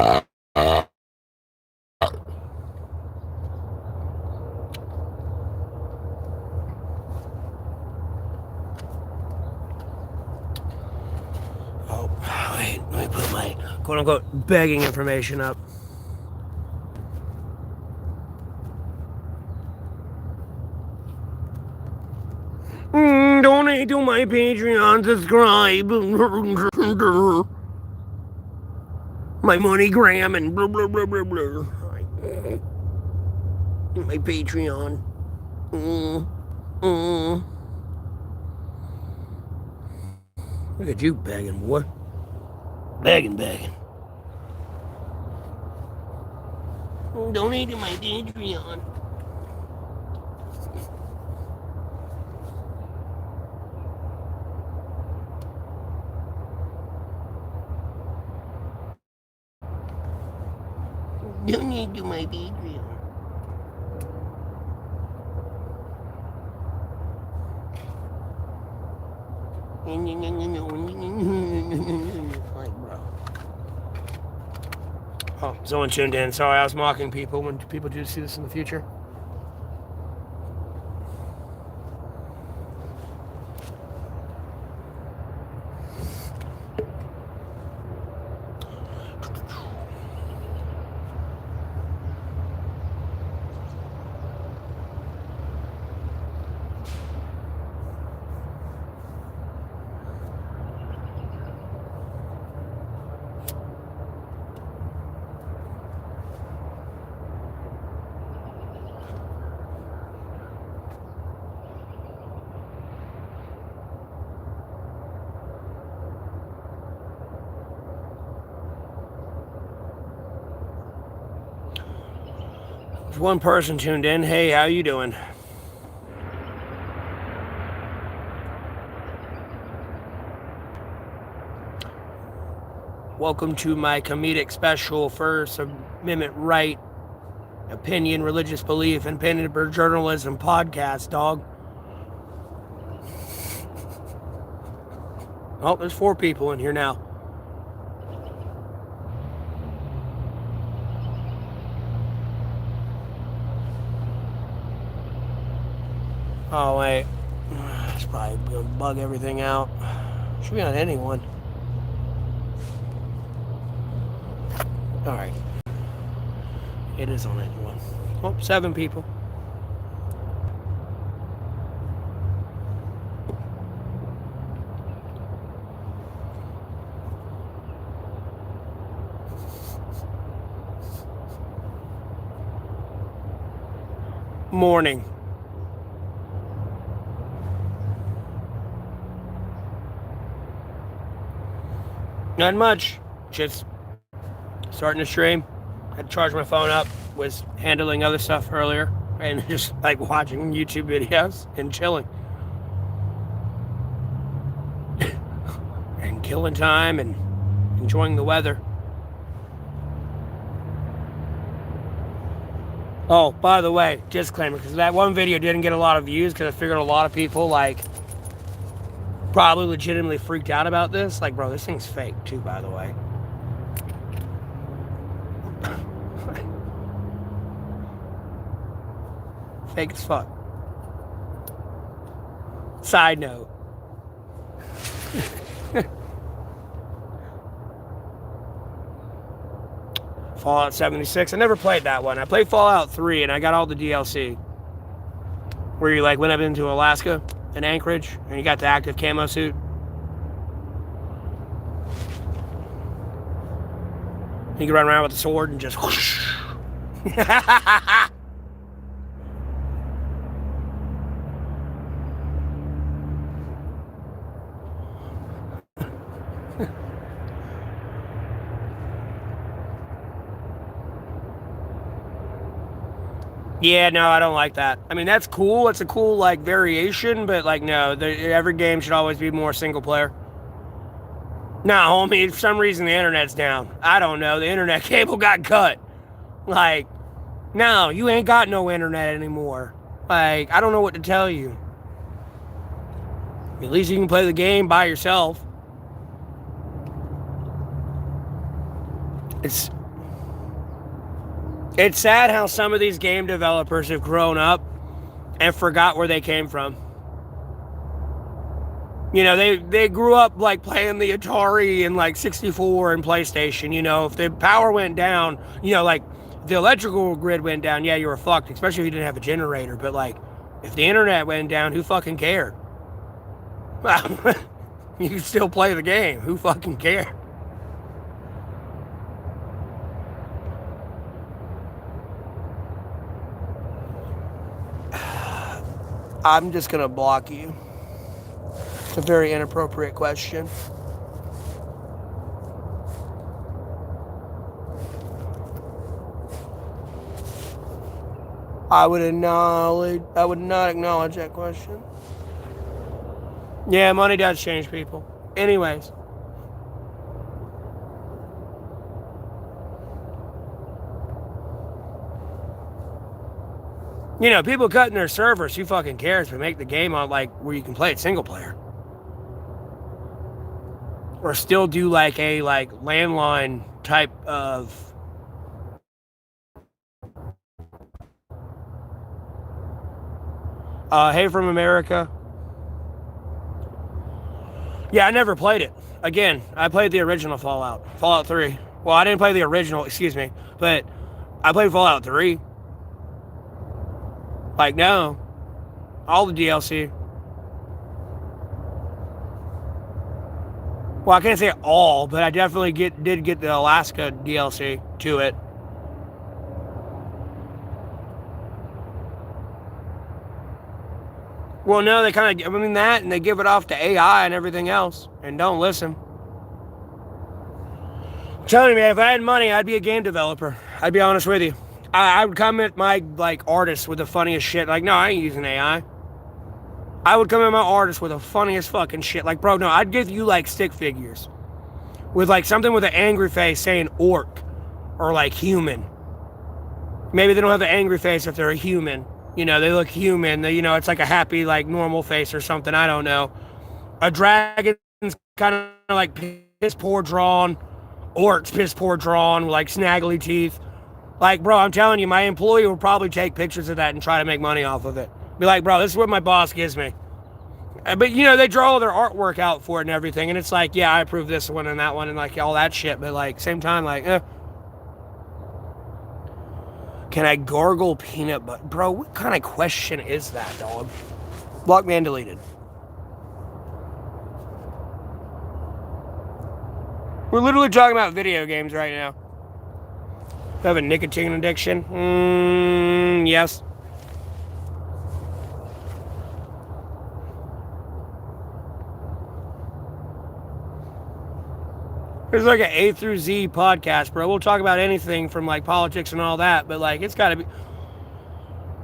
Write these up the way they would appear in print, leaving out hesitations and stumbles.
Oh, wait, let me put my quote-unquote begging information up. Donate to my Patreon, subscribe. My MoneyGram and blah, blah, blah, blah, blah. My Patreon. Look at you begging, boy. Begging. Donate to my Patreon. Donate to my Patreon. Like, bro. Oh, someone tuned in. Sorry, I was mocking people. When people do see this in the future. There's one person tuned in. Hey, how you doing? Welcome to my comedic special First Amendment right, opinion, religious belief, and independent journalism podcast, dog. Oh, there's 4 people in here now. Oh, wait. It's probably going to bug everything out. Should be on anyone. Alright. It is on anyone. Oh, 7 people. Morning. Not much. Just starting to stream. Had to charge my phone up. Was handling other stuff earlier. And just like watching YouTube videos and chilling. And killing time and enjoying the weather. Oh, by the way, disclaimer, because that one video didn't get a lot of views because I figured a lot of people like probably legitimately freaked out about this. Like, bro, this thing's fake too, by the way. Fake as fuck. Side note. Fallout 76. I never played that one. I played Fallout 3 and I got all the DLC. Where you like went up into Alaska and Anchorage and you got the active camo suit. You can run around with the sword and just whoosh. Yeah, no, I don't like that. I mean, that's cool. It's a cool, like, variation, but, like, no, every game should always be more single player. No, homie, for some reason the internet's down. I don't know. The internet cable got cut. Like, no, you ain't got no internet anymore. Like, I don't know what to tell you. At least you can play the game by yourself. It's sad how some of these game developers have grown up and forgot where they came from. You know, they grew up like playing the Atari and like 64 and PlayStation. You know, if the power went down, you know, like the electrical grid went down, yeah, you were fucked, especially if you didn't have a generator. But like, if the internet went down, who fucking cared? You can still play the game. Who fucking cared? I'm just gonna block you. It's a very inappropriate question. I would not acknowledge that question. Yeah, money does change people. Anyways. You know, people cutting their servers, who fucking cares? But make the game on like where you can play it single player. Or still do like a like landline type of Hey from America. Yeah, I never played it. Again, I played the original Fallout 3. Well, I didn't play the original, excuse me, but I played Fallout 3. Like, no. All the DLC. Well, I can't say all, but I definitely did get the Alaska DLC to it. Well, no, they kind of, I mean, that, and they give it off to AI and everything else, and don't listen. I'm telling you, man, if I had money, I'd be a game developer. I'd be honest with you. I would come at my, like, artists with the funniest shit. Like, no, I ain't using AI. I would come at my artists with the funniest fucking shit. Like, bro, no, I'd give you, like, stick figures. With, like, something with an angry face saying orc. Or, like, human. Maybe they don't have the angry face if they're a human. You know, they look human. You know, it's like a happy, like, normal face or something. I don't know. A dragon's kind of like piss poor drawn. Orc's piss poor drawn with, like, snaggly teeth. Like, bro, I'm telling you, my employee will probably take pictures of that and try to make money off of it. Be like, bro, this is what my boss gives me. But, you know, they draw all their artwork out for it and everything. And it's like, yeah, I approve this one and that one and, like, all that shit. But, like, same time, like, Can I gargle peanut butter? Bro, what kind of question is that, dog? Block man deleted. We're literally talking about video games right now. Do I have a nicotine addiction? Yes. There's like an A through Z podcast, bro. We'll talk about anything from like politics and all that, but like it's got to be.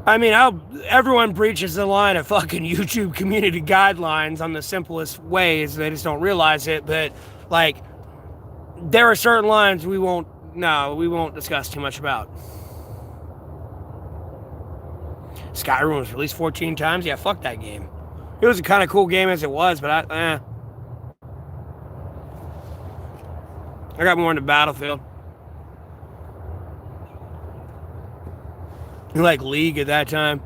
I mean, everyone breaches the line of fucking YouTube community guidelines on the simplest ways. They just don't realize it. But like, there are certain lines we won't discuss too much about. Skyrim was released 14 times. Yeah, fuck that game. It was a kind of cool game as it was, but I got more into Battlefield. Like League at that time.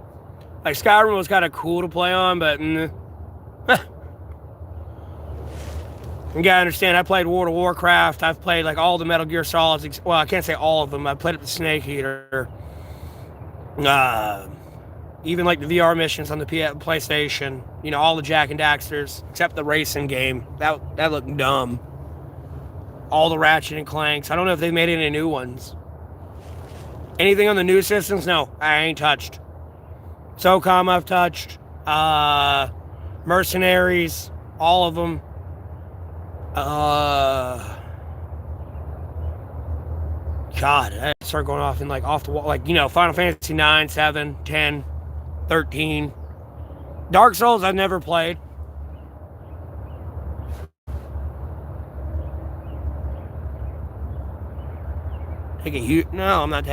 Like Skyrim was kind of cool to play on, but you gotta understand, I played World of Warcraft. I've played like all the Metal Gear Solids. Well, I can't say all of them. I played up the Snake Eater. Even like the VR missions on the PlayStation. You know, all the Jak and Daxters, except the racing game. That looked dumb. All the Ratchet and Clanks. I don't know if they made any new ones. Anything on the new systems? No, I ain't touched. SOCOM I've touched. Mercenaries, all of them. God, I start going off in like off the wall, like, you know, Final Fantasy 9, 7, 10, 13. Dark Souls I've never played. No, I'm not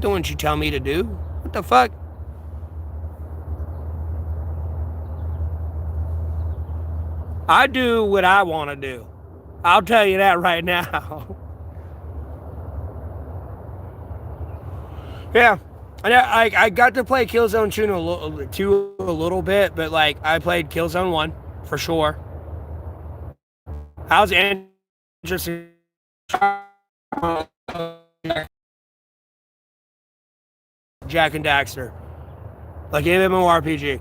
doing what you tell me to do. What the fuck? I do what I want to do. I'll tell you that right now. Yeah. I got to play Killzone 2 a little bit, but like I played Killzone 1 for sure. How's interesting? Jack and Daxter, like MMORPG.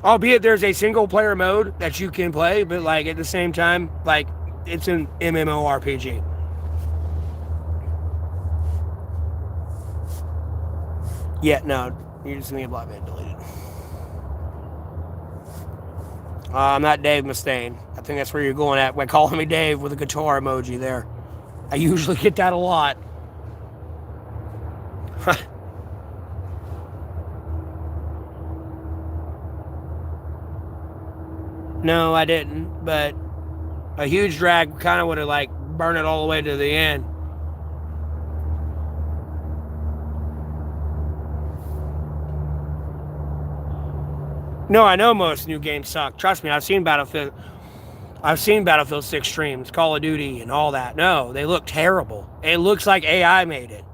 Albeit there's a single player mode that you can play, but like at the same time, like it's an MMORPG. Yeah, no, you just need a black man deleted. I'm not Dave Mustaine. I think that's where you're going at by calling me Dave with a guitar emoji there. I usually get that a lot. No, I didn't, but a huge drag kind of would have like burned it all the way to the end. No, I know most new games suck. Trust me, I've seen Battlefield 6 streams, Call of Duty, and all that. No, they look terrible. It looks like AI made it.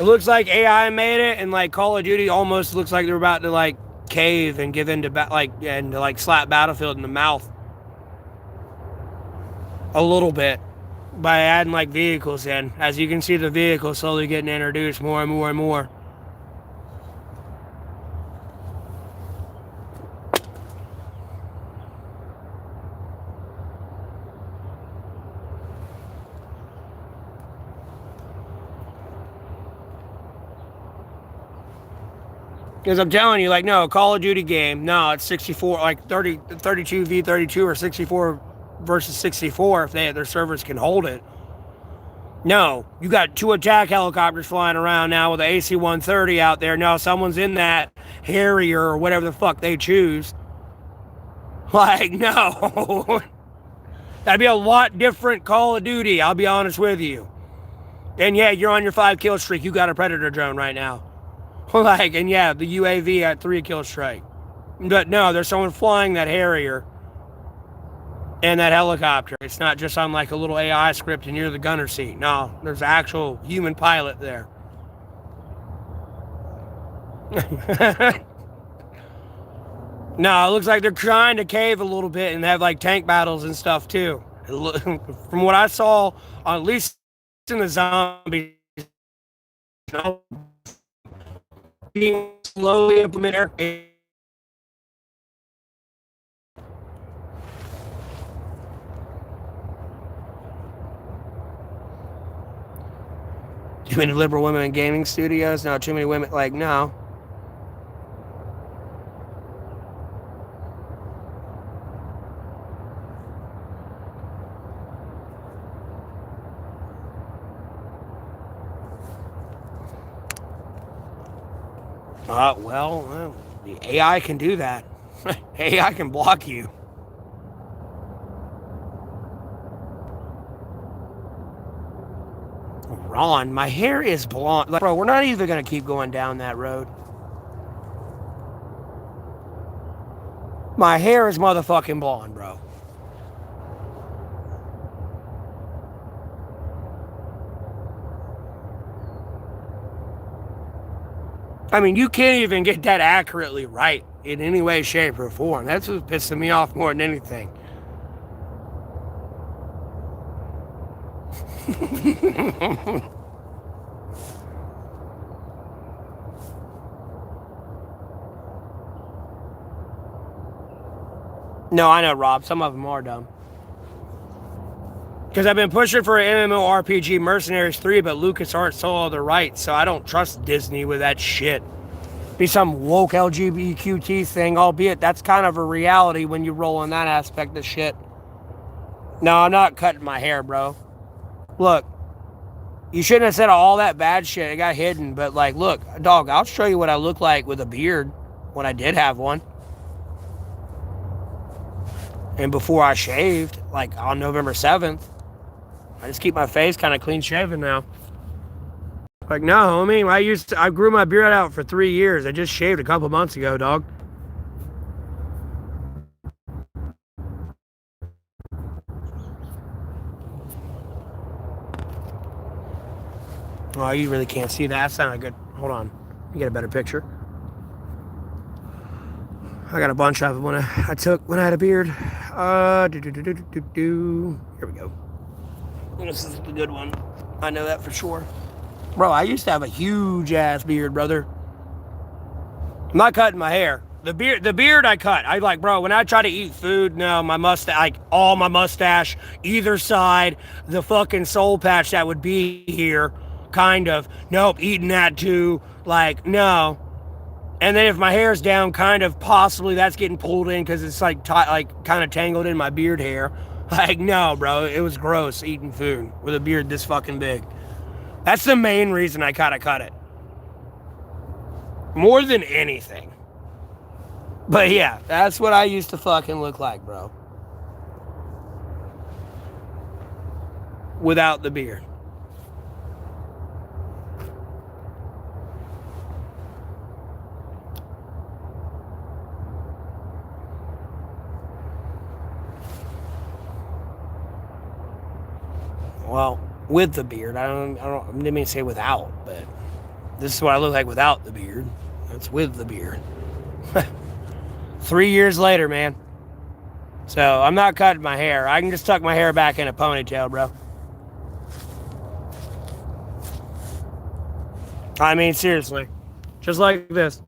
It looks like AI made it, and like Call of Duty almost looks like they're about to like cave and give in to like slap Battlefield in the mouth a little bit by adding like vehicles in. As you can see, the vehicles slowly getting introduced more and more and more. Because I'm telling you, like, no, a Call of Duty game, no, it's 64, like 32 v32 or 64 versus 64 if their servers can hold it. No, you got 2 attack helicopters flying around now with the AC-130 out there. No, someone's in that Harrier or whatever the fuck they choose. Like, no. That'd be a lot different Call of Duty, I'll be honest with you. And yeah, you're on your 5 kill streak. You got a Predator drone right now. Like, and yeah, the UAV at 3 kill strike. But no, there's someone flying that Harrier and that helicopter. It's not just on like a little AI script and you're the gunner seat. No, there's an actual human pilot there. No, it looks like they're trying to cave a little bit and have like tank battles and stuff too. From what I saw, at least in the zombies, being slowly implemented. Too many liberal women in gaming studios? No, too many women. Like, no. Well, the AI can do that. AI can block you. Ron, my hair is blonde. Like, bro, we're not even going to keep going down that road. My hair is motherfucking blonde, bro. I mean, you can't even get that accurately right in any way, shape, or form. That's what's pissing me off more than anything. No, I know, Rob. Some of them are dumb. Because I've been pushing for an MMORPG Mercenaries 3, but LucasArts sold all the rights, so I don't trust Disney with that shit. Be some woke LGBTQT thing, albeit that's kind of a reality when you roll in that aspect of shit. No, I'm not cutting my hair, bro. Look, you shouldn't have said all that bad shit. It got hidden, but like, look, dog, I'll show you what I look like with a beard when I did have one. And before I shaved, like on November 7th, I just keep my face kind of clean shaven now. Like, no, homie, I grew my beard out for 3 years. I just shaved a couple months ago, dog. Oh, you really can't see that. That's not a good. Hold on. Let me get a better picture. I got a bunch of them when I took when I had a beard. Here we go. This is the good one. I know that for sure. Bro, I used to have a huge ass beard, brother. I'm not cutting my hair. The beard I cut. I like, bro, when I try to eat food, no, my mustache, like all my mustache, either side, the fucking soul patch that would be here, kind of. Nope, eating that too. Like, no. And then if my hair's down, kind of possibly that's getting pulled in because it's like kind of tangled in my beard hair. Like, no, bro, it was gross eating food with a beard this fucking big. That's the main reason I kind of cut it. More than anything. But yeah, that's what I used to fucking look like, bro. Without the beard. Well, with the beard. I didn't mean to say without, but this is what I look like without the beard. That's with the beard. 3 years later, man. So I'm not cutting my hair. I can just tuck my hair back in a ponytail, bro. I mean, seriously. Just like this.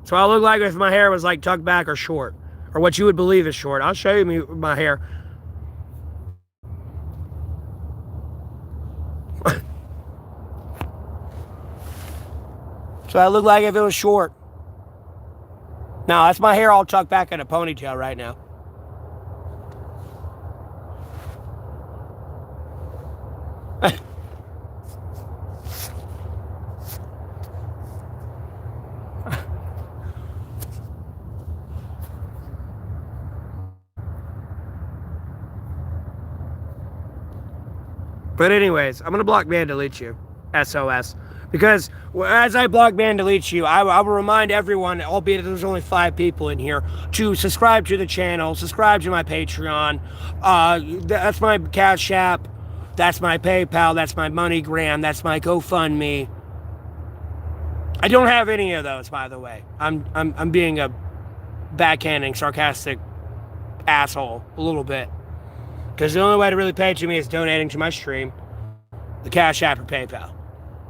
So I look like if my hair was like tucked back or short. Or what you would believe is short. I'll show you my hair. So I look like if it was short. Now, that's my hair all tucked back in a ponytail right now. But anyways, I'm going to block, ban, delete you. SOS. Because as I block, ban, delete you, I will remind everyone, albeit there's only 5 people in here, to subscribe to the channel, subscribe to my Patreon. That's my Cash App. That's my PayPal. That's my MoneyGram. That's my GoFundMe. I don't have any of those, by the way. I'm being a backhanding, sarcastic asshole a little bit. Because the only way to really pay to me is donating to my stream, the Cash App or PayPal.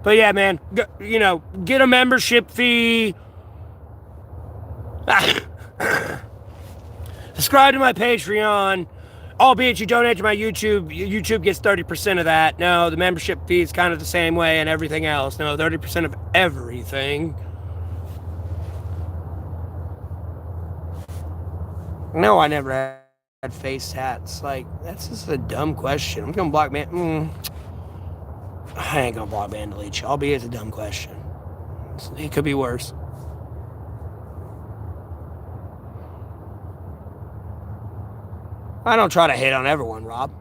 But yeah, man, you know, get a membership fee. Subscribe to my Patreon. Albeit you donate to my YouTube, YouTube gets 30% of that. No, the membership fee is kind of the same way and everything else. No, 30% of everything. No, I never had face tats. Like, that's just a dumb question. I'm gonna block, man. I ain't gonna block, ban, delete you. Albeit it's a dumb question. It could be worse. I don't try to hate on everyone, Rob.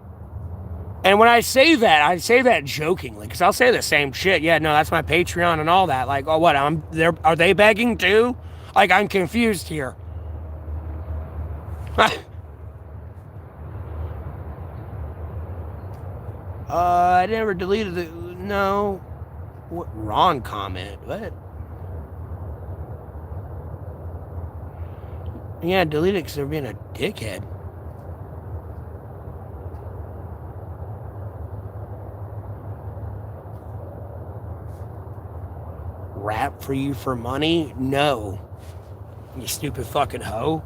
And when I say that jokingly, because I'll say the same shit. Yeah, no, that's my Patreon and all that. Like, oh, what? Are they begging too? Like, I'm confused here. I never deleted the... No. What? Wrong comment. What? Yeah, delete it because they're being a dickhead. Rap for you for money? No. You stupid fucking hoe.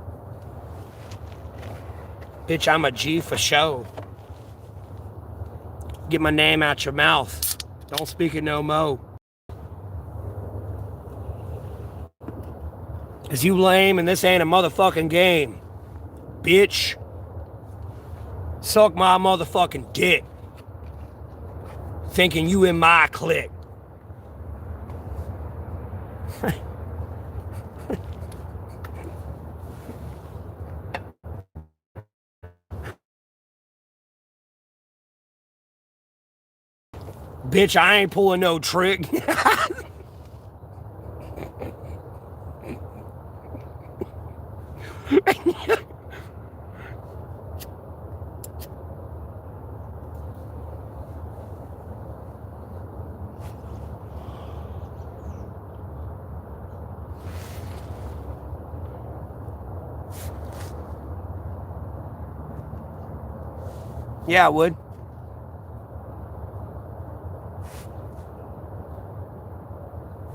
Bitch, I'm a G for show. Get my name out your mouth. Don't speak it no mo. Cause you lame and this ain't a motherfucking game. Bitch. Suck my motherfucking dick. Thinking you in my clique. Bitch, I ain't pulling no trick. Yeah, I would.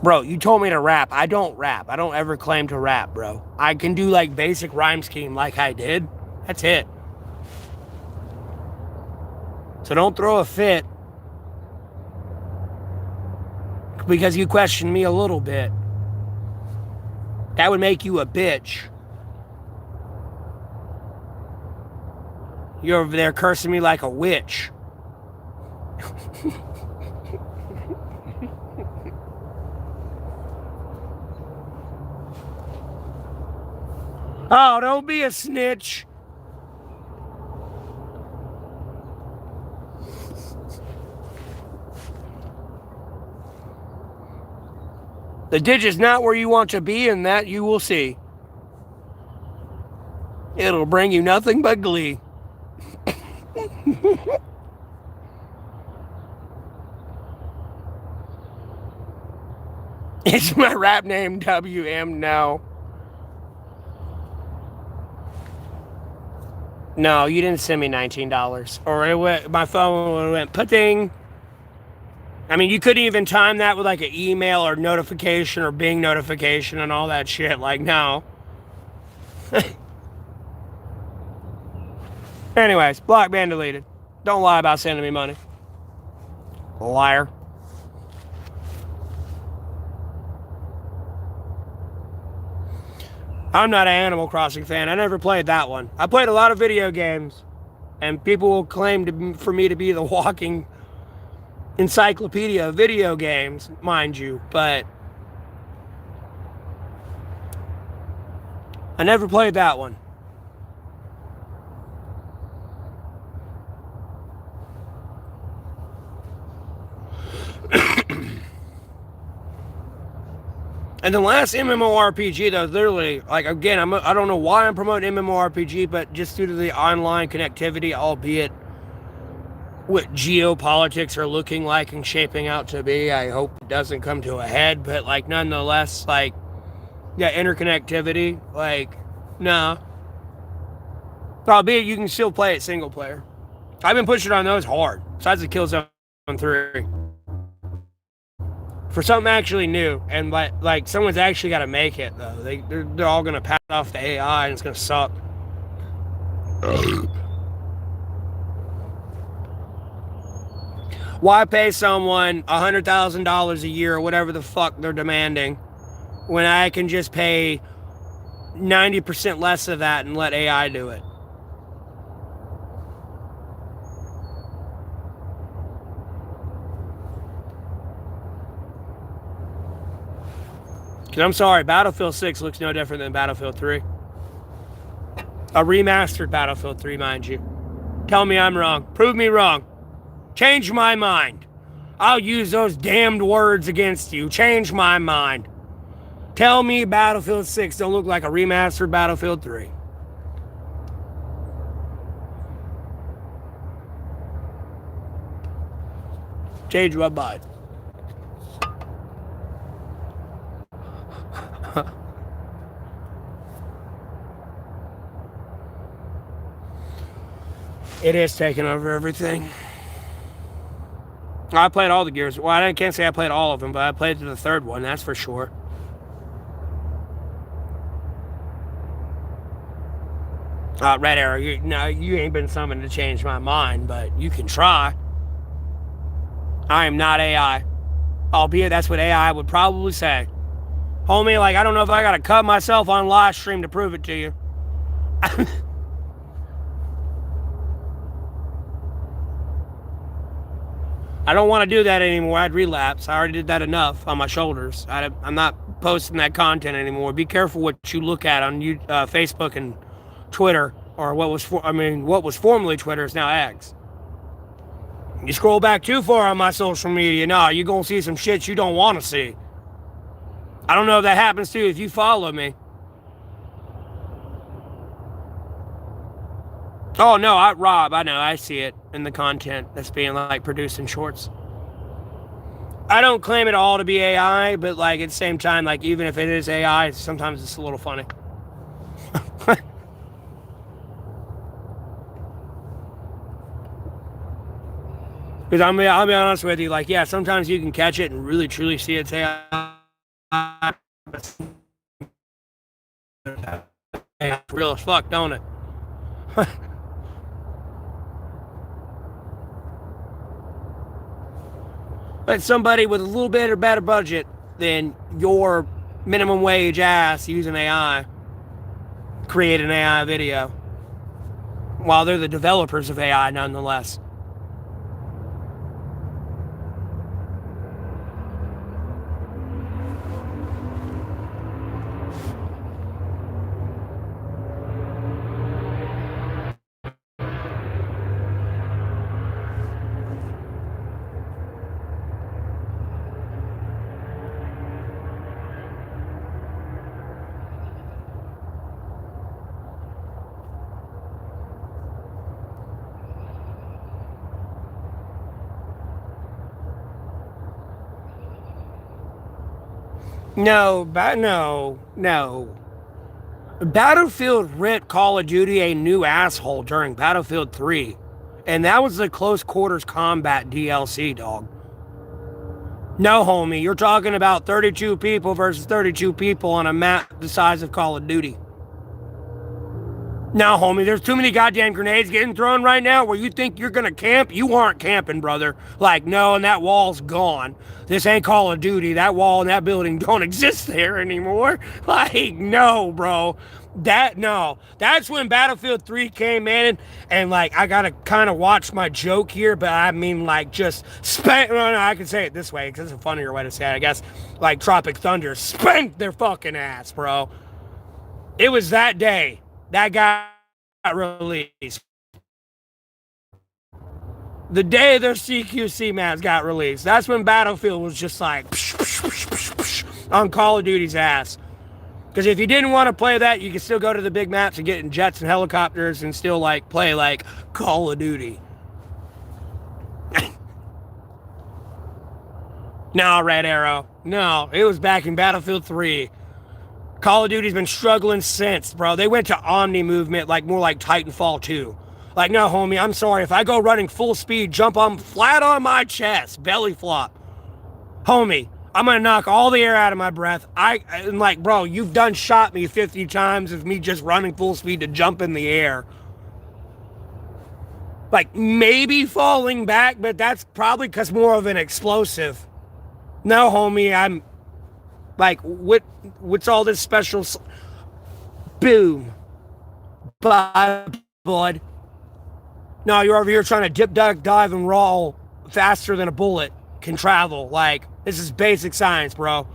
Bro, you told me to rap. I don't rap. I don't ever claim to rap, bro. I can do like basic rhyme scheme like I did. That's it. So don't throw a fit because you questioned me a little bit. That would make you a bitch. You're over there cursing me like a witch. Oh, don't be a snitch. The ditch is not where you want to be, and that you will see. It'll bring you nothing but glee. Is my rap name WM? No. No, you didn't send me $19. Or it went, my phone went pa-ding. I mean, you couldn't even time that with like an email or notification or Bing notification and all that shit. Like, no. Anyways, block, ban, deleted. Don't lie about sending me money. Liar. I'm not an Animal Crossing fan. I never played that one. I played a lot of video games, and people will claim for me to be the walking encyclopedia of video games, mind you, but I never played that one. And the last MMORPG, though, literally, like, again, I don't know why I'm promoting MMORPG, but just due to the online connectivity, albeit what geopolitics are looking like and shaping out to be, I hope it doesn't come to a head, but, like, nonetheless, like, yeah, interconnectivity, like, nah. Albeit you can still play it single player. I've been pushing on those hard, besides the Killzone 3. For something actually new, and like someone's actually got to make it though. They're all gonna pass off the AI, and it's gonna suck. Why pay someone $100,000 a year or whatever the fuck they're demanding, when I can just pay 90% less of that and let AI do it? Because I'm sorry, Battlefield 6 looks no different than Battlefield 3. A remastered Battlefield 3, mind you. Tell me I'm wrong. Prove me wrong. Change my mind. I'll use those damned words against you. Change my mind. Tell me Battlefield 6 don't look like a remastered Battlefield 3. Change my mind. It is taking over everything. I played all the Gears. Well, I can't say I played all of them, but I played the third one, that's for sure. Red Arrow, you ain't been summoned to change my mind, but you can try. I am not AI. Albeit that's what AI would probably say. Homie, like, I don't know if I gotta cut myself on live stream to prove it to you. I don't want to do that anymore. I'd relapse. I already did that enough on my shoulders. I'm not posting that content anymore. Be careful what you look at on Facebook and Twitter, or what was formerly Twitter is now X. You scroll back too far on my social media, nah, you're gonna see some shit you don't want to see. I don't know if that happens to you if you follow me. Oh no, Rob, I know, I see it in the content that's being like produced in shorts. I don't claim it all to be AI, but like at the same time, like even if it is AI, sometimes it's a little funny. Because I'll be honest with you, like, yeah, sometimes you can catch it and really truly see it's AI. It's real as fuck, don't it? But somebody with a little bit or better budget than your minimum wage ass using AI create an AI video while they're the developers of AI nonetheless. No. Battlefield ripped Call of Duty a new asshole during Battlefield 3. And that was the close quarters combat DLC, dog. No, homie, you're talking about 32 people versus 32 people on a map the size of Call of Duty. No, homie, there's too many goddamn grenades getting thrown right now where you think you're gonna camp. You aren't camping, brother. Like, no, and that wall's gone. This ain't Call of Duty. That wall and that building don't exist there anymore. Like, no, bro. That's when Battlefield 3 came in, and like, I gotta kind of watch my joke here, but I mean, like, just spank. No, I can say it this way because it's a funnier way to say it, I guess. Like, Tropic Thunder spanked their fucking ass, bro. It was that day that got released. The day their CQC maps got released. That's when Battlefield was just like on Call of Duty's ass. Because if you didn't want to play that, you could still go to the big maps and get in jets and helicopters and still like play like Call of Duty. No, Red Arrow. No, it was back in Battlefield 3. Call of Duty's been struggling since, bro. They went to Omni movement, like more like Titanfall 2. Like, no, homie, I'm sorry. If I go running full speed, jump on flat on my chest, belly flop, homie, I'm gonna knock all the air out of my breath. I'm like, bro, you've done shot me 50 times of me just running full speed to jump in the air. Like, maybe falling back, but that's probably because more of an explosive. No, homie, I'm like, what's all this special? Boom. Bye, bud. No, you're over here trying to dip, duck, dive, and roll faster than a bullet can travel. Like, this is basic science, bro.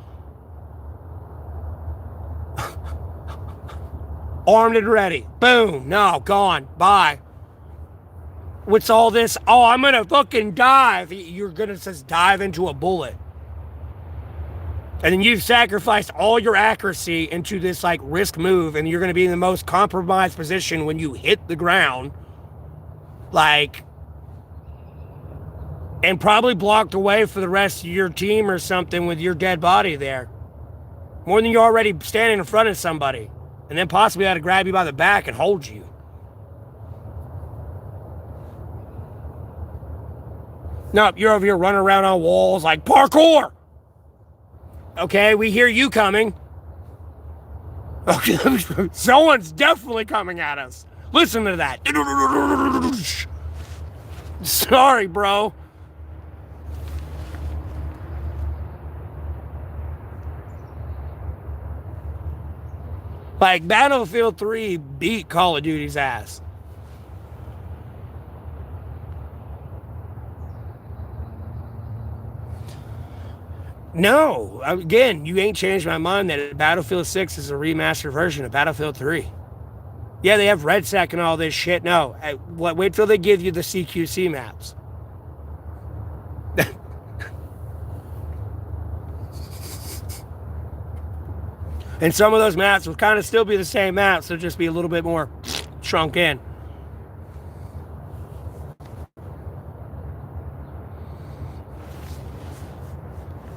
Armed and ready. Boom. No, gone. Bye. What's all this? Oh, I'm gonna fucking dive. You're gonna just dive into a bullet. And then you've sacrificed all your accuracy into this like risk move, and you're going to be in the most compromised position when you hit the ground. Like, and probably blocked away for the rest of your team or something with your dead body there. More than you're already standing in front of somebody. And then possibly had to grab you by the back and hold you. Nope, you're over here running around on walls like parkour. Okay, we hear you coming. Okay, someone's definitely coming at us. Listen to that. Sorry, bro. Like, Battlefield 3 beat Call of Duty's ass. No, again, you ain't changed my mind that Battlefield 6 is a remastered version of Battlefield 3. Yeah, they have RedSec and all this shit. No, wait till they give you the CQC maps. And some of those maps will kind of still be the same maps, they'll just be a little bit more shrunk in.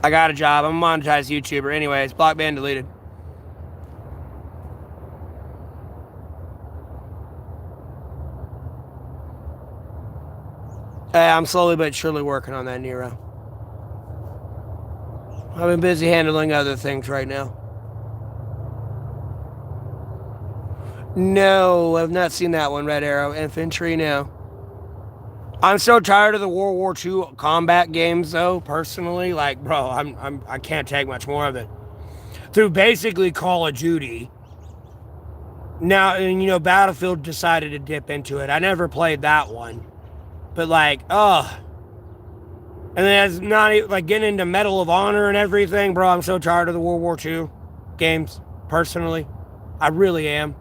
I got a job. I'm a monetized YouTuber. Anyways, block ban deleted. I'm slowly but surely working on that, Nero. I've been busy handling other things right now. No, I've not seen that one. Red Arrow Infantry. No. I'm so tired of the World War II combat games, though. Personally, like, bro, I can't take much more of it. Through basically Call of Duty. Now, and Battlefield decided to dip into it. I never played that one, but like, and then it's not like getting into Medal of Honor and everything, bro. I'm so tired of the World War II games. Personally, I really am.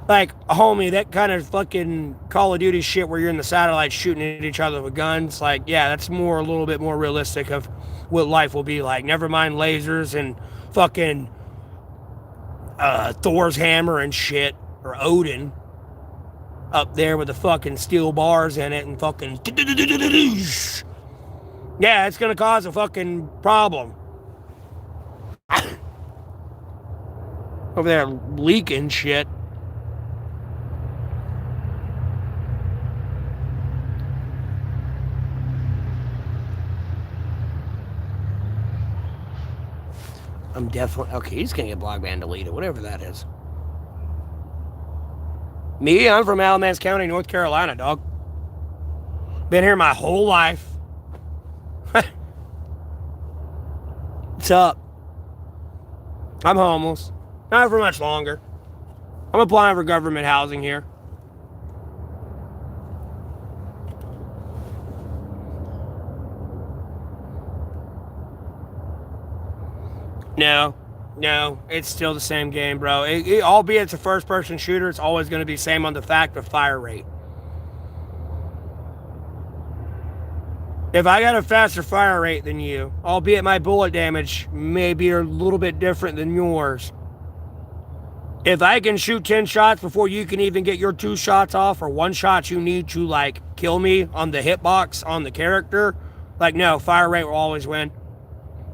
Like, homie, that kind of fucking Call of Duty shit where you're in the satellites shooting at each other with guns, like, yeah, that's a little bit more realistic of what life will be like. Never mind lasers and fucking Thor's hammer and shit, or Odin, up there with the fucking steel bars in it and fucking... Yeah, it's gonna cause a fucking problem. Over there leaking shit. I'm definitely... Okay, he's gonna get block ban deleted, whatever that is. Me, I'm from Alamance County, North Carolina, dog. Been here my whole life. What's up? I'm homeless. Not for much longer. I'm applying for government housing here. No, it's still the same game, bro. Albeit it's a first-person shooter, it's always going to be same on the fact of fire rate. If I got a faster fire rate than you, albeit my bullet damage may be a little bit different than yours, if I can shoot 10 shots before you can even get your 2 shots off, or 1 shot you need to, like, kill me on the hitbox on the character, like, no, fire rate will always win.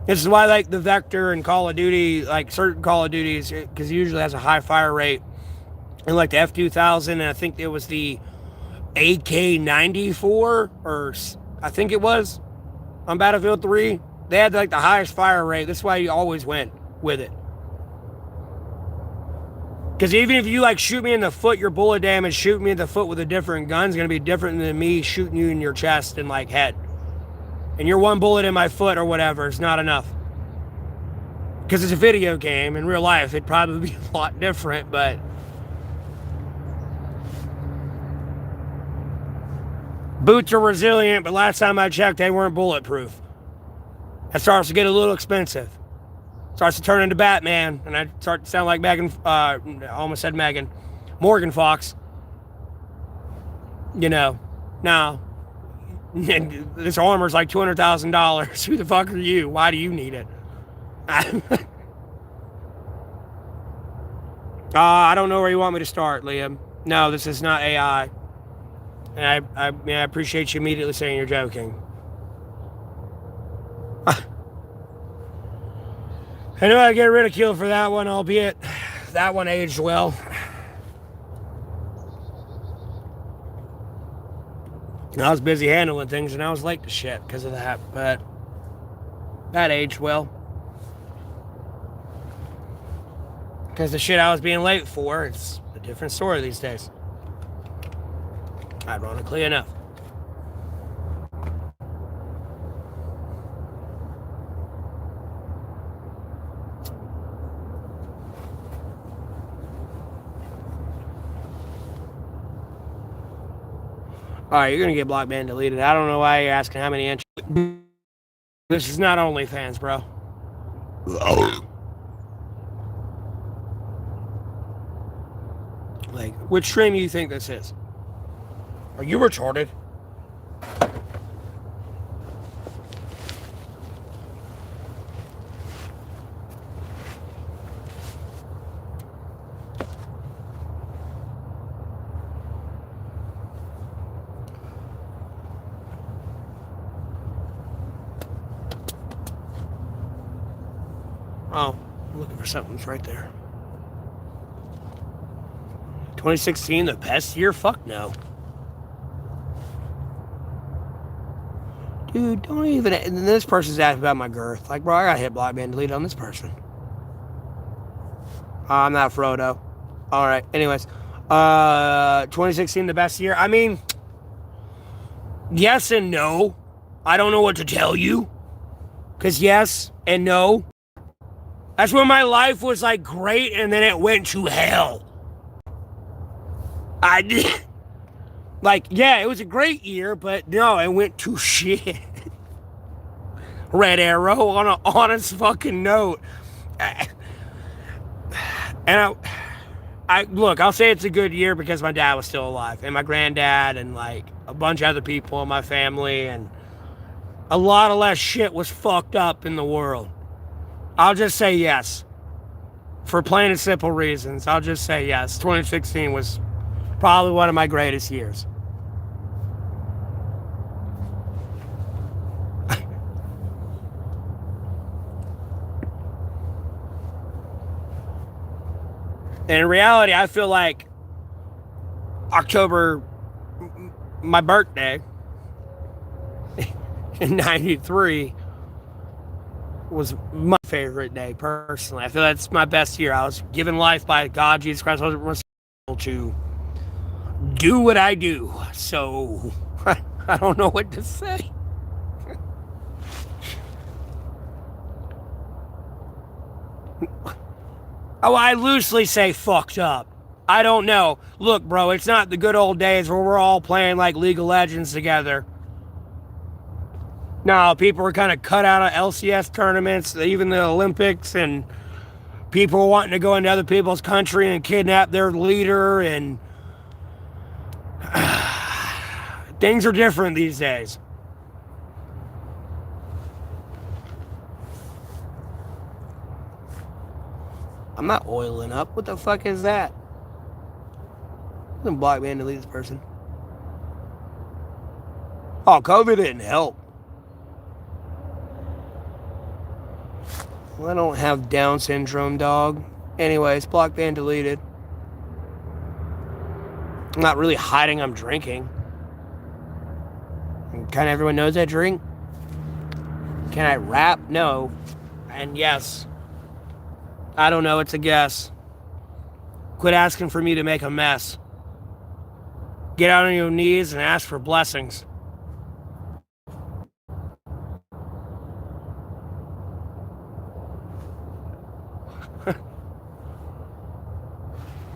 This is why, like, the Vector and Call of Duty, like, certain Call of Duties, because it usually has a high fire rate. And, like, the F2000, and I think it was the AK-94, or I think it was, on Battlefield 3. They had, like, the highest fire rate. That's why you always win with it. Because even if you, like, shoot me in the foot, your bullet damage, shoot me in the foot with a different gun is going to be different than me shooting you in your chest and, like, head. And your 1 bullet in my foot or whatever is not enough. Because it's a video game. In real life, it'd probably be a lot different, but... Boots are resilient, but last time I checked, they weren't bulletproof. That starts to get a little expensive. Starts to turn into Batman, and I start to sound like Megan... I almost said Megan. Morgan Fox. No. This armor's like $200,000. Who the fuck are you? Why do you need it? I don't know where you want me to start, Liam. No, this is not AI. And I appreciate you immediately saying you're joking. I know I get ridiculed for that one, albeit that one aged well. I was busy handling things and I was late to shit because of that, but that aged well. Because the shit I was being late for, it's a different story these days. Ironically enough. Alright, you're gonna get block ban deleted. I don't know why you're asking how many inches. This is not OnlyFans, bro. Like, which stream do you think this is? Are you retarded? Oh, I'm looking for something. It's right there. 2016, the best year? Fuck no. Dude, don't even. And this person's asking about my girth. Like, bro, I got hit block, man, delete on this person. I'm not Frodo. All right. Anyways, 2016 the best year. I mean, yes and no. I don't know what to tell you. Because yes and no. That's when my life was like great and then it went to hell. I did. Like, yeah, it was a great year, but no, it went to shit. Red arrow on an honest fucking note. And I look, I'll say it's a good year because my dad was still alive and my granddad and like a bunch of other people in my family and a lot of less shit was fucked up in the world. I'll just say yes. For plain and simple reasons, I'll just say yes. 2016 was probably one of my greatest years. And in reality, I feel like October, my birthday, in 93, was my favorite day, personally. I feel that's my best year. I was given life by God, Jesus Christ. I was able to do what I do. So, I don't know what to say. Oh, I loosely say fucked up. I don't know. Look, bro, it's not the good old days where we're all playing like League of Legends together. No, people were kind of cut out of LCS tournaments, even the Olympics, and people were wanting to go into other people's country and kidnap their leader, and things are different these days. I'm not oiling up. What the fuck is that? I'm gonna block man delete this person. Oh, COVID didn't help. Well, I don't have Down syndrome, dog. Anyways, block ban deleted. I'm not really hiding I'm drinking. Kind of everyone knows I drink. Can I rap? No. And yes. I don't know, it's a guess. Quit asking for me to make a mess. Get out on your knees and ask for blessings.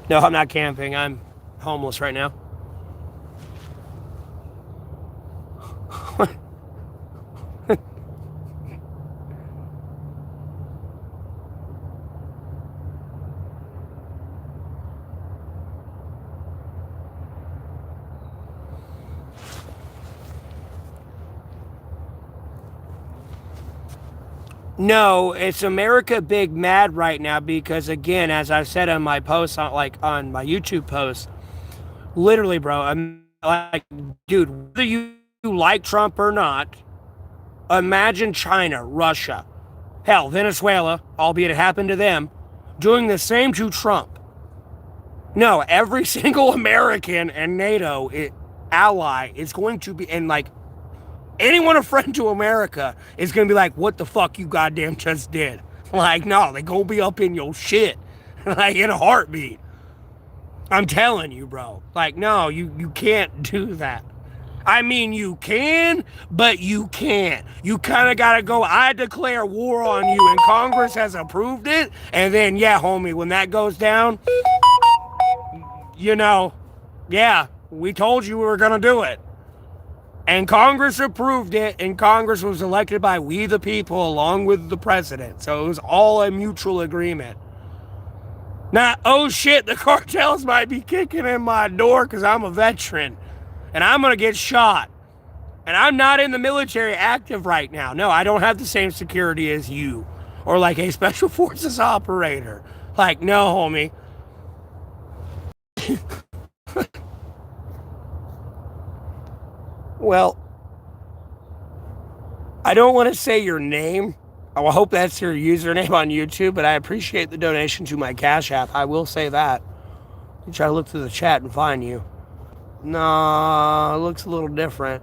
No, I'm not camping. I'm homeless right now. No, it's America big mad right now because, again, as I've said on my posts, on my YouTube posts, literally, bro, I'm like, dude, whether you like Trump or not, imagine China, Russia, hell, Venezuela, albeit it happened to them, doing the same to Trump. No, every single American and NATO ally is going to be, and like, anyone a friend to America is going to be like, what the fuck you goddamn just did? Like, no, they gonna be up in your shit. Like, in a heartbeat. I'm telling you, bro. Like, no, you can't do that. I mean, you can, but you can't. You kind of got to go, I declare war on you, and Congress has approved it, and then, yeah, homie, when that goes down, you know, yeah, we told you we were going to do it. And Congress approved it, and Congress was elected by we the people along with the president. So it was all a mutual agreement. Not, oh shit, the cartels might be kicking in my door because I'm a veteran. And I'm going to get shot. And I'm not in the military active right now. No, I don't have the same security as you. Or like a special forces operator. Like, no, homie. Well, I don't want to say your name. I hope that's your username on YouTube, but I appreciate the donation to my Cash App. I will say that. Let me try to look through the chat and find you. No, it looks a little different.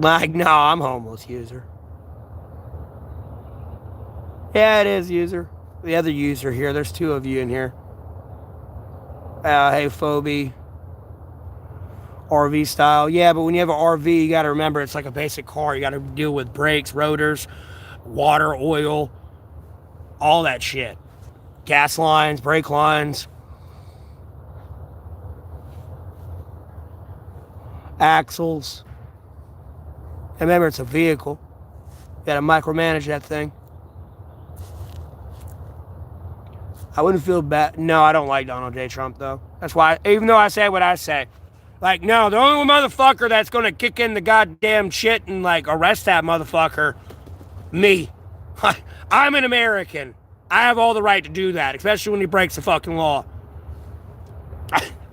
Like, no, I'm homeless, user. Yeah, it is, user. The other user here, there's two of you in here. Hey, Phoebe. RV style. Yeah, but when you have an RV, you got to remember it's like a basic car. You got to deal with brakes, rotors, water, oil, all that shit. Gas lines, brake lines, axles. And remember, it's a vehicle. You got to micromanage that thing. I wouldn't feel bad. No, I don't like Donald J. Trump, though. That's why, even though I say what I say, like, no, the only motherfucker that's going to kick in the goddamn shit and, like, arrest that motherfucker, me. I'm an American. I have all the right to do that, especially when he breaks the fucking law.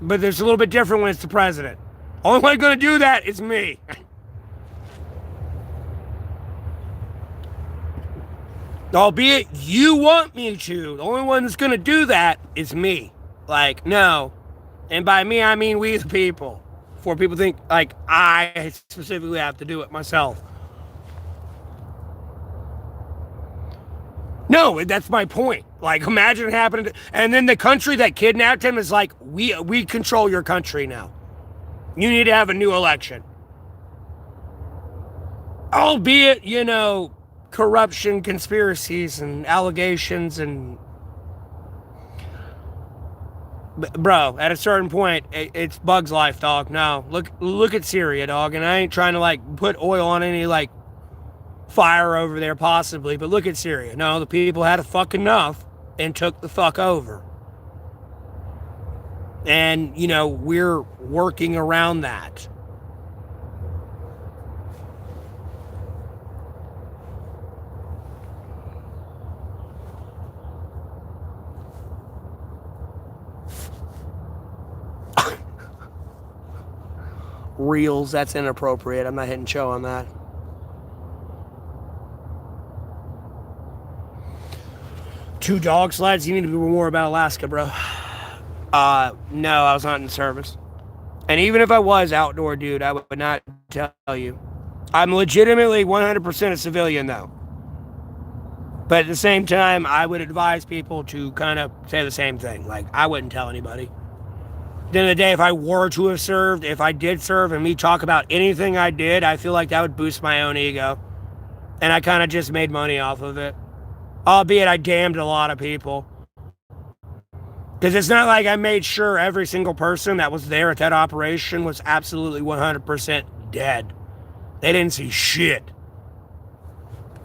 But there's a little bit different when it's the president. Only one going to do that is me. Albeit you want me to. The only one that's going to do that is me. Like, no. And by me, I mean we the people. Before people think, like, I specifically have to do it myself. No, that's my point. Like, imagine it happened. And then the country that kidnapped him is like, we control your country now. You need to have a new election. Albeit, you know, corruption, conspiracies, and allegations, and bro, at a certain point, it's Bug's life, dog. No, look at Syria, dog. And I ain't trying to like put oil on any like fire over there, possibly, but look at Syria. No, the people had a fuck enough and took the fuck over. And you know, we're working around that. Reels, that's inappropriate. I'm not hitting show on that. Two dog sleds? You need to be more about Alaska, bro. No, I was not in service. And even if I was outdoor, dude, I would not tell you. I'm legitimately 100% a civilian, though. But at the same time, I would advise people to kind of say the same thing. Like, I wouldn't tell anybody. At the end of the day, if I were to have served, if I did serve, and me talk about anything I did, I feel like that would boost my own ego. And I kind of just made money off of it. Albeit I damned a lot of people. Because it's not like I made sure every single person that was there at that operation was absolutely 100% dead. They didn't see shit.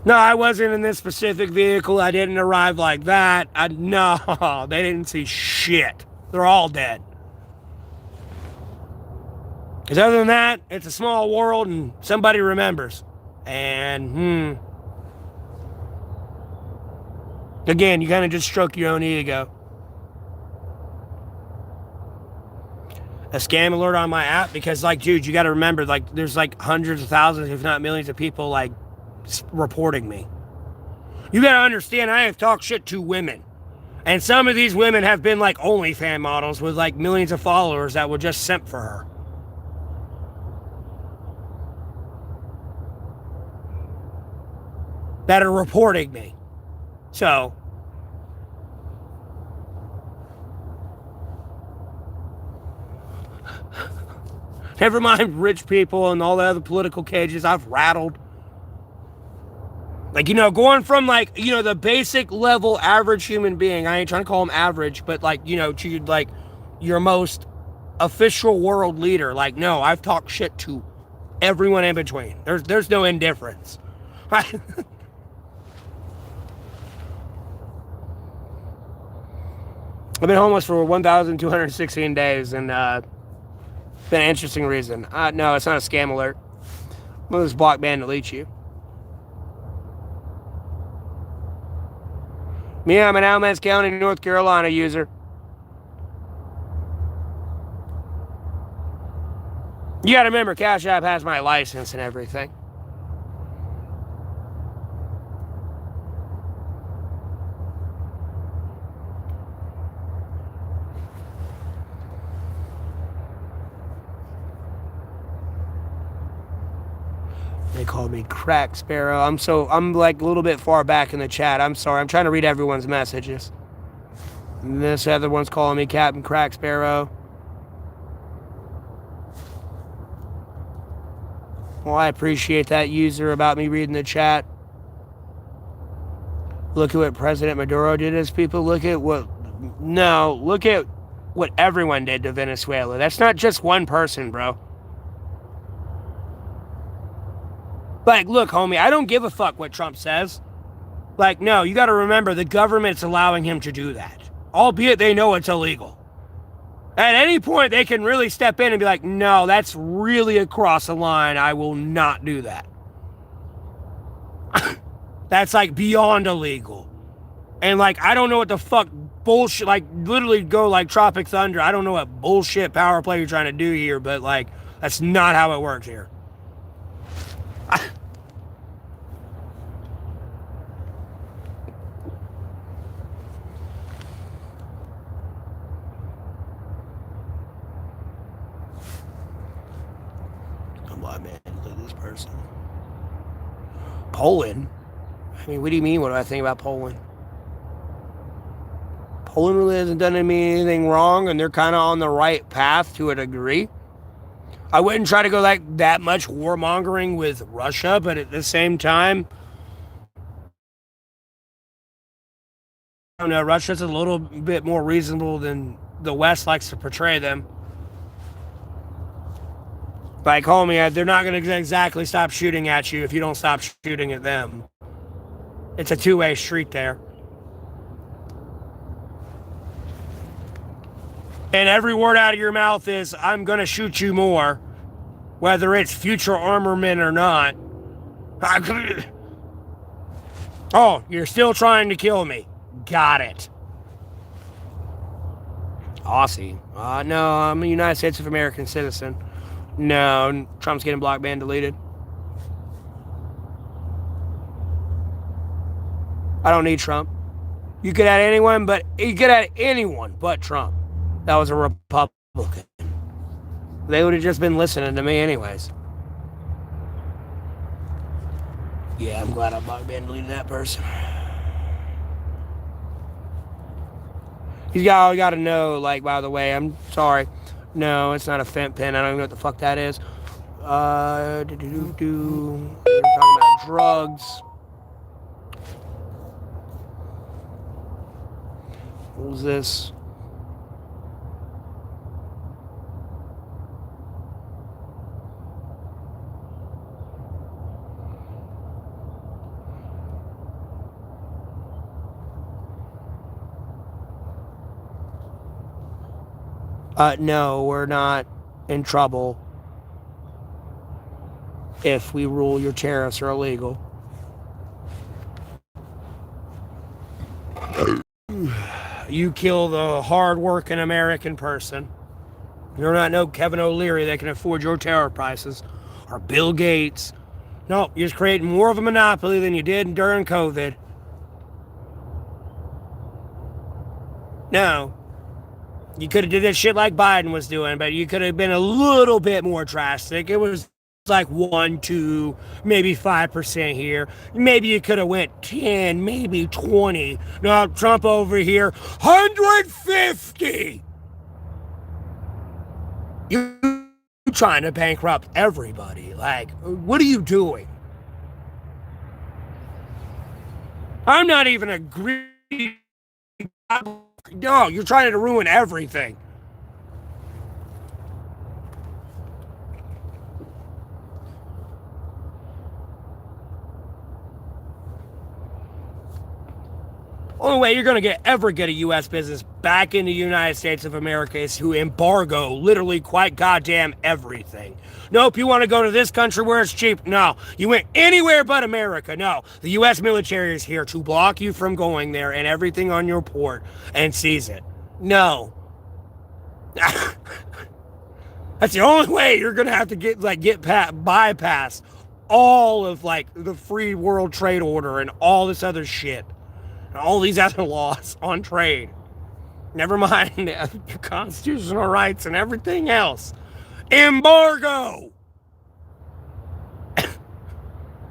No, I wasn't in this specific vehicle. I didn't arrive like that. No, they didn't see shit. They're all dead. Because other than that, it's a small world and somebody remembers. And, again, you kind of just stroke your own ego. A scam alert on my app because, like, dude, you got to remember, like, there's, like, hundreds of thousands, if not millions of people, like, reporting me. You got to understand, I have talked shit to women. And some of these women have been, like, OnlyFans models with, like, millions of followers that would just simp for her. That are reporting me. So, never mind rich people and all the other political cages I've rattled. Like, you know, going from, like, you know, the basic level average human being, I ain't trying to call him average, but, like, you know, to, like, your most official world leader. Like, no, I've talked shit to everyone in between. There's no indifference. I've been homeless for 1,216 days, and it's been an interesting reason. No, it's not a scam alert. One of those block ban deletes you. Me, I'm an Alamance County, North Carolina user. You gotta remember, Cash App has my license and everything. They call me Crack Sparrow. I'm like a little bit far back in the chat. I'm sorry. I'm trying to read everyone's messages. And this other one's calling me Captain Crack Sparrow. Well, I appreciate that user about me reading the chat. Look at what President Maduro did as people. Look at what everyone did to Venezuela. That's not just one person, bro. Like, look, homie, I don't give a fuck what Trump says. Like, no, you got to remember the government's allowing him to do that. Albeit they know it's illegal. At any point, they can really step in and be like, no, that's really across the line. I will not do that. That's like beyond illegal. And like, I don't know what the fuck bullshit, like literally go like Tropic Thunder. I don't know what bullshit power play you're trying to do here, but like, that's not how it works here. Come on, man, look at this person. Poland? I mean, what do you mean? What do I think about Poland? Poland really hasn't done anything wrong, and they're kind of on the right path to a degree. I wouldn't try to go like that much warmongering with Russia, but at the same time, I don't know, Russia's a little bit more reasonable than the West likes to portray them. Like, homie, they're not going to exactly stop shooting at you if you don't stop shooting at them. It's a two-way street there. And every word out of your mouth is, I'm going to shoot you more, whether it's future armament or not. Oh, you're still trying to kill me. Got it. Aussie. No, I'm a United States of American citizen. No, Trump's getting blocked, banned, deleted. I don't need Trump. You could add anyone but Trump. That was a Republican. They would have just been listening to me anyways. Yeah, I'm glad I blocked, banned, deleted that person. You got to know, like, by the way, I'm sorry. No, it's not a fent pen. I don't even know what the fuck that is. We're talking about drugs. What was this? No, we're not in trouble if we rule your tariffs are illegal. You kill the hard-working American person. You're not no Kevin O'Leary that can afford your tariff prices, or Bill Gates. No, you're just creating more of a monopoly than you did during COVID. No. You could have did this shit like Biden was doing, but you could have been a little bit more drastic. It was like 1, 2, maybe 5% here. Maybe you could have went 10, maybe 20. Now Trump over here, 150. You trying to bankrupt everybody. Like, what are you doing? I'm not even agreeing. No, you're trying to ruin everything. Only way you're going to ever get a U.S. business back in the United States of America is to embargo literally quite goddamn everything. Nope, you want to go to this country where it's cheap? No. You went anywhere but America? No. The U.S. military is here to block you from going there and everything on your port and seize it. No. That's the only way you're going to have to bypass all of like the free world trade order and all this other shit. All these other laws on trade. Never mind constitutional rights and everything else. Embargo!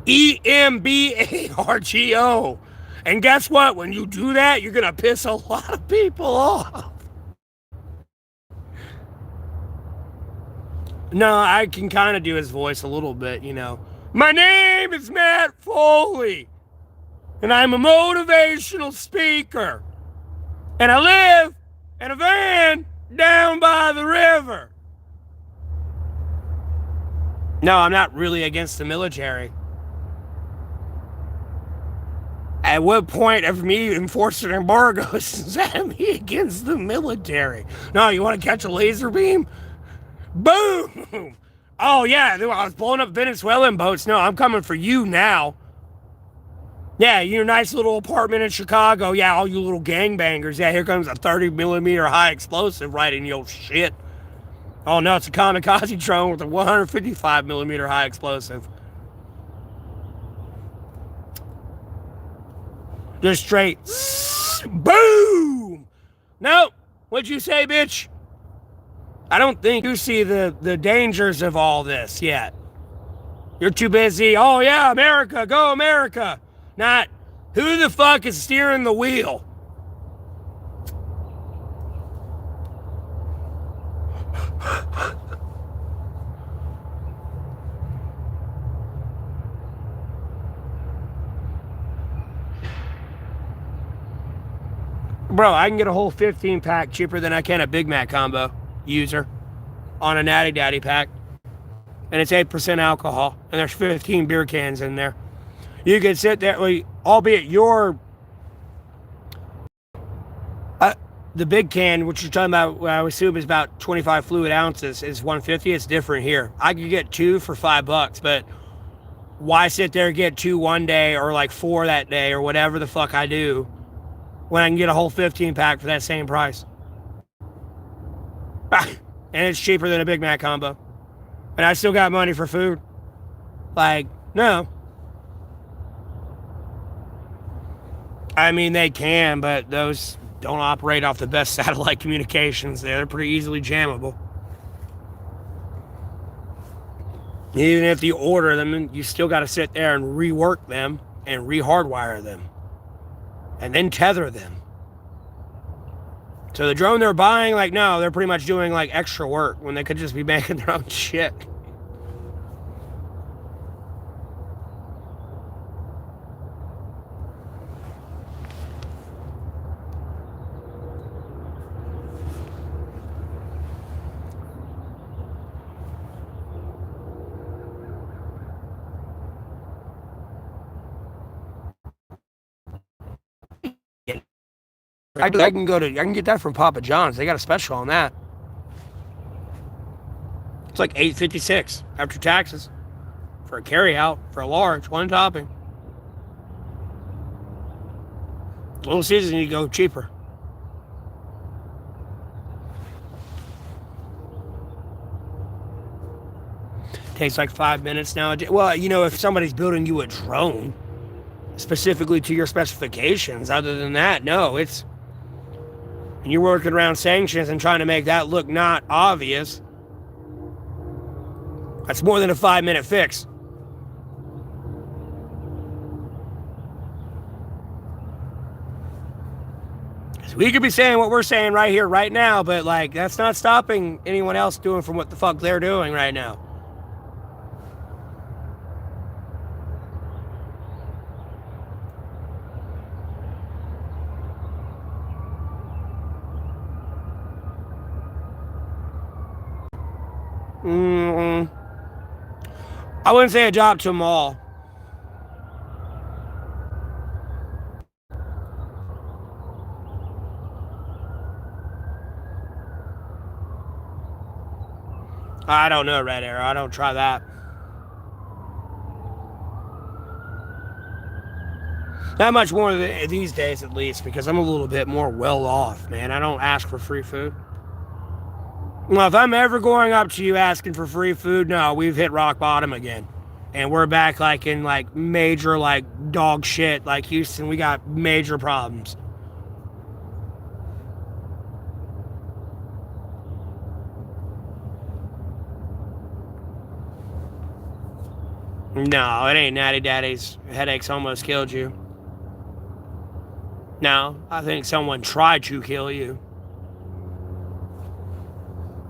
EMBARGO. And guess what? When you do that, you're going to piss a lot of people off. No, I can kind of do his voice a little bit, you know. My name is Matt Foley, and I'm a motivational speaker. And I live in a van down by the river. No, I'm not really against the military. At what point of me enforcing embargoes is that me against the military? No, you want to catch a laser beam? Boom! Oh, yeah, I was blowing up Venezuelan boats. No, I'm coming for you now. Yeah, your nice little apartment in Chicago. Yeah, all you little gangbangers. Yeah, here comes a 30 millimeter high explosive right in your shit. Oh, no, it's a kamikaze drone with a 155 millimeter high explosive. Just straight boom! Nope. What'd you say, bitch? I don't think you see the dangers of all this yet. You're too busy. Oh, yeah, America, go America. Not, who the fuck is steering the wheel? Bro, I can get a whole 15 pack cheaper than I can a Big Mac combo user on a Natty Daddy pack. And it's 8% alcohol. And there's 15 beer cans in there. You could sit there, albeit the big can, which you're talking about, I assume is about 25 fluid ounces, is 150. It's different here. I could get 2 for $5, but why sit there and get 2 one day or like 4 that day or whatever the fuck I do when I can get a whole 15 pack for that same price? And it's cheaper than a Big Mac combo. And I still got money for food. Like, no. I mean, they can, but those don't operate off the best satellite communications. They're pretty easily jammable. Even if you order them, you still got to sit there and rework them and re-hardwire them. And then tether them. So the drone they're buying, like, no, they're pretty much doing like extra work when they could just be making their own shit. I can get that from Papa John's. They got a special on that. It's like $8.56 after taxes for a carry out for a large, one topping. Little Caesars, you go cheaper. Takes like 5 minutes now. Well, you know, if somebody's building you a drone specifically to your specifications, other than that, no, it's, and you're working around sanctions and trying to make that look not obvious. That's more than a 5-minute fix. We could be saying what we're saying right here, right now, but like, that's not stopping anyone else doing from what the fuck they're doing right now. I wouldn't say a job to them all. I don't know, Red Arrow. I don't try that. Not much more these days, at least, because I'm a little bit more well off, man. I don't ask for free food. Well, if I'm ever going up to you asking for free food, no, we've hit rock bottom again. And we're back like in like major like dog shit. Like Houston, we got major problems. No, it ain't Natty Daddy's headaches almost killed you. No, I think someone tried to kill you.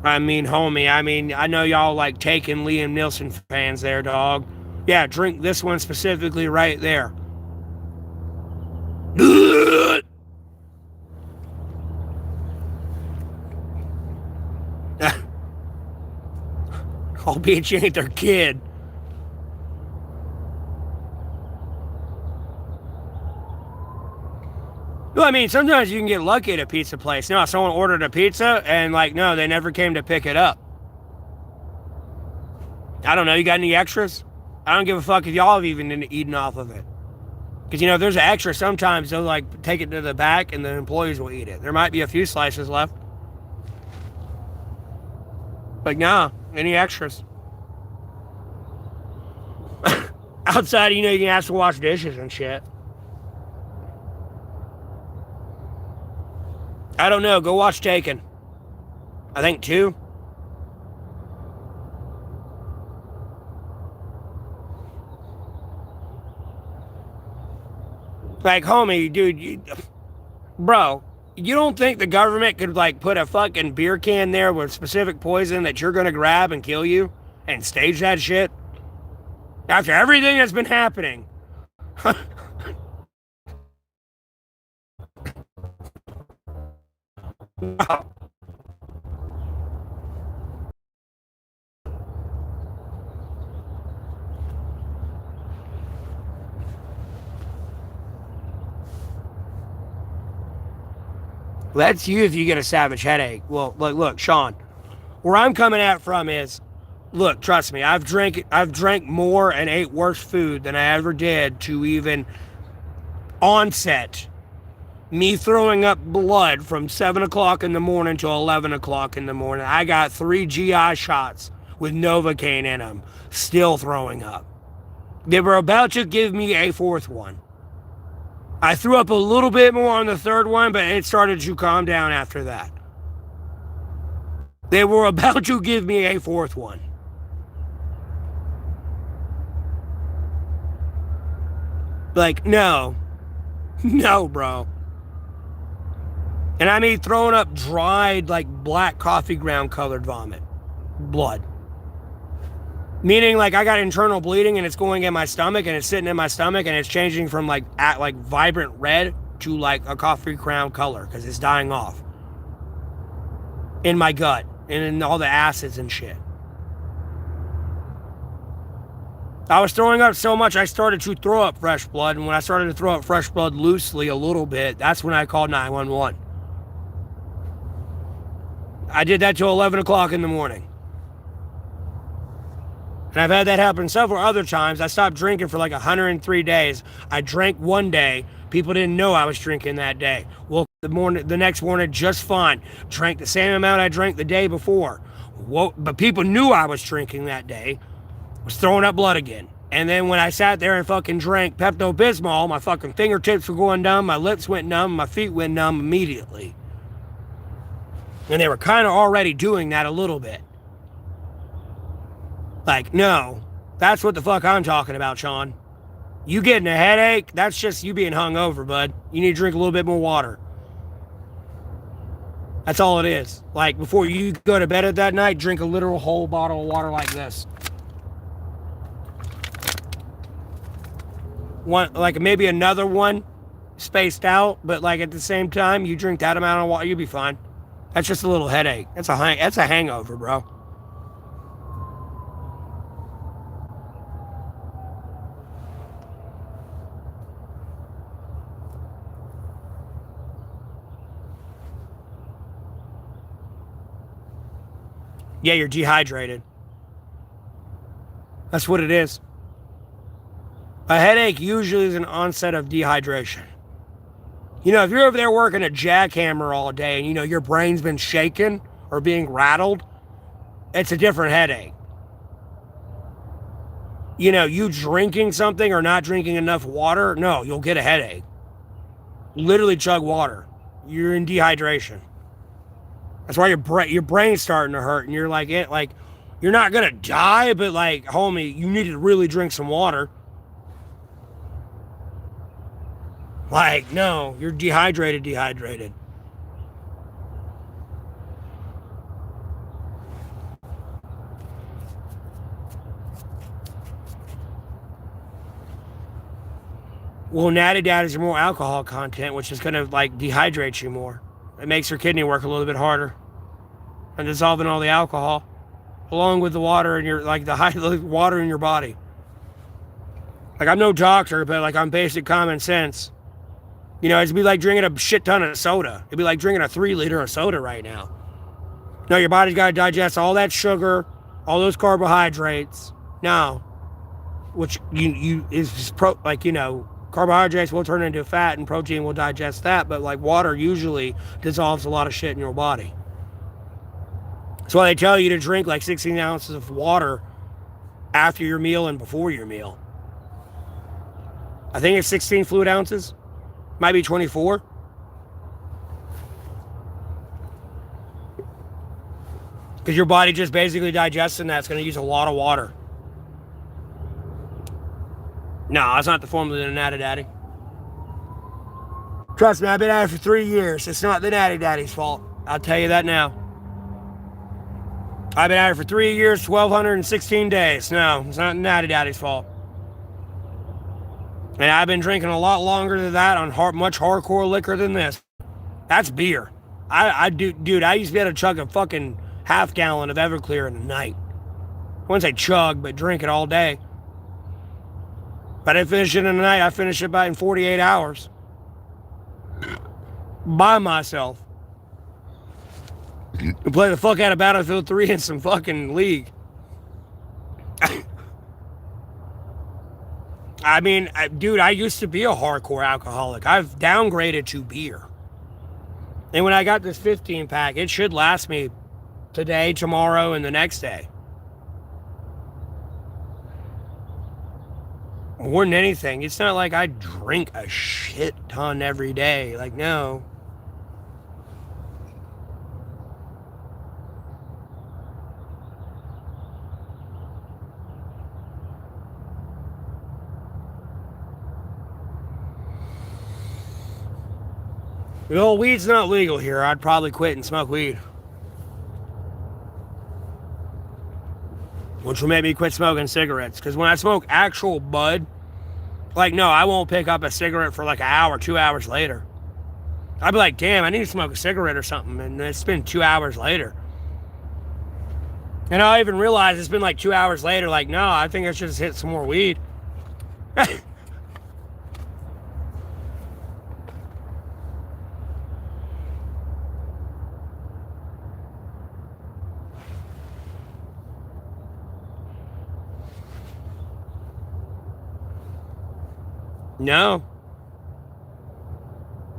I mean, homie, I know y'all like taking Liam Nielsen fans there, dog. Yeah, drink this one specifically right there. Albeit you ain't their kid. Well, I mean, sometimes you can get lucky at a pizza place. No, someone ordered a pizza and, like, no, they never came to pick it up. I don't know. You got any extras? I don't give a fuck if y'all have even eaten off of it. Because, if there's an extra, sometimes they'll, like, take it to the back and the employees will eat it. There might be a few slices left. But, nah, any extras? Outside, you can ask to wash dishes and shit. I don't know. Go watch Taken. I think 2. Like, homie, dude, bro, you don't think the government could, like, put a fucking beer can there with specific poison that you're gonna grab and kill you and stage that shit? After everything that's been happening. That's you if you get a savage headache. Well, look, Sean, where I'm coming at from is, look, trust me, I've drank more and ate worse food than I ever did to even onset me throwing up blood from 7 o'clock in the morning to 11 o'clock in the morning. I got 3 GI shots with Novocaine in them, still throwing up. They were about to give me a 4th one. I threw up a little bit more on the 3rd one, but it started to calm down after that. They were about to give me a 4th one. Like, no. No, bro. And I mean throwing up dried, like, black coffee ground colored vomit. Blood. Meaning, like, I got internal bleeding and it's going in my stomach and it's sitting in my stomach and it's changing from, like, vibrant red to, like, a coffee ground color because it's dying off. In my gut and in all the acids and shit. I was throwing up so much I started to throw up fresh blood, and when I started to throw up fresh blood loosely a little bit, that's when I called 911. I did that till 11 o'clock in the morning. And I've had that happen several other times. I stopped drinking for like 103 days. I drank one day. People didn't know I was drinking that day. Woke the next morning just fine. Drank the same amount I drank the day before. But people knew I was drinking that day. Was throwing up blood again. And then when I sat there and fucking drank Pepto-Bismol, my fucking fingertips were going numb, my lips went numb, my feet went numb immediately. And they were kind of already doing that a little bit. Like, no, that's what the fuck I'm talking about, Sean. You getting a headache, that's just you being hungover, bud. You need to drink a little bit more water. That's all it is. Like, before you go to bed at that night, drink a literal whole bottle of water like this. One, like maybe another one spaced out, but like at the same time, you drink that amount of water, you'll be fine. That's just a little headache. That's a hangover, bro. Yeah, you're dehydrated. That's what it is. A headache usually is an onset of dehydration. If you're over there working a jackhammer all day and your brain's been shaken or being rattled, it's a different headache. You drinking something or not drinking enough water, no, you'll get a headache. Literally chug water. You're in dehydration. That's why your brain's starting to hurt and you're like, You're not gonna die, but like, homie, you need to really drink some water. Like, no, you're dehydrated. Well, natty daddies are more alcohol content, which is gonna like dehydrate you more. It makes your kidney work a little bit harder and dissolving all the alcohol along with the water in your the water in your body. Like, I'm no doctor, but like, on basic common sense, you know, it'd be like drinking a shit ton of soda. It'd be like drinking a 3-liter of soda right now. No, your body's got to digest all that sugar, all those carbohydrates. No, which carbohydrates will turn into fat and protein will digest that, but like, water usually dissolves a lot of shit in your body. That's why they tell you to drink like 16 ounces of water after your meal and before your meal. I think it's 16 fluid ounces. Might be 24. Because your body just basically digesting that. It's going to use a lot of water. No, it's not the formula of the Natty Daddy. Trust me, I've been at it for 3 years. It's not the Natty Daddy's fault. I'll tell you that now. I've been at it for 3 years, 1,216 days. No, it's not the Natty Daddy's fault. And I've been drinking a lot longer than that on much hardcore liquor than this. That's beer. I used to be able to chug a fucking half gallon of Everclear in a night. I wouldn't say chug, but drink it all day. If I didn't finish it in a night, I finish it in 48 hours. By myself. And play the fuck out of Battlefield 3 in some fucking league. I mean, dude, I used to be a hardcore alcoholic. I've downgraded to beer. And when I got this 15 pack, it should last me today, tomorrow, and the next day. More than anything, it's not like I drink a shit ton every day. Like, no. Well, weed's not legal here. I'd probably quit and smoke weed. Which will make me quit smoking cigarettes. Because when I smoke actual bud, like, no, I won't pick up a cigarette for like an hour, 2 hours later. I'd be like, damn, I need to smoke a cigarette or something. And it's been 2 hours later. And I'll even realize it's been like 2 hours later. Like, no, I think I should just hit some more weed. No.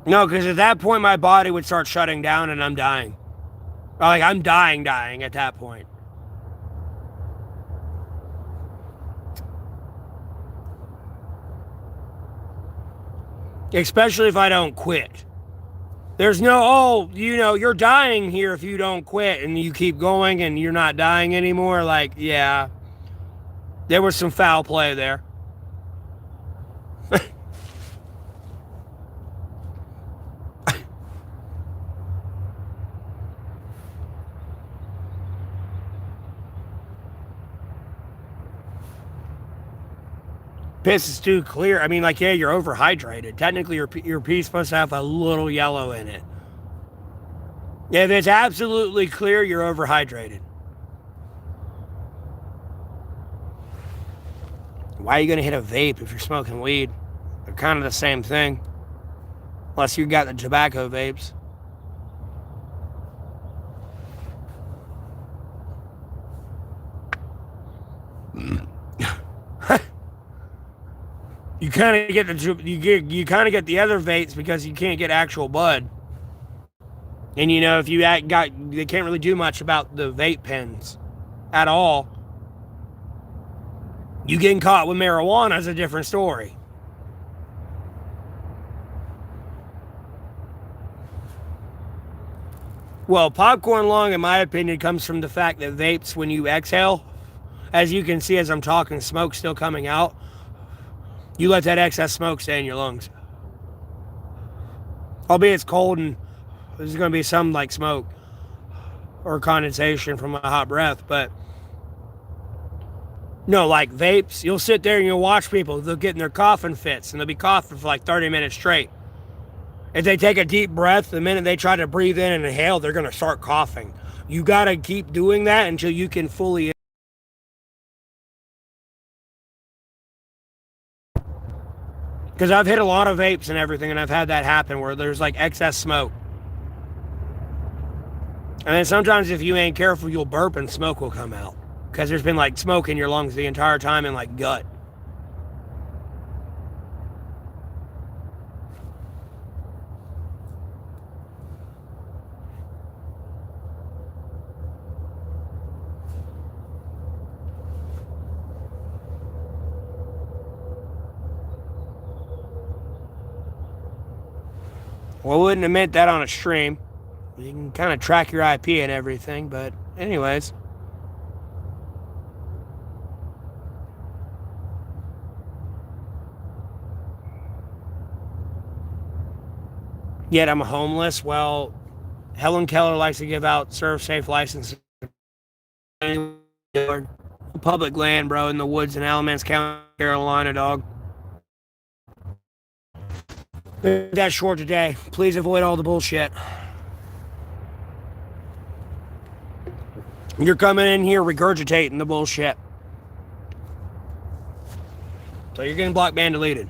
No, because at that point, my body would start shutting down and I'm dying. Like, I'm dying at that point. Especially if I don't quit. There's no, you're dying here if you don't quit and you keep going and you're not dying anymore. Like, yeah. There was some foul play there. Piss is too clear. I mean, like, yeah, you're overhydrated. Technically, your pee's supposed to have a little yellow in it. If it's absolutely clear, you're overhydrated. Why are you going to hit a vape if you're smoking weed? They're kind of the same thing. Unless you got the tobacco vapes. You kind of get the other vapes because you can't get actual bud. And if they can't really do much about the vape pens at all. You getting caught with marijuana is a different story. Well, popcorn lung, in my opinion, comes from the fact that vapes, when you exhale, as you can see as I'm talking, smoke still coming out. You let that excess smoke stay in your lungs. Albeit it's cold and there's going to be some like smoke or condensation from my hot breath, but no, like vapes, you'll sit there and you'll watch people, they'll get in their coughing fits and they'll be coughing for like 30 minutes straight. If they take a deep breath, the minute they try to breathe in and inhale, they're going to start coughing. You got to keep doing that until you can fully. Because I've hit a lot of vapes and everything, and I've had that happen where there's like excess smoke. And then sometimes if you ain't careful, you'll burp and smoke will come out. Because there's been like smoke in your lungs the entire time and like gut. Well, I wouldn't have meant that on a stream. You can kind of track your IP and everything, but anyways. Yet I'm homeless. Well, Helen Keller likes to give out serve safe licenses. Public land, bro, in the woods in Alamance County, Carolina, dog. That short today. Please avoid all the bullshit. You're coming in here regurgitating the bullshit. So you're getting blocked, banned, deleted.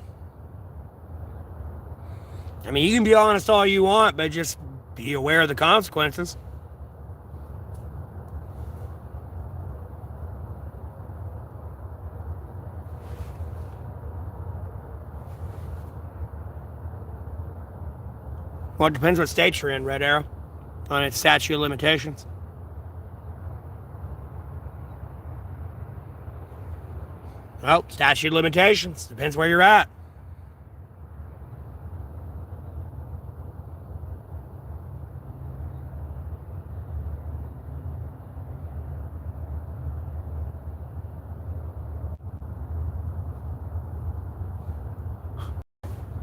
I mean, you can be honest all you want, but just be aware of the consequences. Well, it depends what state you're in, Red Arrow, on its statute of limitations. Well, statute of limitations. Depends where you're at.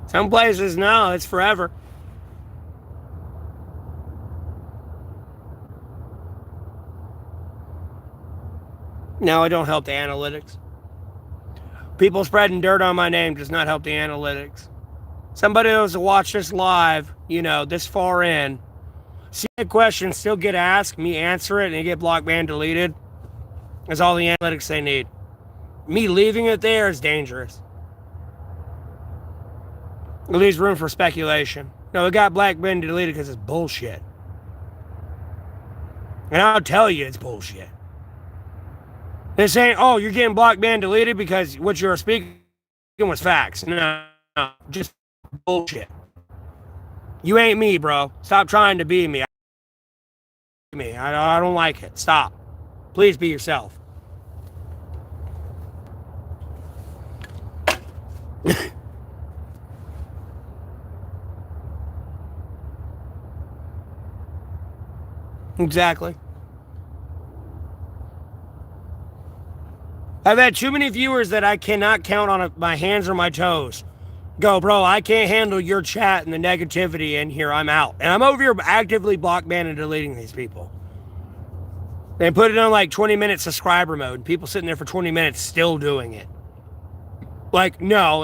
Some places, no, it's forever. No, it don't help the analytics. People spreading dirt on my name does not help the analytics. Somebody else will watch this live, this far in, see a question still get asked, me answer it, and they get blocked, banned, deleted. That's all the analytics they need. Me leaving it there is dangerous. It leaves room for speculation. No, it got black, banned, deleted because it's bullshit. And I'll tell you it's bullshit. They're saying, oh, you're getting blocked, banned, deleted because what you were speaking was facts. No, just bullshit. You ain't me, bro. Stop trying to be me. I don't like it. Stop. Please be yourself. Exactly. I've had too many viewers that I cannot count on my hands or my toes. Go, bro, I can't handle your chat and the negativity in here. I'm out. And I'm over here actively block banning and deleting these people. They put it on like 20-minute subscriber mode. People sitting there for 20 minutes still doing it. Like, no,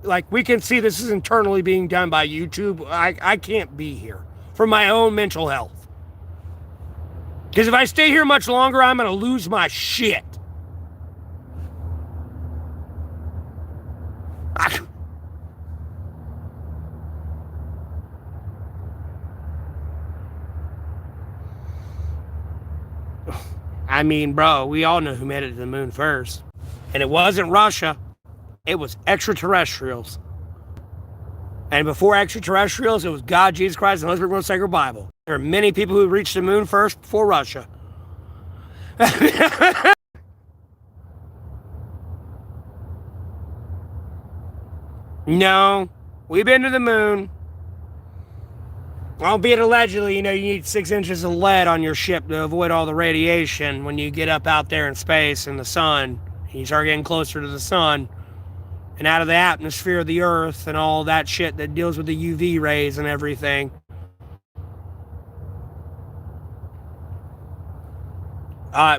like we can see this is internally being done by YouTube. I can't be here for my own mental health. Because if I stay here much longer, I'm going to lose my shit. I mean, bro, we all know who made it to the moon first. And it wasn't Russia. It was extraterrestrials. And before extraterrestrials, it was God, Jesus Christ, and the Most Sacred Bible. There are many people who reached the moon first before Russia. No, we've been to the moon. Albeit allegedly, you need 6 inches of lead on your ship to avoid all the radiation when you get up out there in space in the sun. You start getting closer to the sun and out of the atmosphere of the Earth and all that shit that deals with the UV rays and everything.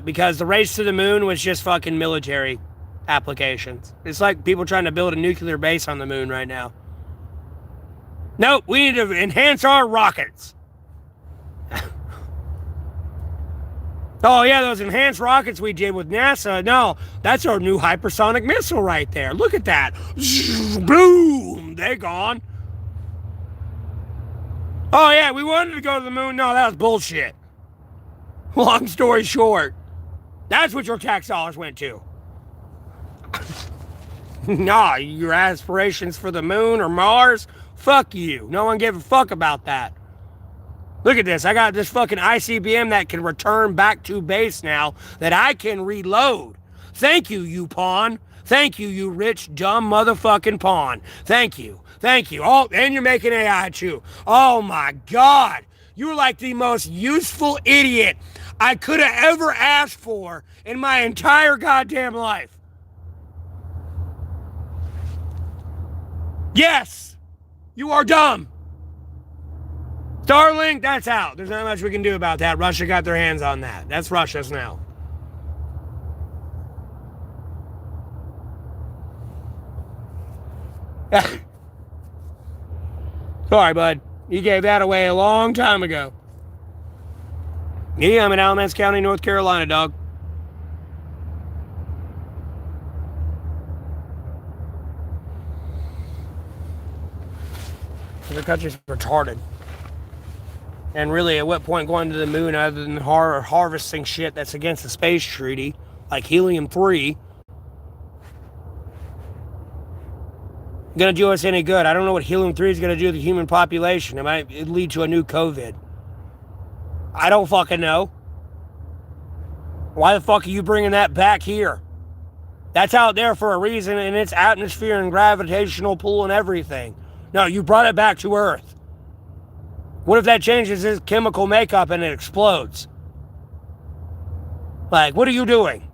Because the race to the moon was just fucking military applications. It's like people trying to build a nuclear base on the moon right now. Nope, we need to enhance our rockets. Oh, yeah, those enhanced rockets we did with NASA. No, that's our new hypersonic missile right there. Look at that. Boom, they're gone. Oh, yeah, we wanted to go to the moon. No, that was bullshit. Long story short, that's what your tax dollars went to. Nah, your aspirations for the moon or Mars? Fuck you. No one gave a fuck about that. Look at this. I got this fucking ICBM that can return back to base now that I can reload. Thank you, you pawn. Thank you, you rich, dumb motherfucking pawn. Thank you. Thank you. Oh, and you're making AI too. Oh my God. You're like the most useful idiot I could have ever asked for in my entire goddamn life. Yes. You are dumb. Starlink, that's out. There's not much we can do about that. Russia got their hands on that. That's Russia's now. Sorry, bud. You gave that away a long time ago. Yeah, I'm in Alamance County, North Carolina, dog. The country's retarded. And really, at what point going to the moon other than harvesting shit that's against the space treaty, like helium-3, gonna do us any good? I don't know what helium-3 is gonna do to the human population. It might lead to a new COVID. I don't fucking know. Why the fuck are you bringing that back here? That's out there for a reason, and its atmosphere and gravitational pull and everything. No, you brought it back to Earth. What if that changes its chemical makeup and it explodes? Like, what are you doing?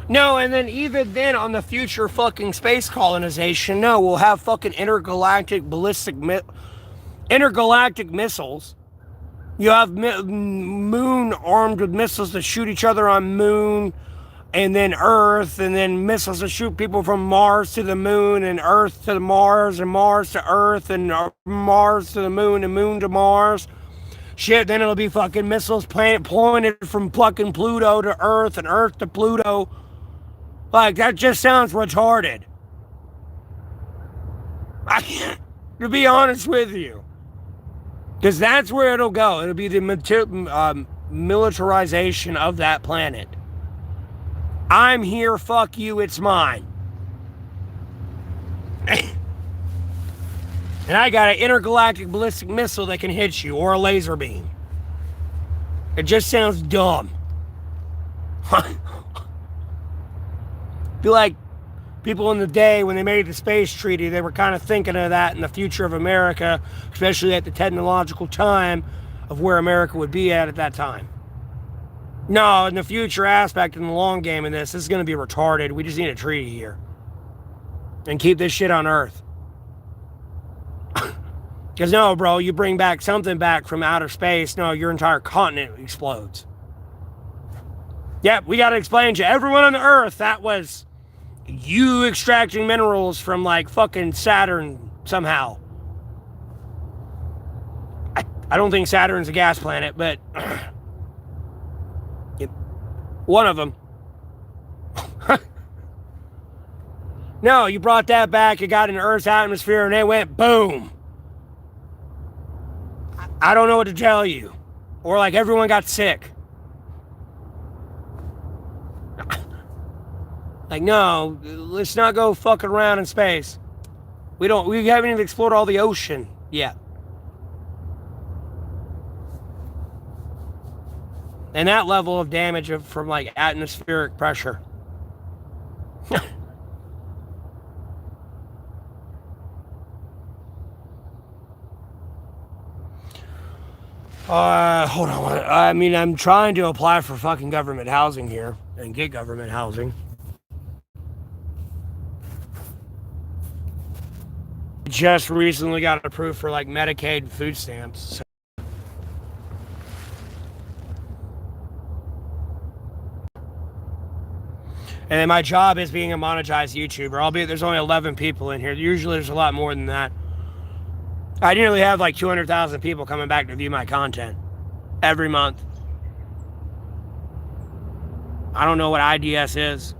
No, and then even then on the future fucking space colonization, no, we'll have fucking intergalactic missiles. You have moon armed with missiles that shoot each other on moon, and then Earth, and then missiles that shoot people from Mars to the moon, and Earth to Mars, and Mars to Earth, and Mars to the moon, and moon to Mars. Shit, then it'll be fucking missiles pointed from fucking Pluto to Earth, and Earth to Pluto. Like, that just sounds retarded. I can't, to be honest with you. Because that's where it'll go. It'll be the militarization of that planet. I'm here, fuck you, it's mine. And I got an intergalactic ballistic missile that can hit you, or a laser beam. It just sounds dumb. Be like, People in the day when they made the space treaty, they were kind of thinking of that in the future of America, especially at the technological time of where America would be at that time. No, in the future aspect, in the long game in this is going to be retarded. We just need a treaty here. And keep this shit on Earth. Because no, bro, you bring back something back from outer space, no, your entire continent explodes. Yep, we got to explain to everyone on the Earth that was you extracting minerals from like fucking Saturn somehow. I don't think Saturn's a gas planet, but one of them. No, you brought that back, it got in Earth's atmosphere, and it went boom. I don't know what to tell you. Or like everyone got sick. Like, no, let's not go fucking around in space. We haven't even explored all the ocean yet. And that level of damage from like atmospheric pressure. Hold on. I mean, I'm trying to apply for fucking government housing here and get government housing. Just recently got approved for like Medicaid food stamps. So. And then my job is being a monetized YouTuber, albeit there's only 11 people in here. Usually there's a lot more than that. I nearly have like 200,000 people coming back to view my content every month. I don't know what IDS is.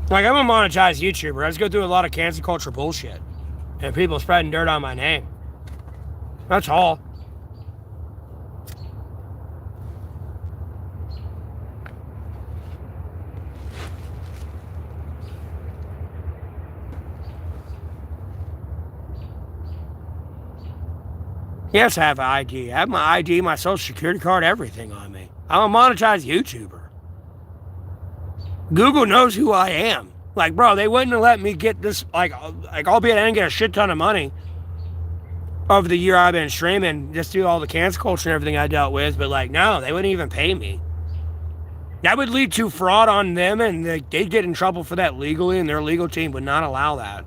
Like, I'm a monetized YouTuber. I just go through a lot of cancel culture bullshit. And people spreading dirt on my name. That's all. Yes, I have an ID. I have my ID, my social security card, everything on me. I'm a monetized YouTuber. Google knows who I am. Like, bro, they wouldn't have let me get this, like albeit I didn't get a shit ton of money over the year I've been streaming, just do all the cancel culture and everything I dealt with, but like, no, they wouldn't even pay me. That would lead to fraud on them, and they'd get in trouble for that legally, and their legal team would not allow that.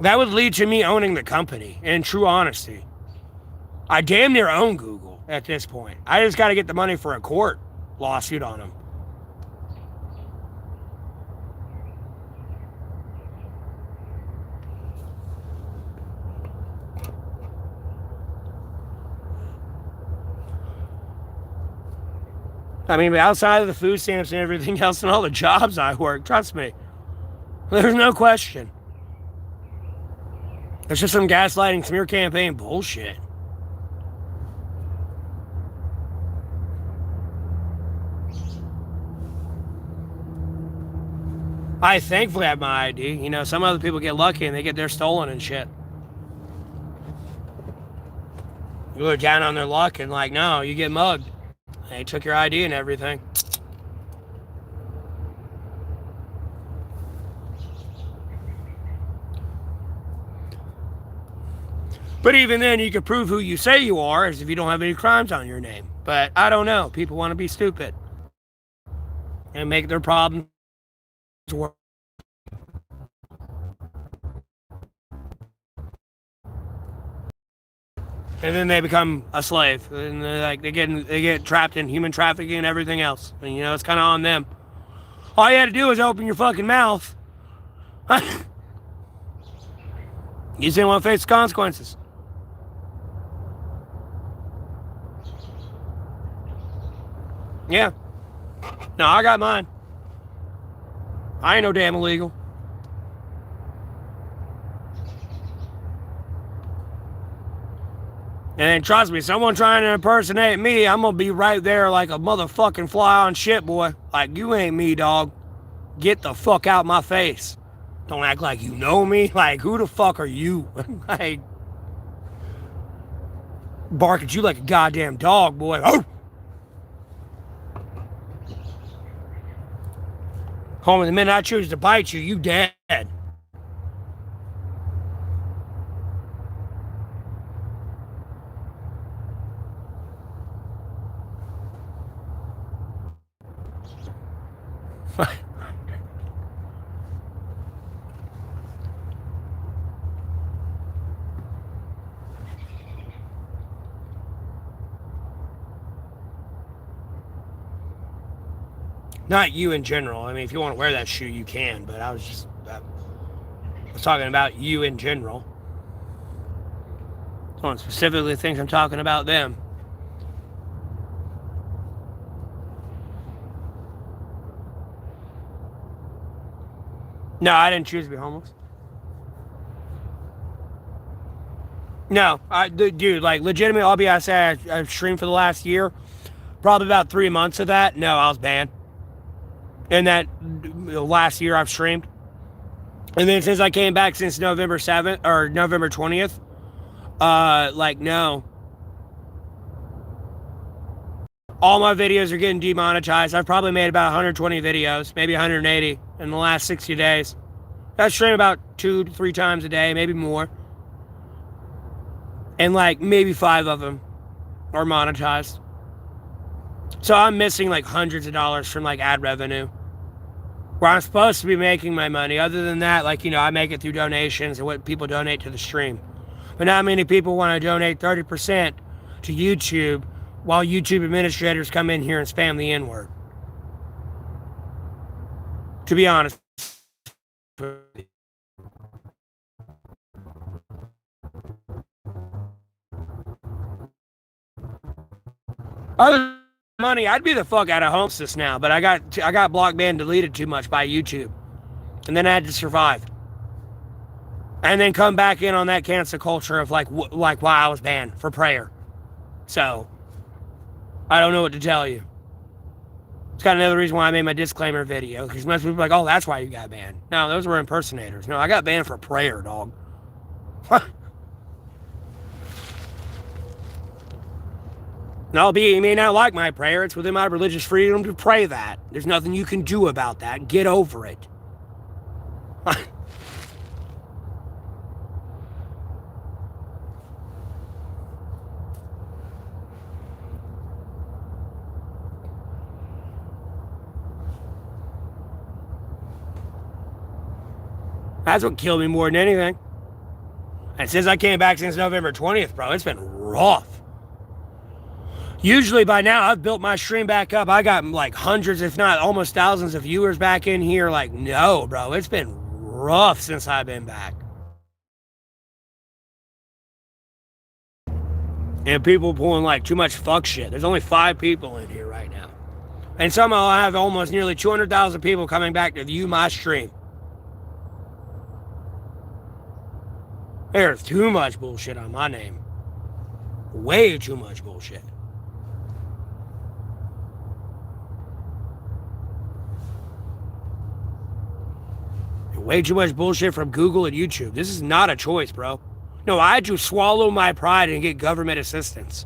That would lead to me owning the company, in true honesty. I damn near own Google at this point. I just got to get the money for a court lawsuit on them. I mean, outside of the food stamps and everything else and all the jobs I work, trust me, there's no question. It's just some gaslighting, smear campaign bullshit. I thankfully have my ID. You know, some other people get lucky and they get theirs stolen and shit. You look down on their luck and like, no, you get mugged. They took your ID and everything. But even then, you can prove who you say you are as if you don't have any crimes on your name. But I don't know. People want to be stupid and make their problems worse. And then they become a slave, and they get trapped in human trafficking and everything else. And you know, it's kind of on them. All you had to do is open your fucking mouth. You just didn't want to face the consequences. Yeah. No, I got mine. I ain't no damn illegal. And trust me, someone trying to impersonate me, I'm gonna be right there like a motherfucking fly on shit, boy. Like, you ain't me, dog. Get the fuck out my face. Don't act like you know me. Like, who the fuck are you? Like, Bark at you like a goddamn dog, boy. Oh! Homie, the minute I choose to bite you, you dead. Not you in general. I mean, if you want to wear that shoe, you can. But I was talking about you in general. Someone specifically thinks I'm talking about them. No, I didn't choose to be homeless. No, dude, like legitimately, I'll be honest, I've streamed for the last year. Probably about 3 months of that. No, I was banned. In that last year I've streamed. And then since I came back since November 7th or November 20th, like no. All my videos are getting demonetized. I've probably made about 120 videos, maybe 180 in the last 60 days. I stream about 2 to 3 times a day, maybe more. And like maybe 5 of them are monetized. So I'm missing like hundreds of dollars from like ad revenue, where I'm supposed to be making my money. Other than that, like, you know, I make it through donations and what people donate to the stream. But not many people want to donate 30% to YouTube, while YouTube administrators come in here and spam the N-word. To be honest. Other money, I'd be the fuck out of homelessness now, but I got blocked, banned, deleted too much by YouTube. And then I had to survive. And then come back in on that cancel culture of like why I was banned for prayer. So, I don't know what to tell you. It's kind of another reason why I made my disclaimer video, because most people are like, oh, that's why you got banned. No, those were impersonators. No, I got banned for prayer, dog. No, you may not like my prayer. It's within my religious freedom to pray that. There's nothing you can do about that. Get over it. That's what killed me more than anything. And since I came back since November 20th, bro, it's been rough. Usually by now, I've built my stream back up. I got like hundreds, if not almost thousands of viewers back in here. Like, no, bro, it's been rough since I've been back. And people pulling like too much fuck shit. There's only 5 people in here right now. And somehow I have almost nearly 200,000 people coming back to view my stream. There's too much bullshit on my name. Way too much bullshit. Way too much bullshit from Google and YouTube. This is not a choice, bro. No, I had to swallow my pride and get government assistance.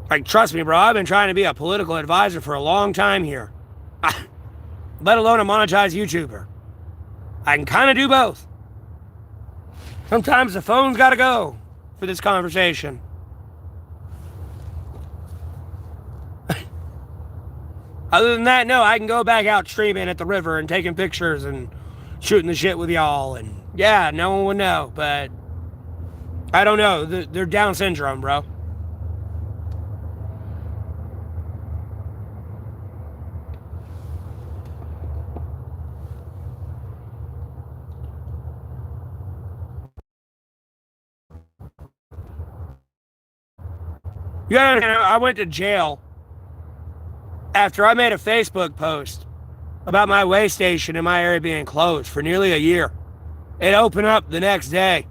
Like, trust me, bro, I've been trying to be a political advisor for a long time here. Let alone a monetized YouTuber. I can kind of do both. Sometimes the phone's got to go for this conversation. Other than that, no, I can go back out streaming at the river and taking pictures and shooting the shit with y'all. And yeah, no one would know, but I don't know. They're Down syndrome, bro. Yeah, I went to jail after I made a Facebook post about my way station in my area being closed for nearly a year. It opened up the next day.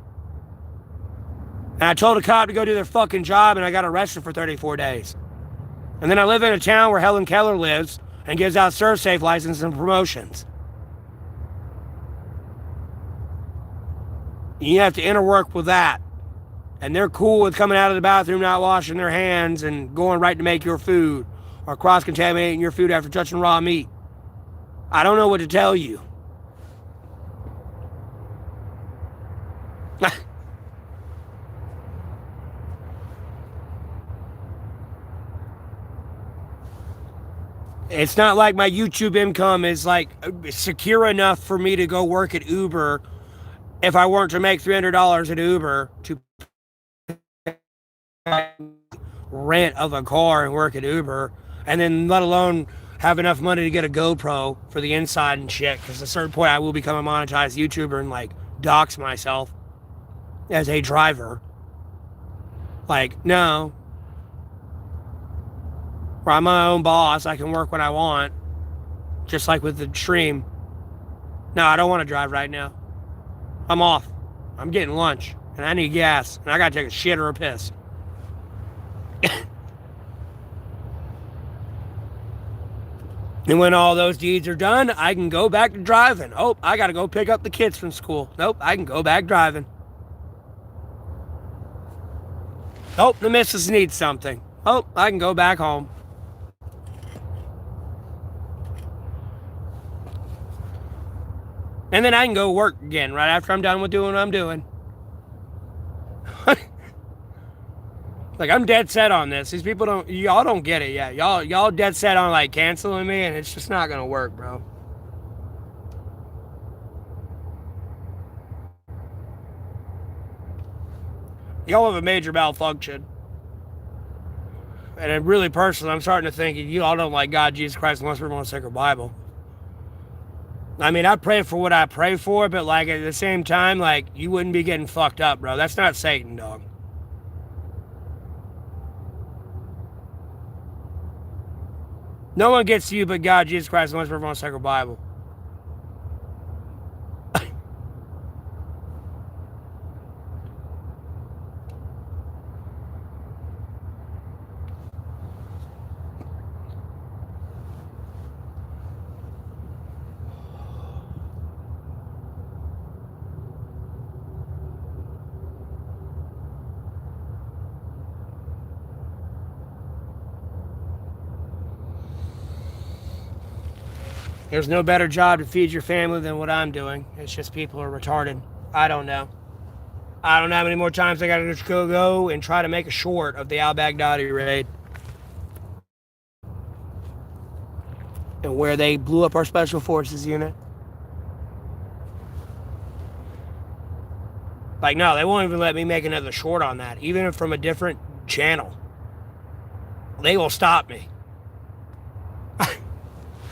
And I told a cop to go do their fucking job, and I got arrested for 34 days. And then I live in a town where Helen Keller lives and gives out ServSafe licenses and promotions. You have to interwork with that. And they're cool with coming out of the bathroom, not washing their hands, and going right to make your food, or cross-contaminating your food after touching raw meat. I don't know what to tell you. It's not like my YouTube income is like secure enough for me to go work at Uber if I weren't to make $300 at Uber to rent of a car and work at Uber, and then let alone have enough money to get a GoPro for the inside and shit, because at a certain point I will become a monetized YouTuber and like dox myself as a driver. Like, no. Where I'm my own boss, I can work when I want, just like with the stream. No, I don't want to drive right now. I'm off. I'm getting lunch, and I need gas, and I gotta take a shit or a piss. And when all those deeds are done, I can go back to driving. Oh, I gotta go pick up the kids from school. Nope, I can go back driving. Oh, the missus needs something. Oh, I can go back home. And then I can go work again right after I'm done with doing what I'm doing. Like, I'm dead set on this. These people y'all don't get it yet. Y'all dead set on like canceling me, and it's just not gonna work, bro. Y'all have a major malfunction. And really personally, I'm starting to think you all don't like God, Jesus Christ, unless we're on the sacred Bible. I mean, I pray for what I pray for, but like at the same time, like, you wouldn't be getting fucked up, bro. That's not Satan, dog. No one gets to you but God, Jesus Christ, unless we're on the sacred Bible. There's no better job to feed your family than what I'm doing. It's just people are retarded. I don't know. I don't know how many more times I gotta go and try to make a short of the al-Baghdadi raid. And where they blew up our special forces unit. Like, no, they won't even let me make another short on that, even from a different channel. They will stop me.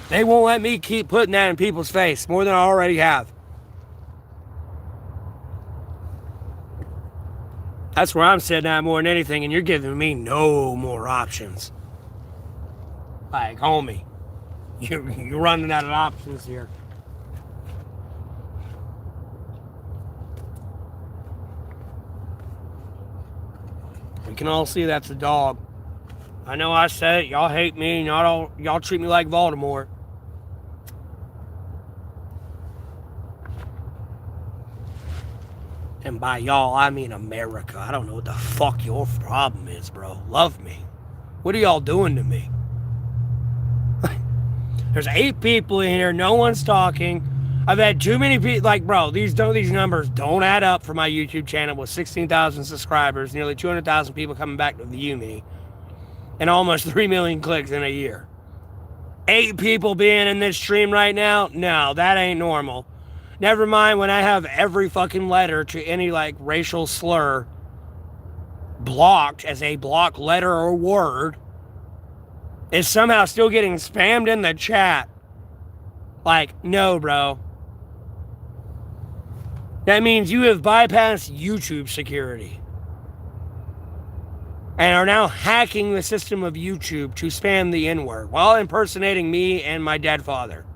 They won't let me keep putting that in people's face more than I already have. That's where I'm sitting at more than anything, and you're giving me no more options. Like, homie, you're running out of options here. We can all see that's a dog. I know I said it. Y'all hate me, and y'all treat me like Voldemort. And by y'all, I mean America. I don't know what the fuck your problem is, bro. Love me. What are y'all doing to me? There's 8 people in here. No one's talking. I've had too many people. Like, bro, these numbers don't add up for my YouTube channel with 16,000 subscribers, nearly 200,000 people coming back to view me, and almost 3 million clicks in a year. 8 people being in this stream right now? No, that ain't normal. Never mind when I have every fucking letter to any, like, racial slur blocked as a block letter or word is somehow still getting spammed in the chat. Like, no, bro. That means you have bypassed YouTube security and are now hacking the system of YouTube to spam the N-word while impersonating me and my dead father.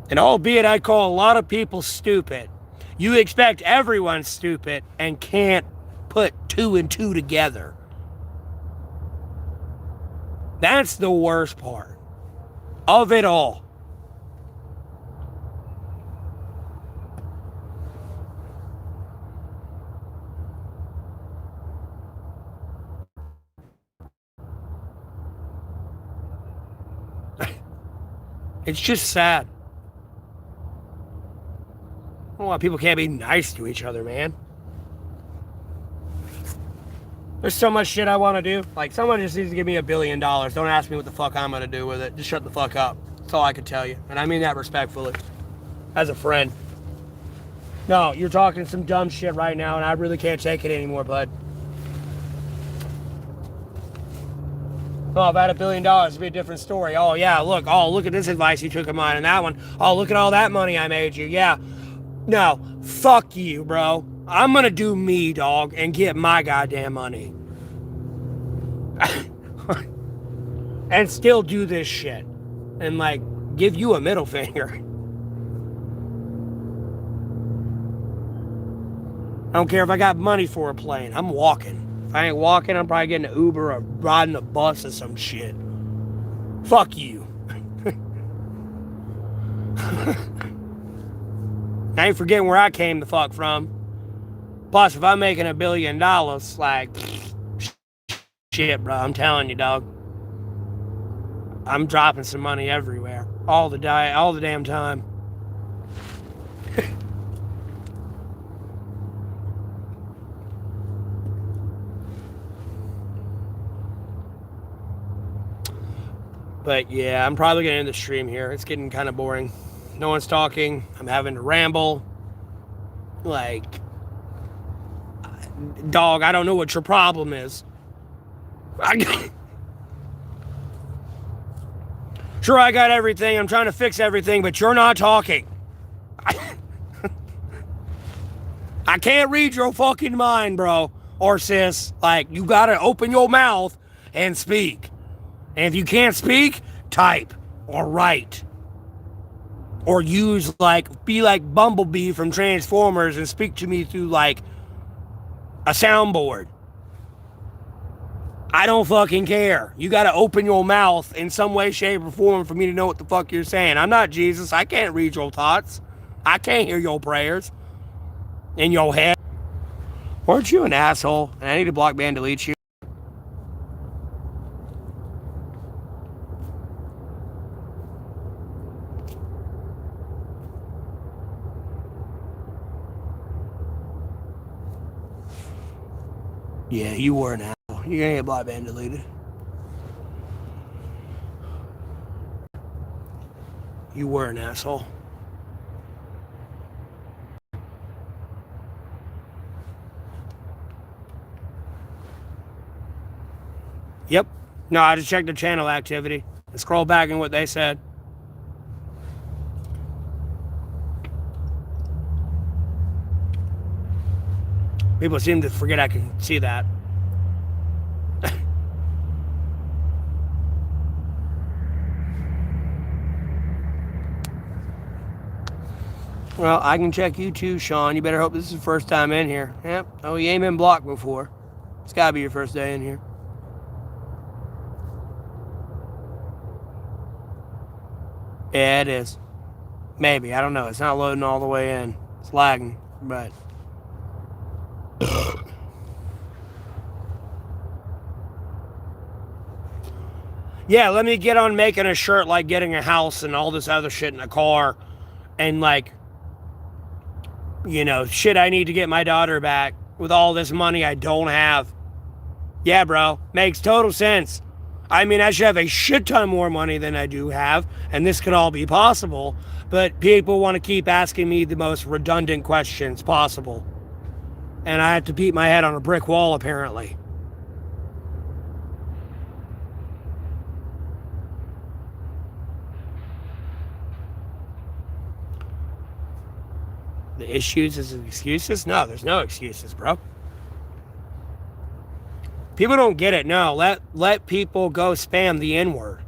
And albeit I call a lot of people stupid, you expect everyone stupid and can't put 2 and 2 together. That's the worst part of it all. It's just sad. I don't know why people can't be nice to each other, man. There's so much shit I want to do. Like, someone just needs to give me $1 billion. Don't ask me what the fuck I'm going to do with it. Just shut the fuck up. That's all I can tell you. And I mean that respectfully. As a friend. No, you're talking some dumb shit right now, and I really can't take it anymore, bud. Oh, if I had $1 billion, it'd be a different story. Oh, yeah, look. Oh, look at this advice you took of mine and that one. Oh, look at all that money I made you. Yeah. No, fuck you, bro. I'm gonna do me, dog, and get my goddamn money. And still do this shit. And, like, give you a middle finger. I don't care if I got money for a plane. I'm walking. If I ain't walking, I'm probably getting an Uber or riding a bus or some shit. Fuck you. I ain't forgetting where I came the fuck from. Plus, if I'm making $1 billion, like, shit, bro, I'm telling you, dog. I'm dropping some money everywhere. All the damn time. But yeah, I'm probably going to end the stream here. It's getting kind of boring. No one's talking. I'm having to ramble. Like, dog, I don't know what your problem is. Sure, I got everything. I'm trying to fix everything, but you're not talking. I can't read your fucking mind, bro. Or sis. Like, you gotta open your mouth and speak. And if you can't speak, type or write. Or use, like, be like Bumblebee from Transformers and speak to me through, like, a soundboard. I don't fucking care. You gotta open your mouth in some way, shape, or form for me to know what the fuck you're saying. I'm not Jesus. I can't read your thoughts. I can't hear your prayers in your head. Weren't you an asshole? And I need to block ban delete you. Yeah, you were an asshole. You're gonna get block ban deleted. You were an asshole. Yep. No, I just checked the channel activity and scroll back in what they said. People seem to forget I can see that. Well, I can check you too, Sean. You better hope this is the first time in here. Yep. Oh, you ain't been blocked before. It's gotta be your first day in here. Yeah, it is. Maybe. I don't know. It's not loading all the way in. It's lagging, but... Yeah, let me get on making a shirt like getting a house and all this other shit in a car. And, like, you know, shit I need to get my daughter back with all this money I don't have. Yeah, bro. Makes total sense. I mean, I should have a shit ton more money than I do have, and this could all be possible, but people want to keep asking me the most redundant questions possible. And I have to beat my head on a brick wall, apparently. The issues is excuses? No, there's no excuses, bro. People don't get it. No, let people go spam the N-word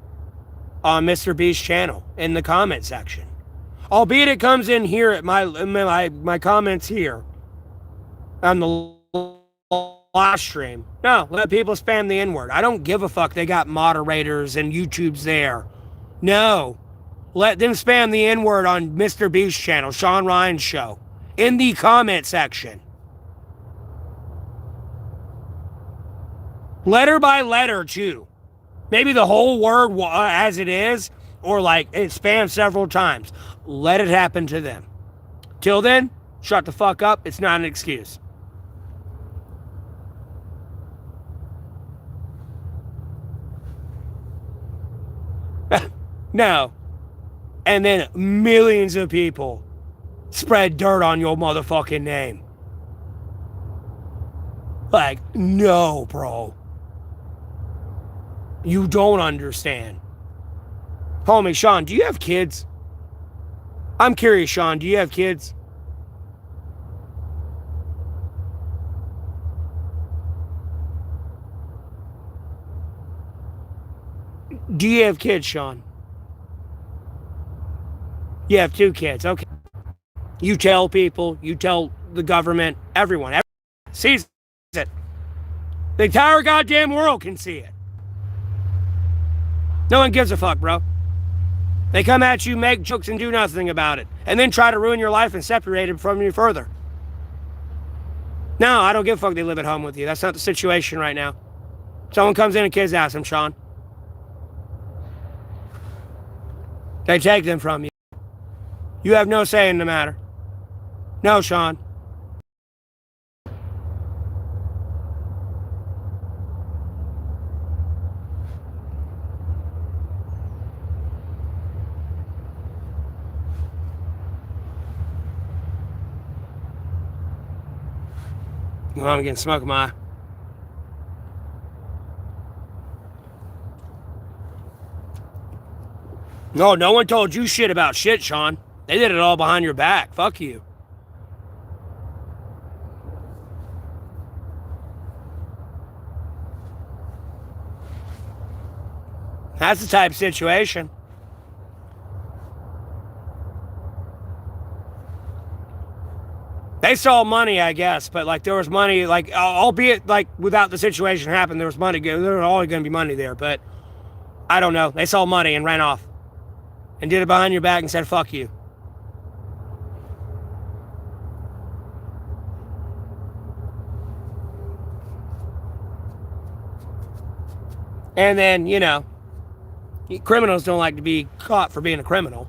on Mr. B's channel in the comment section. Albeit it comes in here at my comments here on the live stream. No, let people spam the N-word. I don't give a fuck. They got moderators and YouTube's there. No. Let them spam the N-word on Mr. B's channel, Sean Ryan's show, in the comment section. Letter by letter, too. Maybe the whole word as it is, or like it spans several times, let it happen to them. Till then, shut the fuck up. It's not an excuse. No. And then millions of people spread dirt on your motherfucking name. Like, no, bro. You don't understand. Homie, Sean, do you have kids? I'm curious, Sean, do you have kids? Do you have kids, Sean? You have 2 kids, okay. You tell people, you tell the government, everyone sees it. The entire goddamn world can see it. No one gives a fuck, bro. They come at you, make jokes, and do nothing about it. And then try to ruin your life and separate it from you further. No, I don't give a fuck they live at home with you. That's not the situation right now. Someone comes in and kids ask them, Sean. They take them from you. You have no say in the matter. No, Sean. Well, I'm getting smoke in my eye. No one told you shit about shit, Sean. They did it all behind your back. Fuck you. That's the type of situation. They saw money, I guess, but like there was money, like albeit like without the situation happening, there was money. There was always going to be money there, but I don't know. They saw money and ran off and did it behind your back and said, fuck you. And then, you know, criminals don't like to be caught for being a criminal.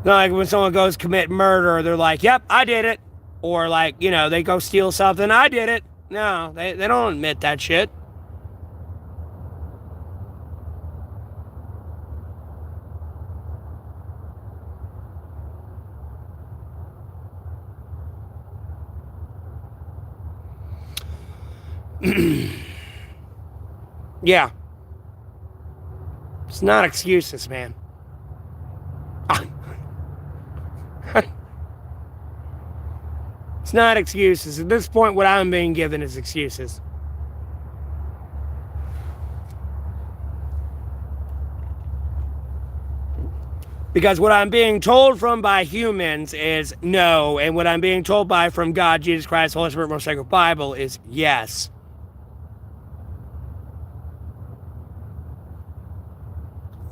Like when someone goes commit murder, they're like, yep, I did it. Or like, you know, they go steal something, I did it. No, they don't admit that shit. Yeah. It's not excuses, man. It's not excuses. At this point, what I'm being given is excuses. Because what I'm being told from by humans is no, and what I'm being told by from God, Jesus Christ, Holy Spirit, most sacred Bible is yes.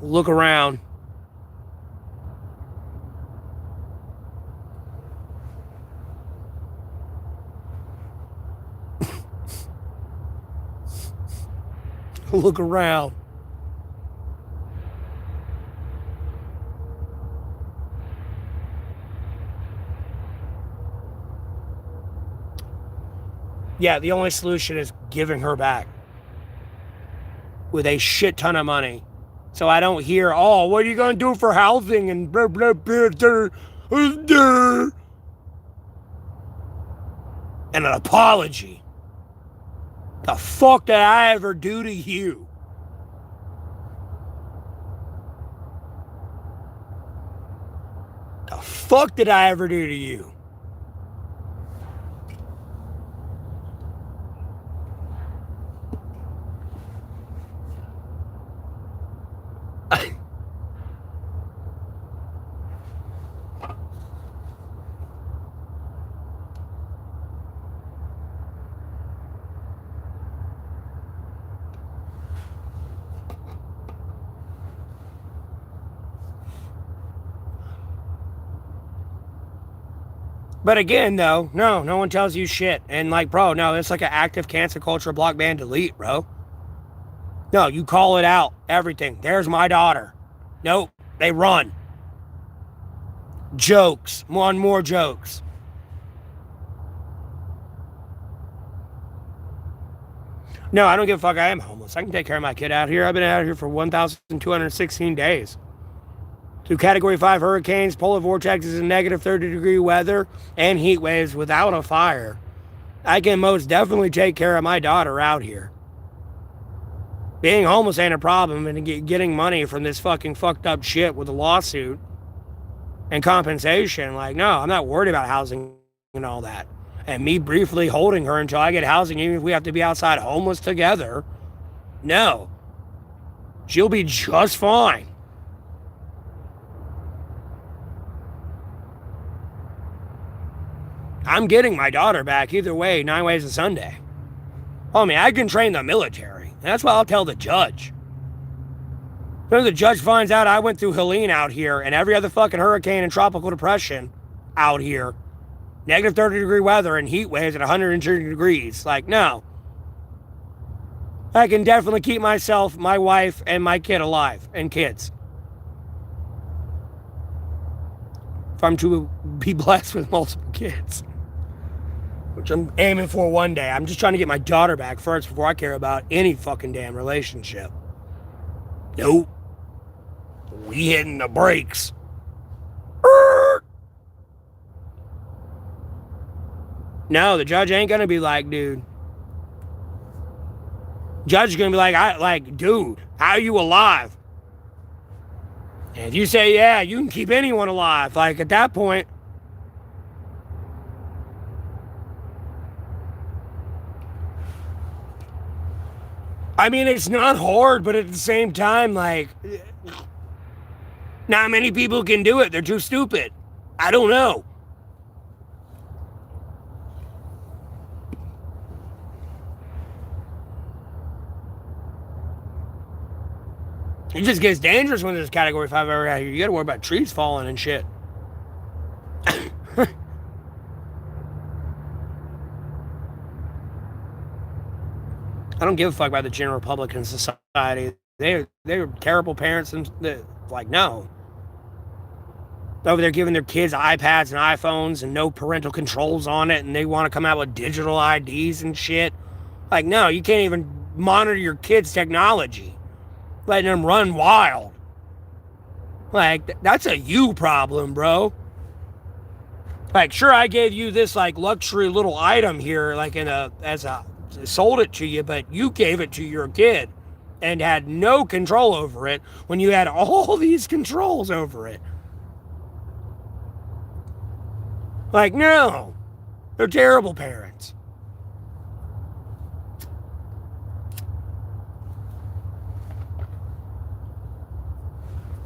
Look around. Look around. Yeah, the only solution is giving her back with a shit ton of money. So I don't hear, oh, what are you going to do for housing and blah, blah, blah, blah, blah. And an apology. The fuck did I ever do to you? The fuck did I ever do to you? But again, though, no one tells you shit. And like, bro, no, it's like an active cancel culture block ban delete, bro. No, you call it out. Everything. There's my daughter. Nope. They run. Jokes. More jokes. No, I don't give a fuck. I am homeless. I can take care of my kid out here. I've been out here for 1,216 days. Through Category 5 hurricanes, polar vortexes, and negative 30-degree weather, and heat waves without a fire, I can most definitely take care of my daughter out here. Being homeless ain't a problem, and getting money from this fucking fucked up shit with a lawsuit and compensation, like, no, I'm not worried about housing and all that. And me briefly holding her until I get housing, even if we have to be outside homeless together, no. She'll be just fine. I'm getting my daughter back either way, 9 ways a Sunday. Homie, I can train the military. That's what I'll tell the judge. When the judge finds out I went through Helene out here and every other fucking hurricane and tropical depression out here, negative 30-degree weather and heat waves at 130 degrees, like, no. I can definitely keep myself, my wife, and my kid alive, and kids. If I'm to be blessed with multiple kids, which I'm aiming for one day. I'm just trying to get my daughter back first before I care about any fucking damn relationship. Nope. We hitting the brakes. No, the judge ain't gonna be like, dude. Judge is gonna be like, dude, how are you alive? And if you say, yeah, you can keep anyone alive, like at that point, I mean, it's not hard, but at the same time, like, not many people can do it. They're too stupid. I don't know. It just gets dangerous when there's Category 5 area out here. You gotta worry about trees falling and shit. I don't give a fuck about the general public in society. They're terrible parents and like, no. Over there giving their kids iPads and iPhones and no parental controls on it, and they want to come out with digital IDs and shit. Like, no, you can't even monitor your kids' technology. Letting them run wild. Like, that's a you problem, bro. Like, sure, I gave you this, like, luxury little item here, like, sold it to you, but you gave it to your kid and had no control over it when you had all these controls over it. Like, no. They're terrible parents.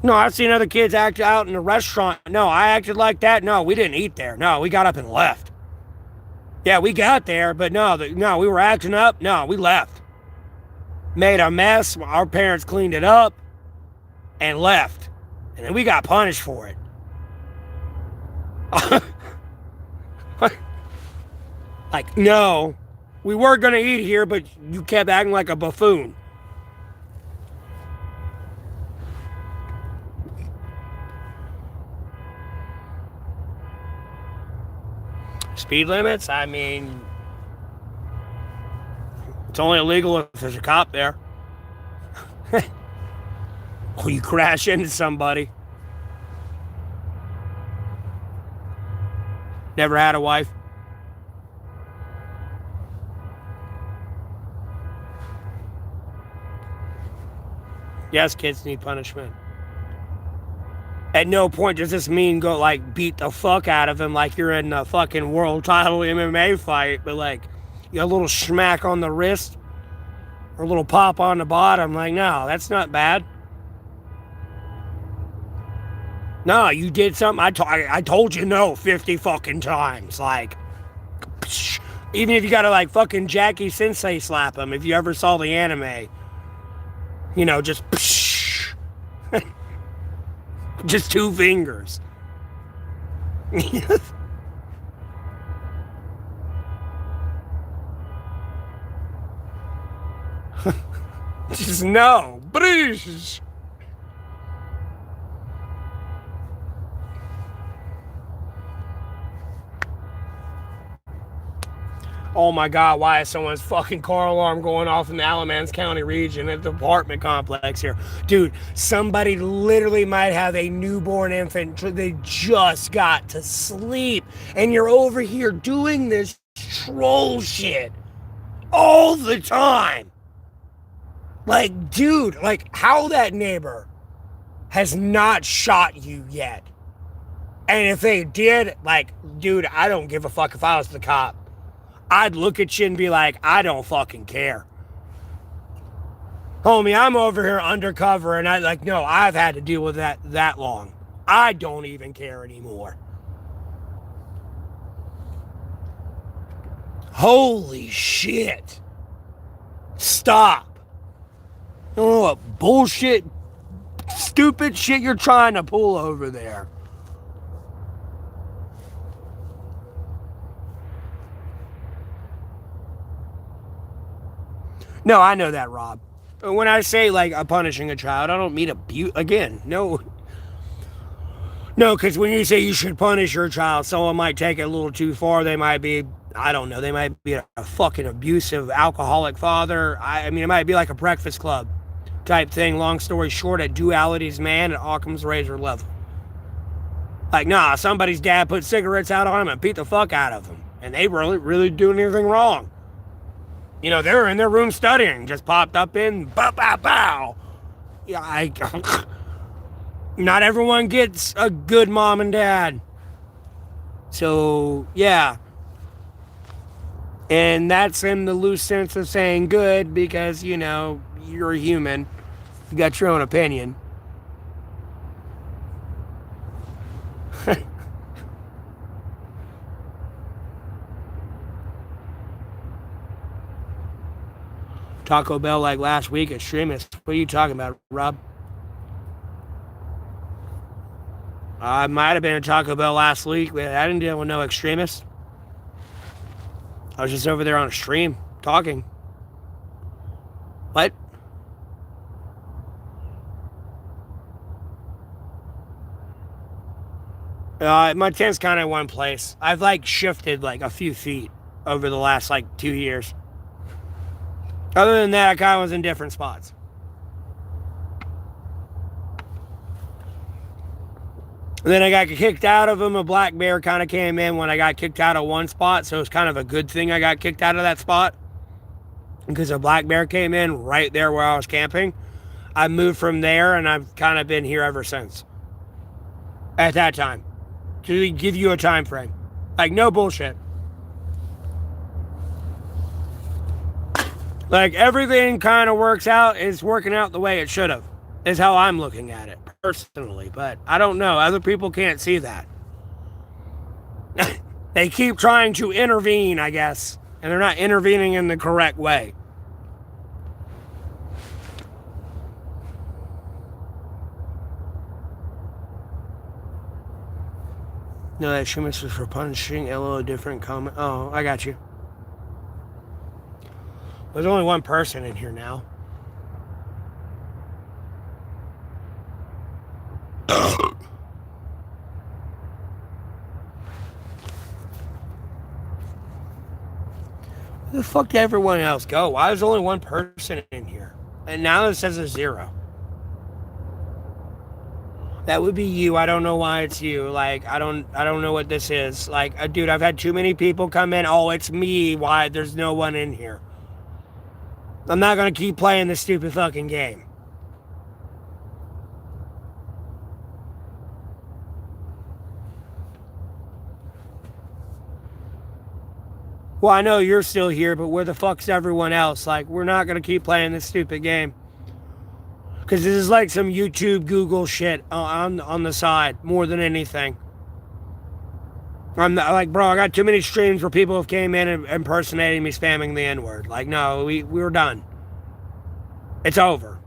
No, I've seen other kids act out in a restaurant. No, I acted like that. No, we didn't eat there. No, we got up and left. Yeah, we got there, but no, we were acting up. No, we left. Made a mess. Our parents cleaned it up and left. And then we got punished for it. Like, no, we were going to eat here, but you kept acting like a buffoon. Speed limits? I mean, it's only illegal if there's a cop there. Or you crash into somebody. Never had a wife. Yes, kids need punishment. At no point does this mean go like beat the fuck out of him like you're in a fucking world title MMA fight, but like you got a little smack on the wrist or a little pop on the bottom. Like, no, that's not bad. No, you did something. I told you no 50 fucking times. Like, psh, even if you gotta like fucking Jackie Sensei slap him, if you ever saw the anime, you know, just psh. Just 2 fingers. Just no. British. Oh my God, why is someone's fucking car alarm going off in the Alamance County region at the apartment complex here? Dude, somebody literally might have a newborn infant. They just got to sleep. And you're over here doing this troll shit all the time. Like, dude, like how that neighbor has not shot you yet. And if they did, like, dude, I don't give a fuck if I was the cop. I'd look at you and be like, I don't fucking care. Homie, I'm over here undercover and no, I've had to deal with that long. I don't even care anymore. Holy shit. Stop. I don't know what bullshit, stupid shit you're trying to pull over there. No, I know that, Rob. When I say like punishing a child, I don't mean abuse. Again, no. No, because when you say you should punish your child, someone might take it a little too far. They might be, I don't know, they might be a fucking abusive alcoholic father. I mean, it might be like a Breakfast Club type thing. Long story short, at Duality's man at Occam's razor level. Like, nah, somebody's dad put cigarettes out on him and beat the fuck out of him. And they really doing anything wrong. You know, they were in their room studying, just popped up in, bow, bow, bow. Yeah, not everyone gets a good mom and dad. So, yeah. And that's in the loose sense of saying good because, you know, you're a human. You got your own opinion. Taco Bell like last week, extremists. What are you talking about, Rob? I might have been at Taco Bell last week, but I didn't deal with no extremists. I was just over there on a stream talking. What? My tent's kind of in one place. I've like shifted like a few feet over the last like 2 years. Other than that, I kind of was in different spots. And then I got kicked out of them. A black bear kind of came in when I got kicked out of one spot. So it was kind of a good thing I got kicked out of that spot. Because a black bear came in right there where I was camping. I moved from there and I've kind of been here ever since. At that time. To give you a time frame. Like, no bullshit. Like, everything kind of works out. It's working out the way it should have. Is how I'm looking at it, personally. But I don't know. Other people can't see that. They keep trying to intervene, I guess. And they're not intervening in the correct way. No, that Shumis was for punishing. LO, different comment. Oh, I got you. There's only one person in here now. Where the fuck did everyone else go? Why is only one person in here? And now it says a 0. That would be you. I don't know why it's you. Like, I don't know what this is. Like, dude, I've had too many people come in. Oh, it's me. Why? There's no one in here. I'm not going to keep playing this stupid fucking game. Well, I know you're still here, but where the fuck's everyone else? Like, we're not going to keep playing this stupid game. Because this is like some YouTube, Google shit on the side, more than anything. I'm not, like, bro, I got too many streams where people have came in and impersonating me, spamming the N-word. Like, no, we're done. It's over.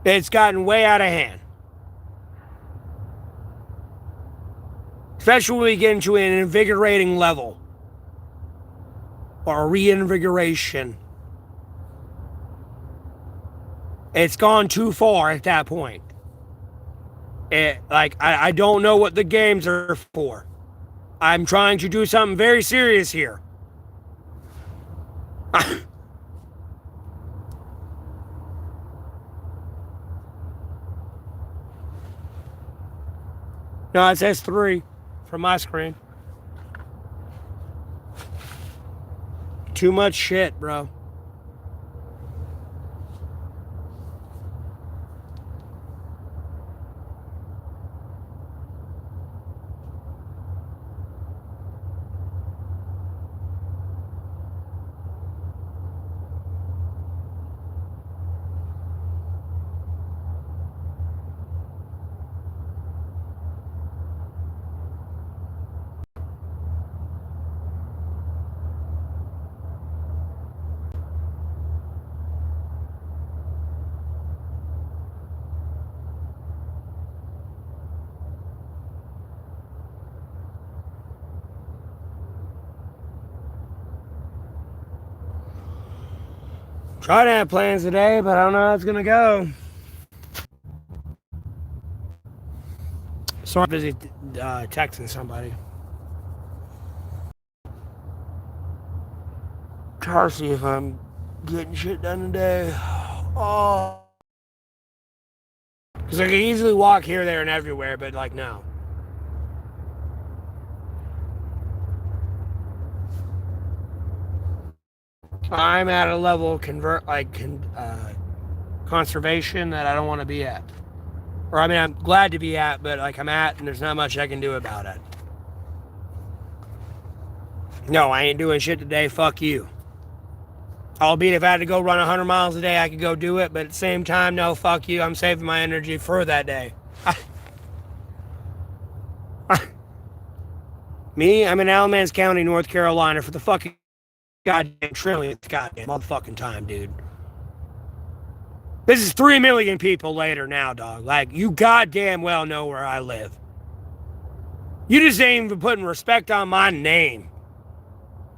It's gotten way out of hand. Especially when we get into an invigorating level. or a reinvigoration. It's gone too far at that point. I don't know what the games are for. I'm trying to do something very serious here. No, it says 3 from my screen. Too much shit, bro. Try to have plans today, but I don't know how it's gonna go. So I'm busy texting somebody. Try to see if I'm getting shit done today. Oh, because I can easily walk here, there, and everywhere, but like no. I'm at a level of conservation that I don't want to be at. Or I mean, I'm glad to be at, but like I'm at, and there's not much I can do about it. No, I ain't doing shit today. Fuck you. Albeit if I had to go run 100 miles a day, I could go do it. But at the same time, no, fuck you. I'm saving my energy for that day. Me, I'm in Alamance County, North Carolina for the fucking goddamn trillionth goddamn motherfucking time, dude. This is 3 million people later now, dog. Like, you goddamn well know where I live. You just ain't even putting respect on my name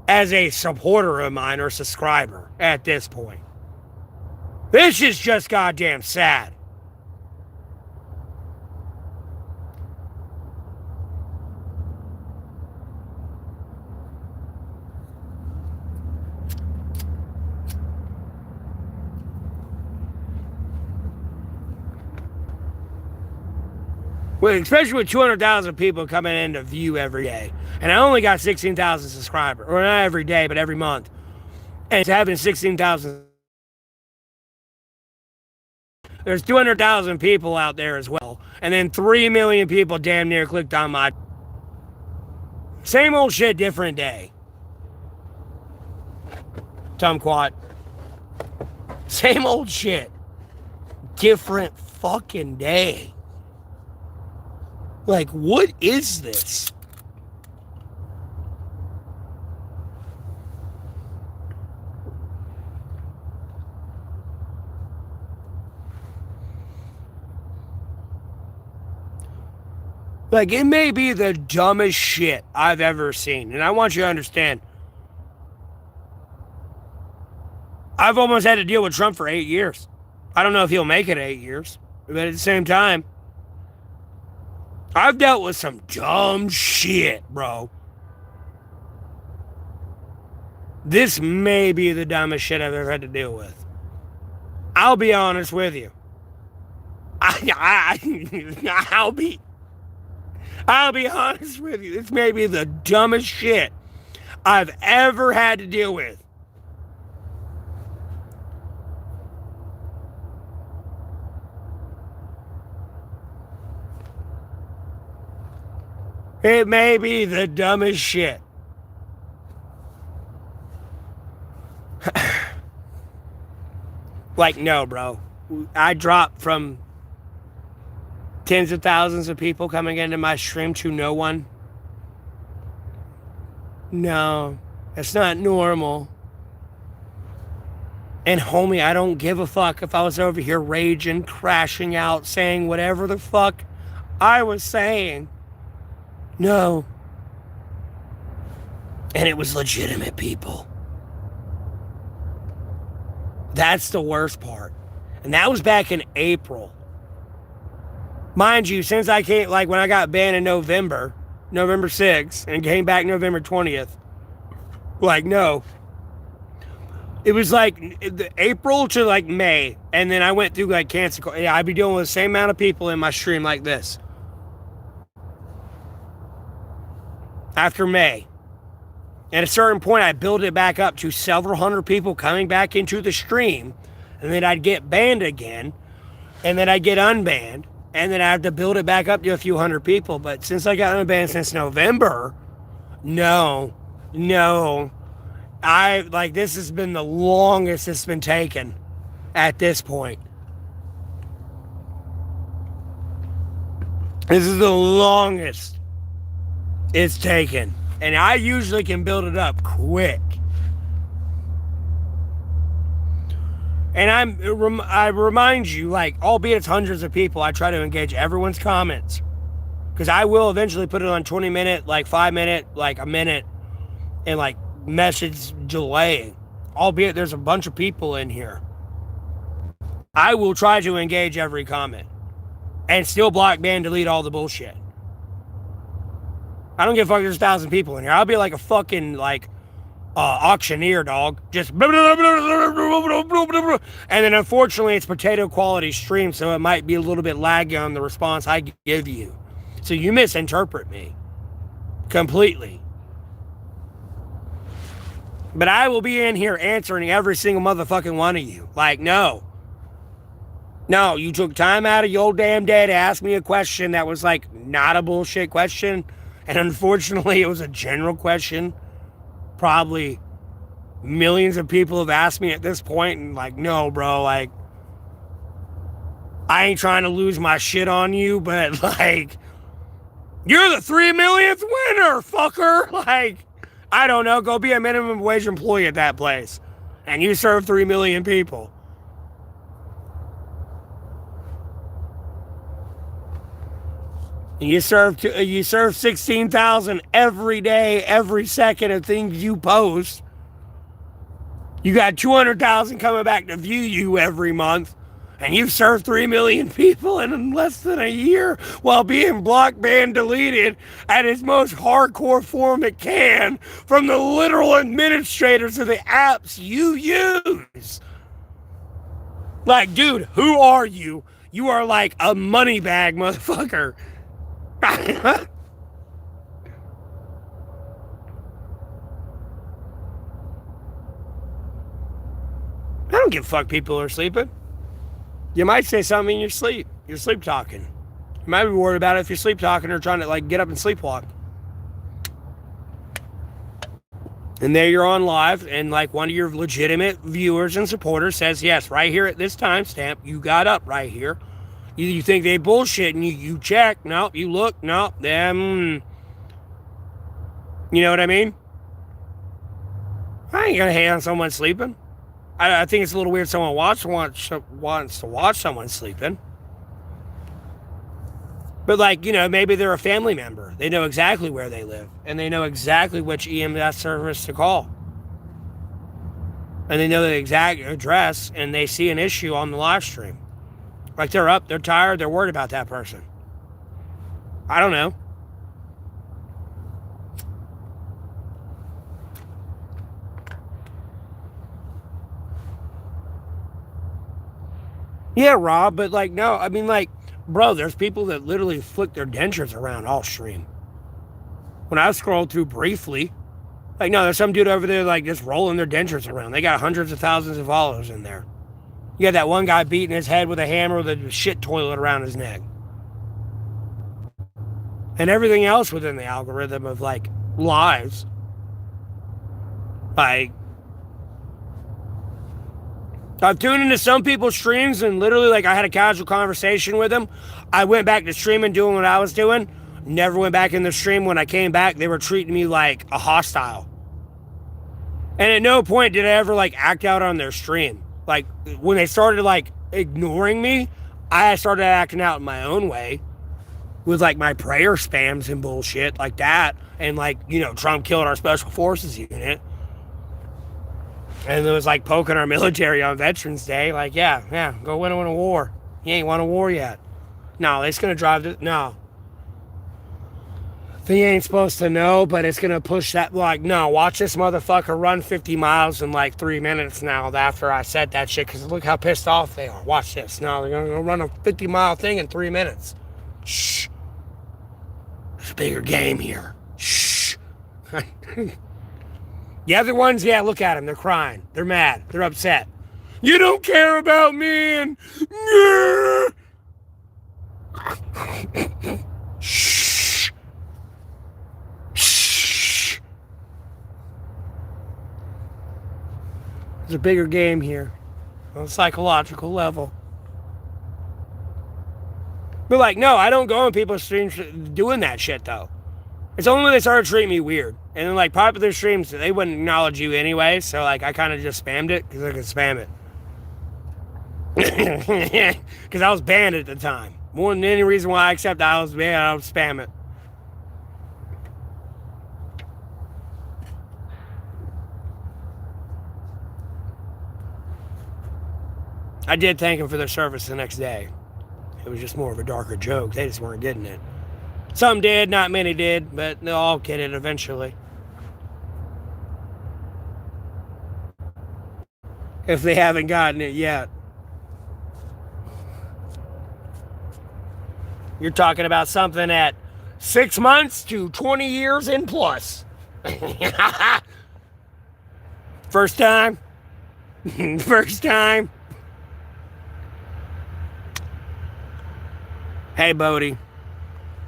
as a supporter of mine or subscriber at this point. This is just goddamn sad. Well, especially with 200,000 people coming in to view every day. And I only got 16,000 subscribers. Or not every day, but every month. And it's having 16,000. There's 200,000 people out there as well. And then 3 million people damn near clicked on my... Same old shit, different day. Tumquat. Same old shit. Different fucking day. Like, what is this? Like, it may be the dumbest shit I've ever seen. And I want you to understand, I've almost had to deal with Trump for 8 years. I don't know if he'll make it 8 years. But at the same time, I've dealt with some dumb shit, bro. This may be the dumbest shit I've ever had to deal with. I'll be honest with you. I'll be honest with you. This may be the dumbest shit I've ever had to deal with. It may be the dumbest shit. Like, no, bro. I dropped from tens of thousands of people coming into my stream to no one. No, that's not normal. And homie, I don't give a fuck if I was over here raging, crashing out, saying whatever the fuck I was saying. No. And it was legitimate people. That's the worst part. And that was back in April. Mind you, since I came, like when I got banned in November 6th, and came back November 20th, like, no. It was like April to like May, and then I went through like cancer. Yeah, I'd be dealing with the same amount of people in my stream like this. After May. At a certain point, I built it back up to several hundred people coming back into the stream, and then I'd get banned again, and then I'd get unbanned, and then I have to build it back up to a few hundred people. But since I got unbanned since November, no. This has been the longest it's been taken at this point. This is the longest it's taken. And I usually can build it up quick. And I remind you, like, albeit it's hundreds of people, I try to engage everyone's comments. Because I will eventually put it on 20-minute, like 5-minute, like a minute, and like message delay. Albeit there's a bunch of people in here. I will try to engage every comment. And still block, ban, delete all the bullshit. I don't give a fuck, there's 1,000 people in here. I'll be like a fucking, like, auctioneer, dog. Just blah, blah, blah, blah, blah, blah. And then unfortunately it's potato quality stream, so it might be a little bit laggy on the response I give you. So you misinterpret me completely. But I will be in here answering every single motherfucking one of you. Like, no, you took time out of your old damn day to ask me a question that was like not a bullshit question. And unfortunately, it was a general question. Probably millions of people have asked me at this point, and like, no, bro, like, I ain't trying to lose my shit on you, but like, you're the 3 millionth winner, fucker. Like, I don't know, go be a minimum wage employee at that place, and you serve 3 million people. You serve 16,000 every day, every second of things you post. You got 200,000 coming back to view you every month, and you've served 3 million people in less than a year while being blocked, banned, deleted at its most hardcore form it can from the literal administrators of the apps you use. Like, dude, who are you? You are like a money bag motherfucker. I don't give a fuck people are sleeping. You might say something in your sleep. You're sleep talking. You might be worried about it if you're sleep talking or trying to like get up and sleepwalk. And there you're on live, and like one of your legitimate viewers and supporters says, yes, right here at this timestamp, you got up right here. You think they bullshit, and you check. Nope, you look. Nope. Them. You know what I mean? I ain't gonna hate on someone sleeping. I think it's a little weird someone wants to watch someone sleeping. But like, you know, maybe they're a family member. They know exactly where they live, and they know exactly which EMS service to call. And they know the exact address, and they see an issue on the live stream. Like, they're up, they're tired, they're worried about that person. I don't know. Yeah, Rob, but like, no, I mean, like, bro, there's people that literally flick their dentures around all stream. When I scrolled through briefly, like, no, there's some dude over there, like, just rolling their dentures around. They got hundreds of thousands of followers in there. You got that one guy beating his head with a hammer with a shit toilet around his neck. And everything else within the algorithm of, like, lives. Like, I've tuned into some people's streams and literally, like, I had a casual conversation with them. I went back to streaming, doing what I was doing. Never went back in the stream. When I came back, they were treating me like a hostile. And at no point did I ever, like, act out on their stream. Like, when they started, like, ignoring me, I started acting out in my own way with, like, my prayer spams and bullshit like that. And, like, you know, Trump killed our special forces unit. And it was like poking our military on Veterans Day. Like, yeah, go win a war. You ain't won a war yet. No, it's going to drive the. No. They ain't supposed to know, but it's going to push that. Like, no, watch this motherfucker run 50 miles in like 3 minutes now after I said that shit. Because look how pissed off they are. Watch this. Now they're going to run a 50-mile thing in 3 minutes. Shh. There's a bigger game here. Shh. The other ones, yeah, look at them. They're crying. They're mad. They're upset. You don't care about me. And shh. Shh. There's a bigger game here on a psychological level. But like, no, I don't go on people's streams doing that shit though. It's only when they started treating me weird. And then like popular streams, they wouldn't acknowledge you anyway. So like I kind of just spammed it because I could spam it. Because I was banned at the time. More than any reason why I accept I was banned, I would spam it. I did thank them for their service the next day. It was just more of a darker joke. They just weren't getting it. Some did, not many did, but they'll all get it eventually. If they haven't gotten it yet. You're talking about something at 6 months to 20 years and plus. First time? First time? Hey, Bodie.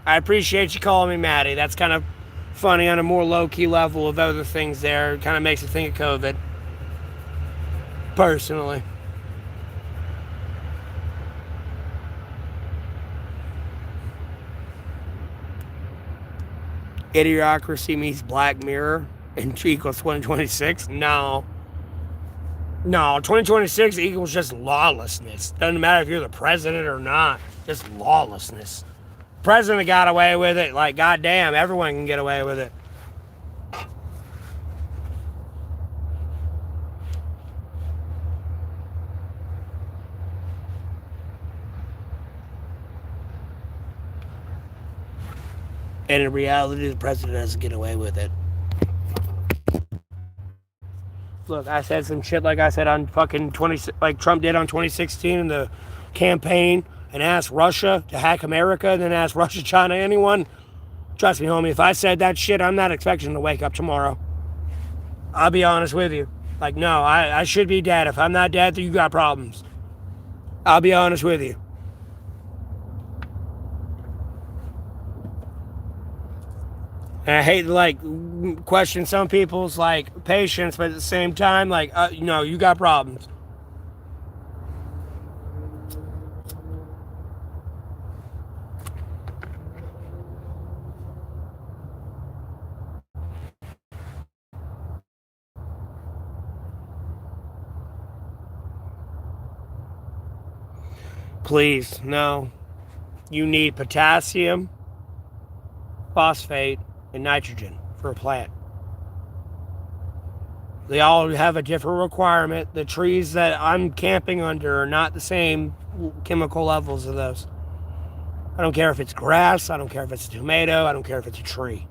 I appreciate you calling me Maddie. That's kind of funny on a more low-key level of other things there. It kind of makes you think of COVID. Personally. Idiocracy meets Black Mirror and equals 2026? No. No, 2026 equals just lawlessness. Doesn't matter if you're the president or not. Just lawlessness. President got away with it. Like, goddamn, everyone can get away with it. And in reality, the president doesn't get away with it. Look, I said some shit like I said on fucking like Trump did on 2016 in the campaign, and asked Russia to hack America, and then asked Russia, China, anyone. Trust me, homie, if I said that shit, I'm not expecting to wake up tomorrow. I'll be honest with you. Like, no, I should be dead. If I'm not dead, then you got problems. I'll be honest with you. And I hate to, like, question some people's, like, patience, but at the same time, like, no, you got problems. Please, no. You need potassium, phosphate, and nitrogen for a plant. They all have a different requirement. The trees that I'm camping under are not the same chemical levels of those. I don't care if it's grass, I don't care if it's a tomato, I don't care if it's a tree.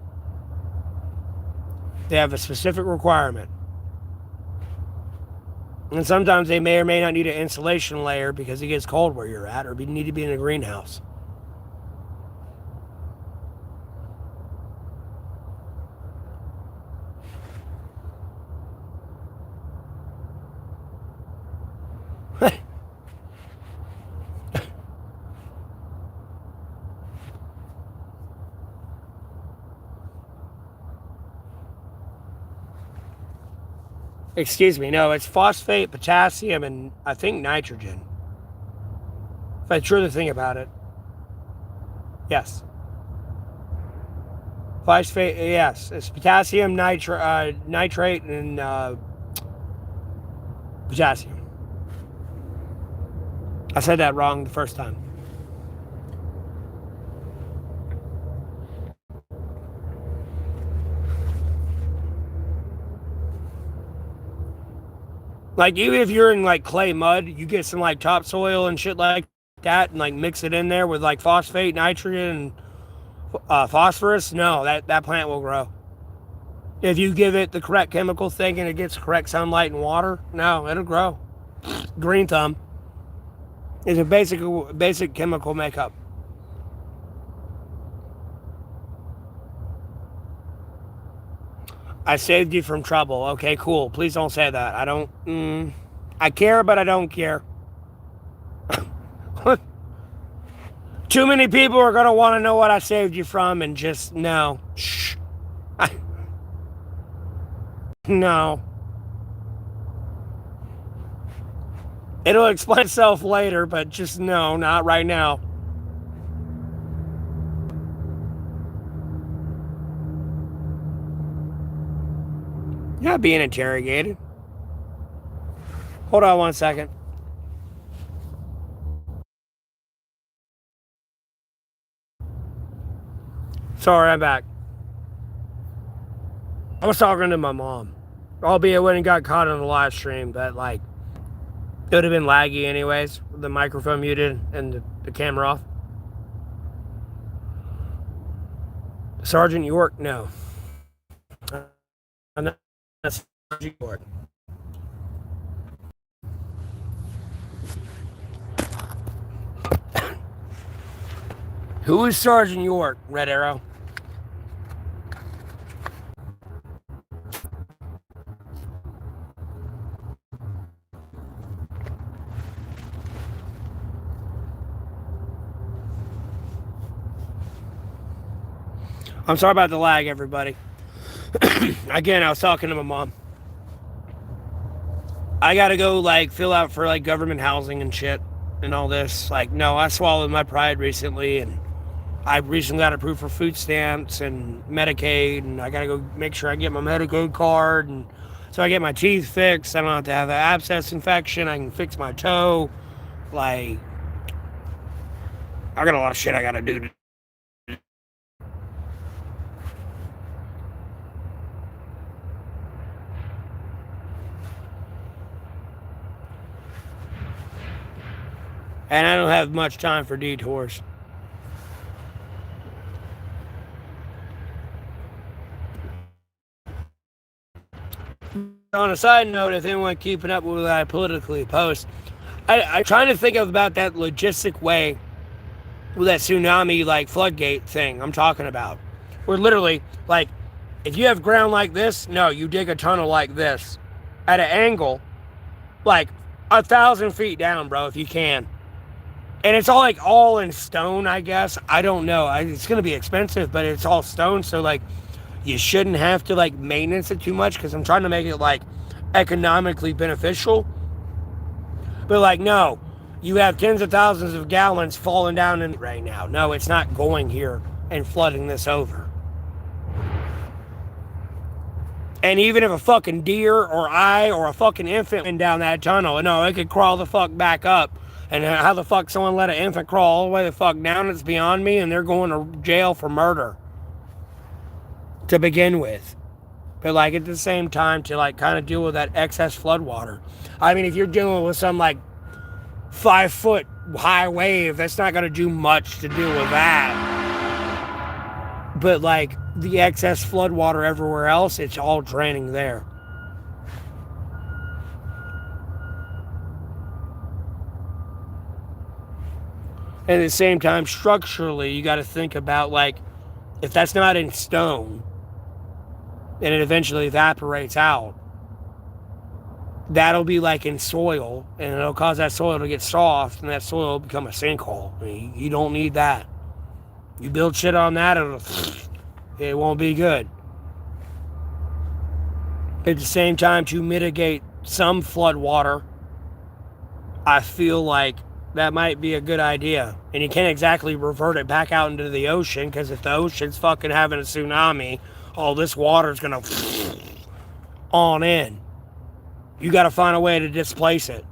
They have a specific requirement. And sometimes they may or may not need an insulation layer because it gets cold where you're at, or need to be in a greenhouse. Excuse me, no, it's phosphate, potassium, and I think nitrogen. If I truly think about it. Yes. Phosphate, yes. It's potassium, nitrate, and potassium. I said that wrong the first time. Like, even if you're in like clay mud, you get some like topsoil and shit like that and like mix it in there with like phosphate, nitrogen, and phosphorus. No, that plant will grow. If you give it the correct chemical thing and it gets correct sunlight and water, no, it'll grow. Green thumb is a basic chemical makeup. I saved you from trouble. Okay, cool. Please don't say that. I don't. I care, but I don't care. Too many people are going to want to know what I saved you from, and just no. Shh. No. It'll explain itself later, but just no, not right now. You're not being interrogated. Hold on 1 second. Sorry, I'm back. I was talking to my mom. Albeit when it got caught on the live stream, but like, it would have been laggy anyways, with the microphone muted and the camera off. Sergeant York, no. I'm not Sergeant York. Who is Sergeant York, Red Arrow? I'm sorry about the lag, everybody. Again, I was talking to my mom. I gotta go, like, fill out for, like, government housing and shit and all this. Like, no, I swallowed my pride recently, and I recently got approved for food stamps and Medicaid, and I gotta go make sure I get my Medicaid card, and so I get my teeth fixed. I don't have to have an abscess infection. I can fix my toe. Like, I got a lot of shit I gotta do. And I don't have much time for detours. On a side note, if anyone keeping up with what I politically post, I'm trying to think about that logistic way with that tsunami, like, floodgate thing I'm talking about. Where literally, like, if you have ground like this, no, you dig a tunnel like this at an angle, like 1,000 feet down, bro, if you can. And it's all in stone, I guess. I don't know. It's going to be expensive, but it's all stone. So, like, you shouldn't have to, like, maintenance it too much because I'm trying to make it, like, economically beneficial. But, like, no. You have tens of thousands of gallons falling down in right now. No, it's not going here and flooding this over. And even if a fucking deer or a fucking infant went down that tunnel, no, it could crawl the fuck back up. And how the fuck someone let an infant crawl all the way the fuck down, it's beyond me, and they're going to jail for murder. To begin with. But, like, at the same time, to, like, kind of deal with that excess flood water. I mean, if you're dealing with some, like, 5-foot high wave, that's not going to do much to deal with that. But, like, the excess flood water everywhere else, it's all draining there. And at the same time, structurally, you got to think about, like, if that's not in stone, and it eventually evaporates out, that'll be like in soil, and it'll cause that soil to get soft, and that soil will become a sinkhole. I mean, you don't need that. You build shit on that, it won't be good. At the same time, to mitigate some flood water, I feel like that might be a good idea. And you can't exactly revert it back out into the ocean, because if the ocean's fucking having a tsunami, all this water's gonna on in. You gotta find a way to displace it.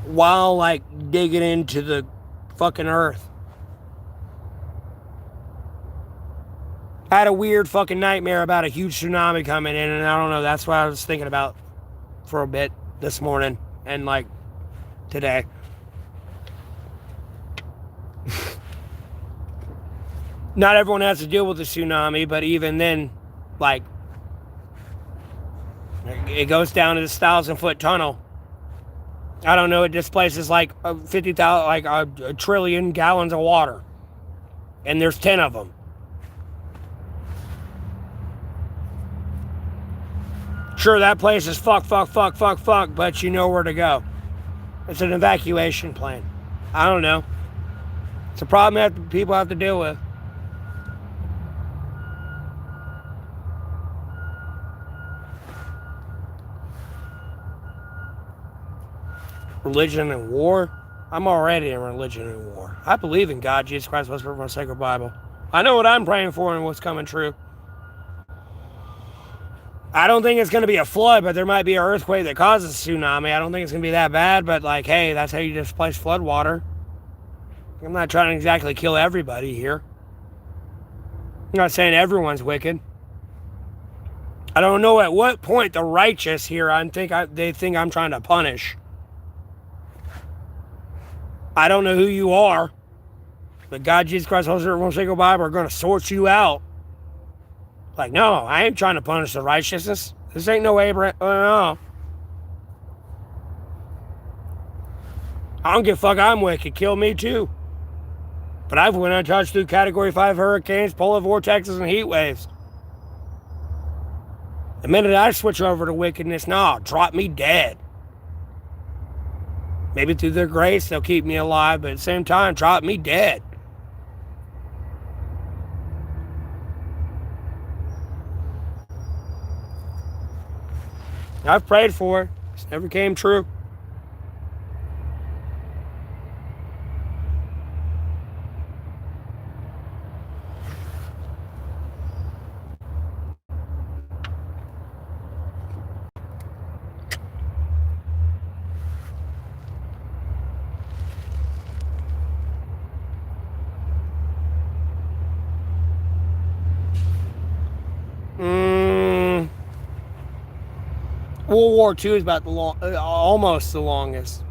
While, like, digging into the fucking earth. I had a weird fucking nightmare about a huge tsunami coming in, and I don't know, that's what I was thinking about for a bit this morning and like today. Not everyone has to deal with the tsunami, but even then, like, it goes down to this 1,000-foot tunnel. I don't know, it displaces like 50,000, like a trillion gallons of water. And there's 10 of them. Sure, that place is fuck, but you know where to go. It's an evacuation plan. I don't know. It's a problem that people have to deal with. Religion and war? I'm already in religion and war. I believe in God, Jesus Christ, what's written in my sacred Bible. I know what I'm praying for and what's coming true. I don't think it's going to be a flood, but there might be an earthquake that causes a tsunami. I don't think it's going to be that bad, but like, hey, that's how you displace flood water. I'm not trying to exactly kill everybody here. I'm not saying everyone's wicked. I don't know at what point the righteous here they think I'm trying to punish. I don't know who you are, but God, Jesus Christ, Holy Spirit, Sacred Bible are going to sort you out. Like, no, I ain't trying to punish the righteousness. This ain't no Abraham. No. I don't give a fuck. I'm wicked. Kill me too. But I've went untouched through Category 5 hurricanes, polar vortexes, and heat waves. The minute I switch over to wickedness, drop me dead. Maybe through their grace, they'll keep me alive, but at the same time, drop me dead. I've prayed for it. It's never came true. World War II is about almost the longest.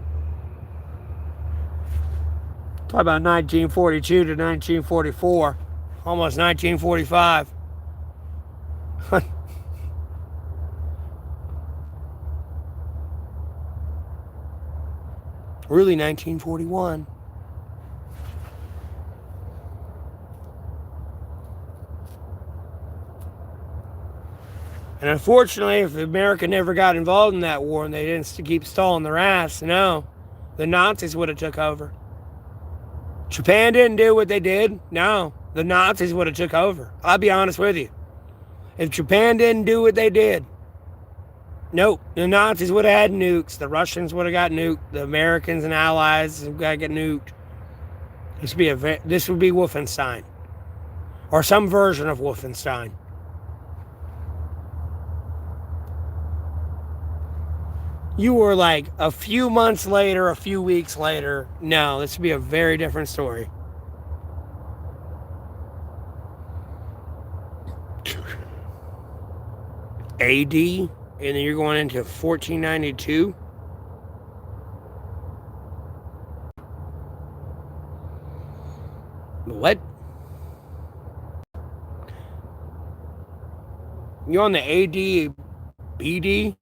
Talk about 1942 to 1944, almost 1945. Really 1941. And unfortunately, if America never got involved in that war and they didn't keep stalling their ass, no, the Nazis would have took over. Japan didn't do what they did. No, the Nazis would have took over. I'll be honest with you. If Japan didn't do what they did, nope, the Nazis would have had nukes. The Russians would have got nuked. The Americans and allies would have got nuked. This would be Wolfenstein, or some version of Wolfenstein. You were like a few months later, a few weeks later. No, this would be a very different story. AD, and then you're going into 1492. What? You on the AD, BD?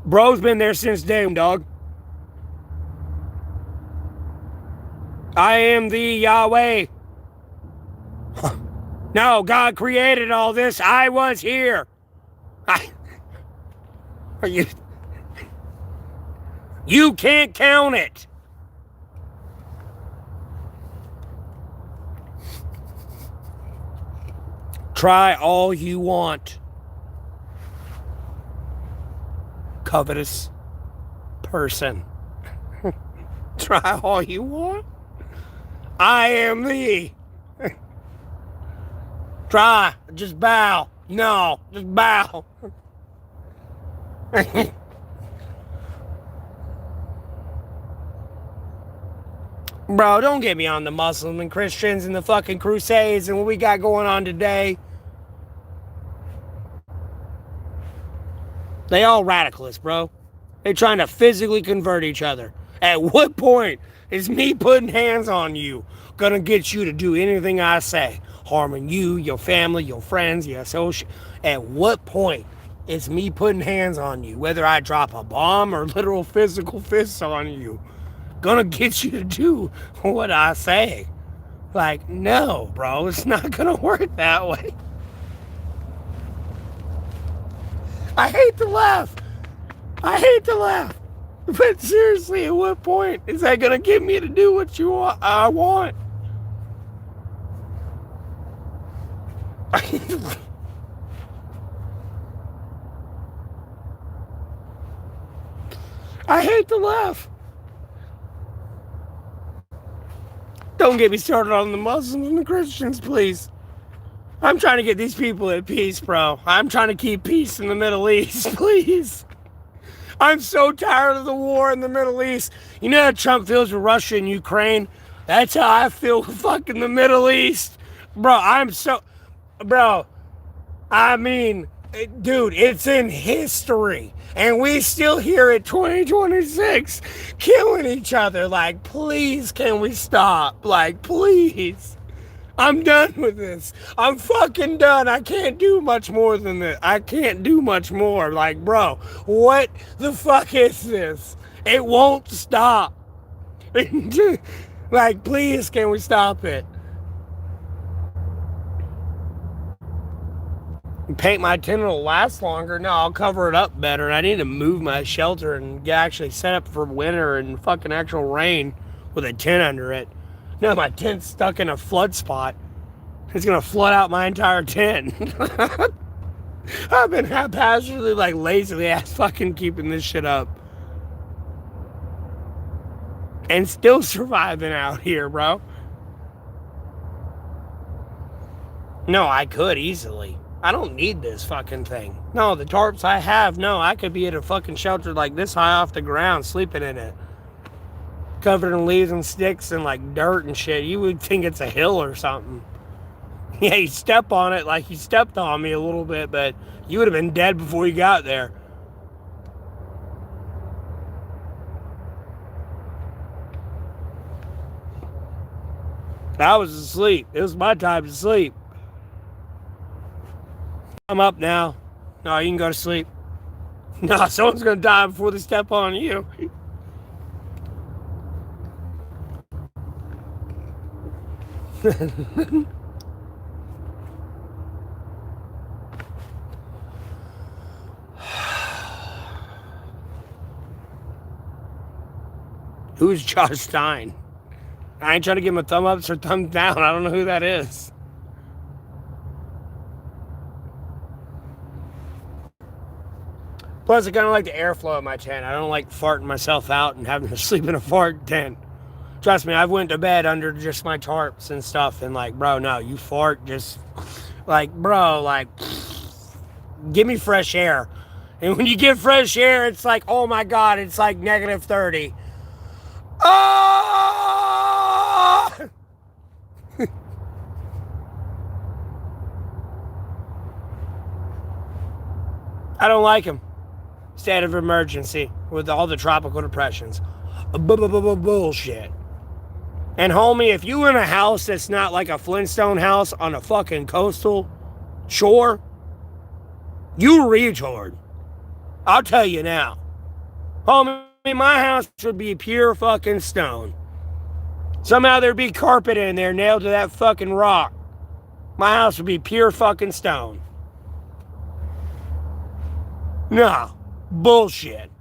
Bro's been there since day, dog. I am the Yahweh. No, God created all this. I was here. You can't count it. Try all you want. Covetous person. Try all you want. I am thee. Try. Just bow. No. Just bow. Bro, don't get me on the Muslim and Christians and the fucking Crusades and what we got going on today. They all radicalists, bro. They're trying to physically convert each other. At what point is me putting hands on you gonna get you to do anything I say? Harming you, your family, your friends, your associates. At what point is me putting hands on you, whether I drop a bomb or literal physical fists on you, gonna get you to do what I say? Like, no, bro, it's not gonna work that way. I hate to laugh. But seriously, at what point is that gonna get me to do what I want? I hate to laugh. Don't get me started on the Muslims and the Christians, please. I'm trying to get these people at peace, bro. I'm trying to keep peace in the Middle East, please. I'm so tired of the war in the Middle East. You know how Trump feels with Russia and Ukraine? That's how I feel with fucking the Middle East. Bro, I mean, dude, it's in history. And we still here at 2026 killing each other. Like, please, can we stop? Like, please. I'm done with this. I'm fucking done. I can't do much more than this. I can't do much more. Like, bro, what the fuck is this? It won't stop. Like, please, can we stop it? Paint my tent will last longer. No, I'll cover it up better. I need to move my shelter and get actually set up for winter and fucking actual rain with a tent under it. No, my tent's stuck in a flood spot. It's gonna flood out my entire tent. I've been haphazardly, like, lazily ass fucking keeping this shit up. And still surviving out here, bro. No, I could easily. I don't need this fucking thing. No, the tarps I have, no, I could be at a fucking shelter like this high off the ground, sleeping in it. Covered in leaves and sticks and like dirt and shit. You would think it's a hill or something. Yeah, you step on it like you stepped on me a little bit, but you would have been dead before you got there. I was asleep. It was my time to sleep. I'm up now. No, you can go to sleep. No, someone's gonna die before they step on you. Who's Josh Stein? I ain't trying to give him a thumb up or thumb down. I don't know who that is. Plus, I kind of like the airflow of my tent. I don't like farting myself out and having to sleep in a fart tent. Trust me, I've went to bed under just my tarps and stuff, and like, bro, no, you fart just, like, bro, like, give me fresh air. And when you get fresh air, it's like, oh my God, it's like negative 30. Oh! I don't like him. State of emergency with all the tropical depressions. Bullshit. And homie, if you in a house that's not like a Flintstone house on a fucking coastal shore, you retard. I'll tell you now. Homie, my house would be pure fucking stone. Somehow there'd be carpet in there nailed to that fucking rock. My house would be pure fucking stone. No. Bullshit.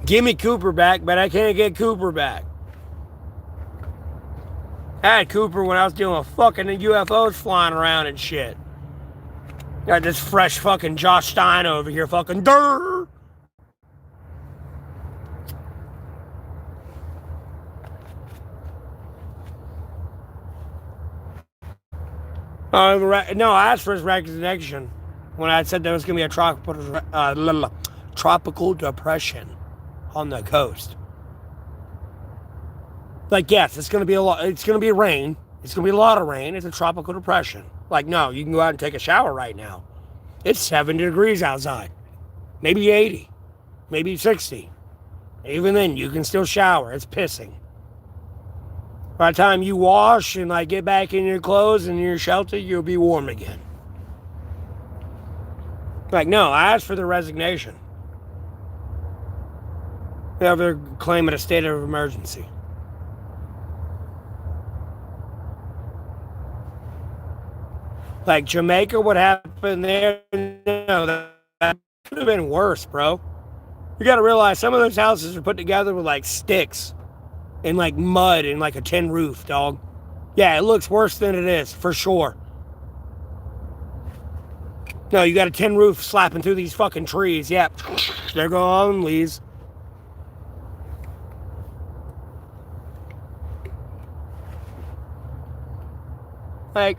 Give me Cooper back, but I can't get Cooper back. I had Cooper when I was dealing with fucking UFOs flying around and shit. Got this fresh fucking Josh Stein over here fucking durr. No, I asked for his resignation when I said there was going to be a tropical depression on the coast. Like, yes, it's going to be a lot. It's going to be rain. It's going to be a lot of rain. It's a tropical depression. Like, no, you can go out and take a shower right now. It's 70 degrees outside. Maybe 80. Maybe 60. Even then, you can still shower. It's pissing. By the time you wash and like get back in your clothes and your shelter, you'll be warm again. Like, no, I asked for the resignation. They're claiming a state of emergency. Like Jamaica, what happened there? No, that could have been worse, bro. You got to realize some of those houses are put together with like sticks and like mud and like a tin roof, dog. Yeah, it looks worse than it is, for sure. No, you got a tin roof slapping through these fucking trees. Yep, they're gone, leaves. Like,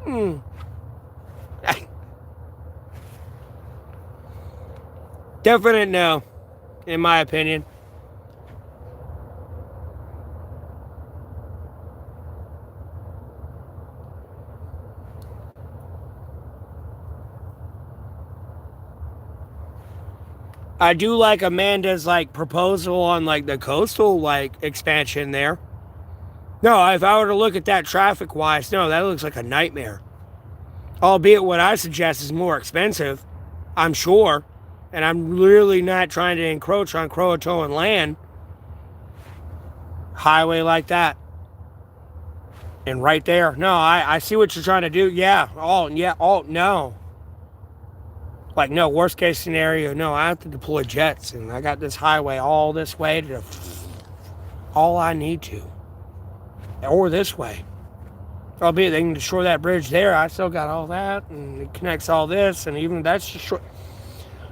definite no, in my opinion. I do like Amanda's like proposal on like the coastal like expansion there. No, if I were to look at that traffic wise, no, that looks like a nightmare. Albeit what I suggest is more expensive, I'm sure. And I'm really not trying to encroach on Croatoan land. Highway like that. And right there. No, I see what you're trying to do. Yeah. No. Like, no, worst case scenario, no, I have to deploy jets. And I got this highway all this way to all I need to. Or this way. Albeit they can destroy that bridge there. I still got all that. And it connects all this. And even that's just short.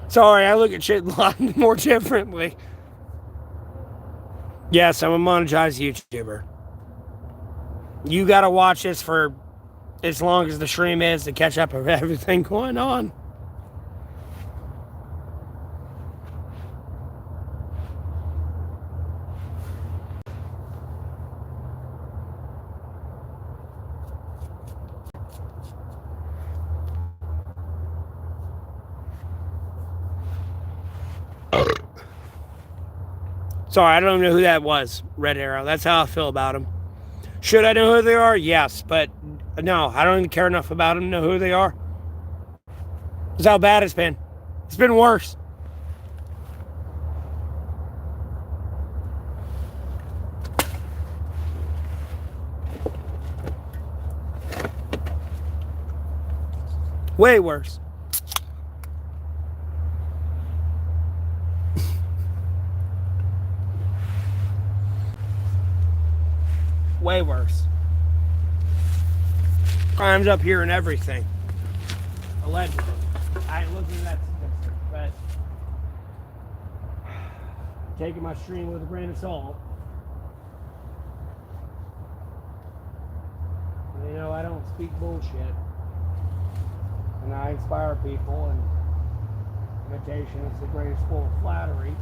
Sorry, I look at shit a lot more differently. Yes, I'm a monetized YouTuber. You gotta watch this for as long as the stream is to catch up with everything going on. Sorry, I don't know who that was, Red Arrow. That's how I feel about him. Should I know who they are? Yes, but no, I don't even care enough about them to know who they are. That's how bad it's been. It's been worse. Way worse. Way worse. Crimes up here and everything. Allegedly. I ain't looking at that statistic, but taking my stream with a grain of salt. You know, I don't speak bullshit. And I inspire people, and imitation is the greatest form of flattery.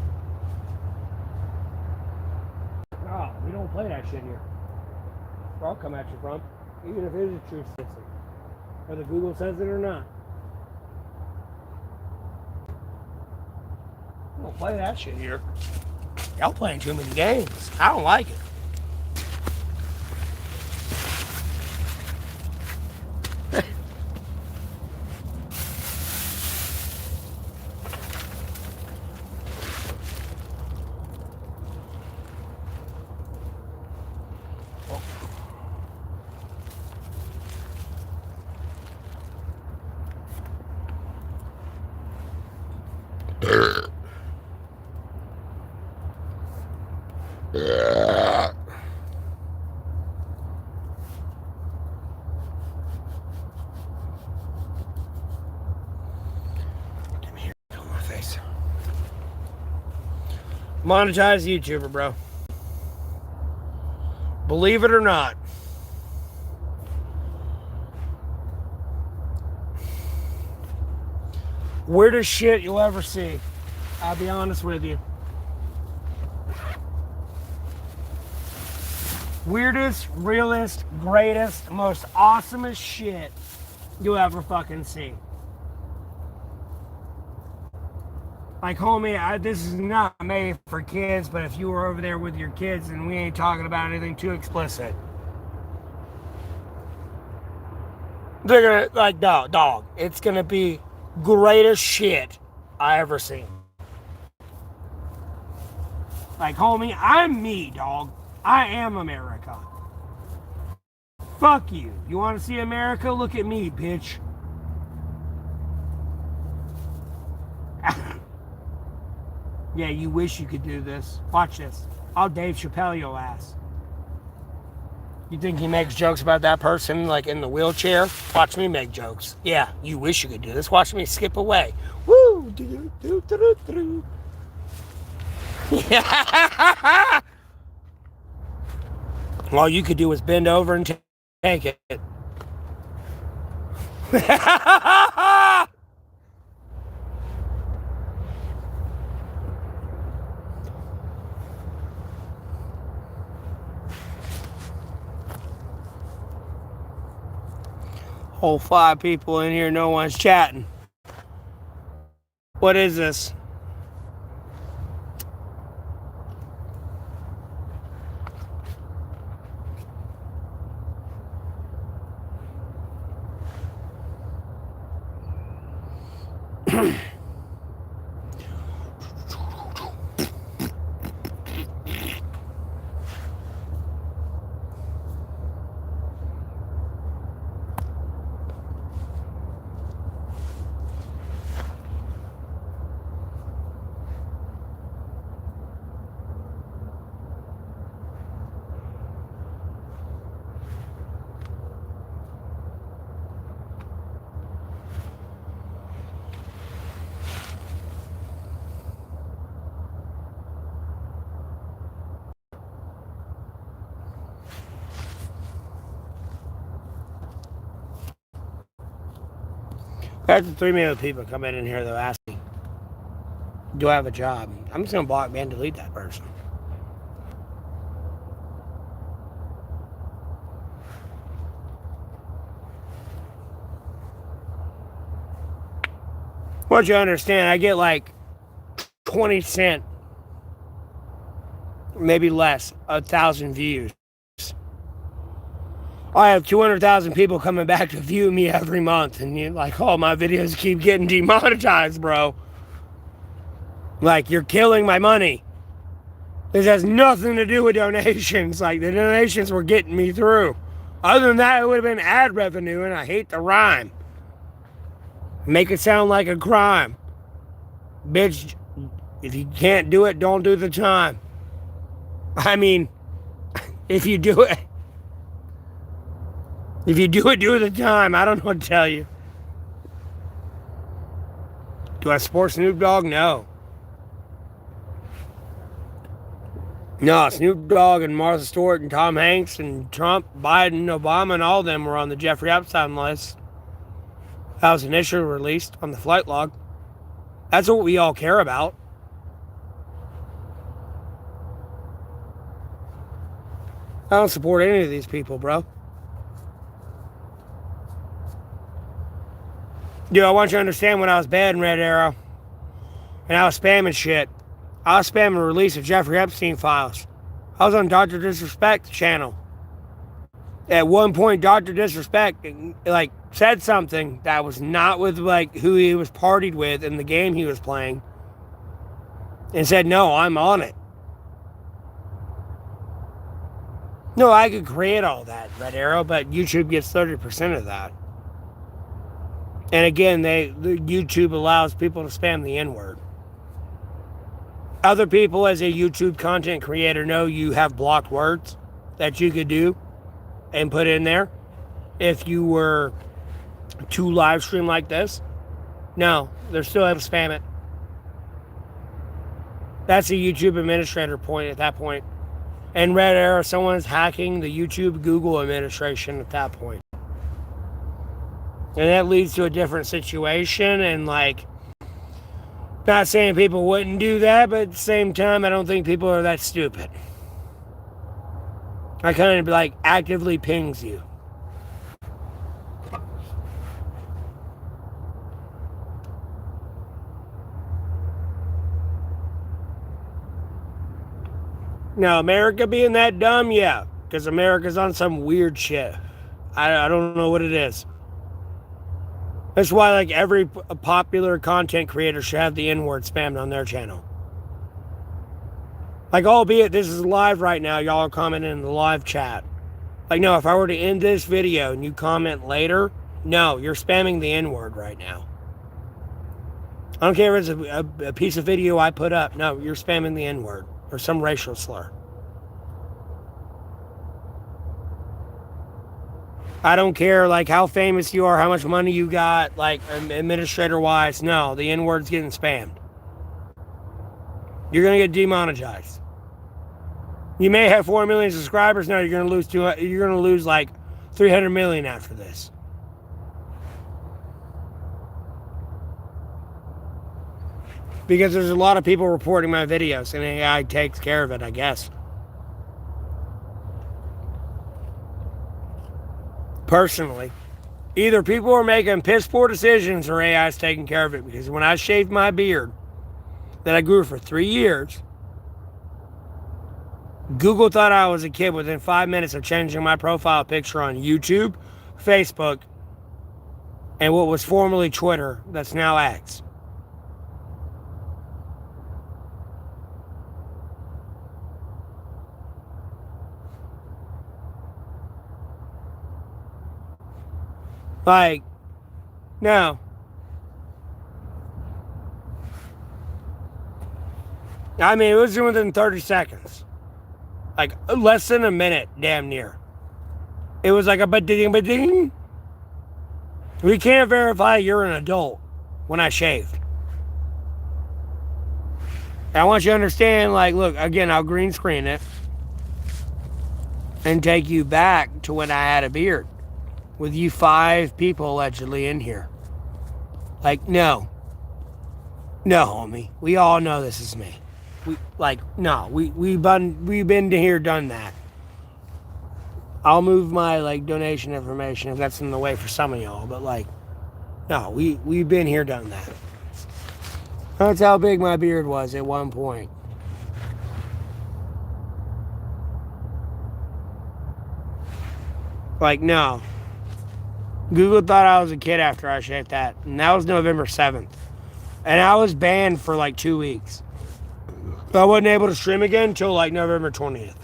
Oh, we don't play that shit here. Or I'll come at you from, even if it is a true statistic. Whether Google says it or not. We don't play that shit here. Y'all playing too many games. I don't like it. Monetized YouTuber, bro. Believe it or not. Weirdest shit you'll ever see. I'll be honest with you. Weirdest, realest, greatest, most awesomest shit you'll ever fucking see. Like, homie, this is not made for kids, but if you were over there with your kids and we ain't talking about anything too explicit, they're gonna, like, dog, it's gonna be greatest shit I ever seen. Like, homie, I'm me, dog. I am America. Fuck you. You want to see America? Look at me, bitch. Yeah, you wish you could do this. Watch this. I'll Dave Chappelle your ass. You think he makes jokes about that person, like, in the wheelchair? Watch me make jokes. Yeah, you wish you could do this. Watch me skip away. Woo! Yeah. All you could do was bend over and take it. Whole 5 people in here, no one's chatting. What is this? After 3 million people come in here, they'll ask me, do I have a job? I'm just going to block and delete that person. Once you understand, I get like 20 cents, maybe less, 1,000 views. I have 200,000 people coming back to view me every month, and you're like, oh, my videos keep getting demonetized, bro. Like, you're killing my money. This has nothing to do with donations. Like, the donations were getting me through. Other than that, it would have been ad revenue, and I hate the rhyme. Make it sound like a crime. Bitch, if you can't do it, don't do the time. I mean, if you do it, do the time. I don't know what to tell you. Do I support Snoop Dogg? No. No, Snoop Dogg and Martha Stewart and Tom Hanks and Trump, Biden, Obama, and all of them were on the Jeffrey Epstein list. That was initially released on the flight log. That's what we all care about. I don't support any of these people, bro. Dude, I want you to understand, when I was bad in Red Arrow and I was spamming shit, I was spamming the release of Jeffrey Epstein files. I was on Dr. Disrespect channel. At one point, Dr. Disrespect, like, said something that was not with, like, who he was partied with in the game he was playing, and said, no, I'm on it. No, I could create all that, Red Arrow, but YouTube gets 30% of that. And again, YouTube allows people to spam the N-word. Other people, as a YouTube content creator, know you have blocked words that you could do and put in there if you were to live stream like this. No, they're still able to spam it. That's a YouTube administrator point at that point. And Red Arrow, someone's hacking the YouTube Google administration at that point. And that leads to a different situation, and, like, not saying people wouldn't do that, but at the same time, I don't think people are that stupid. I kind of, like, actively pings you. Now, America being that dumb, yeah, because America's on some weird shit. I don't know what it is. That's why, like, every popular content creator should have the N-word spammed on their channel. Like, albeit this is live right now, y'all are commenting in the live chat. Like, no, if I were to end this video and you comment later, no, you're spamming the N-word right now. I don't care if it's a piece of video I put up. No, you're spamming the N-word or some racial slur. I don't care, like, how famous you are, how much money you got, like, administrator-wise. No, the N-word's getting spammed. You're going to get demonetized. You may have 4 million subscribers. No, you're going to lose like 300 million after this. Because there's a lot of people reporting my videos, and AI takes care of it, I guess. Personally, either people are making piss poor decisions or AI is taking care of it. Because when I shaved my beard that I grew for 3 years, Google thought I was a kid within 5 minutes of changing my profile picture on YouTube, Facebook, and what was formerly Twitter, that's now X. Like, no. I mean, it was within 30 seconds. Like, less than a minute, damn near. It was like a ba-ding. We can't verify you're an adult when I shaved. And I want you to understand, like, look, again, I'll green screen it and take you back to when I had a beard with you 5 people allegedly in here. Like, no, homie. We all know this is me. We've been here, done that. I'll move my, like, donation information if that's in the way for some of y'all, but, like, no, we've been here, done that. That's how big my beard was at one point. Like, no. Google thought I was a kid after I shaved that. And that was November 7th. And I was banned for like 2 weeks. I wasn't able to stream again until like November 20th.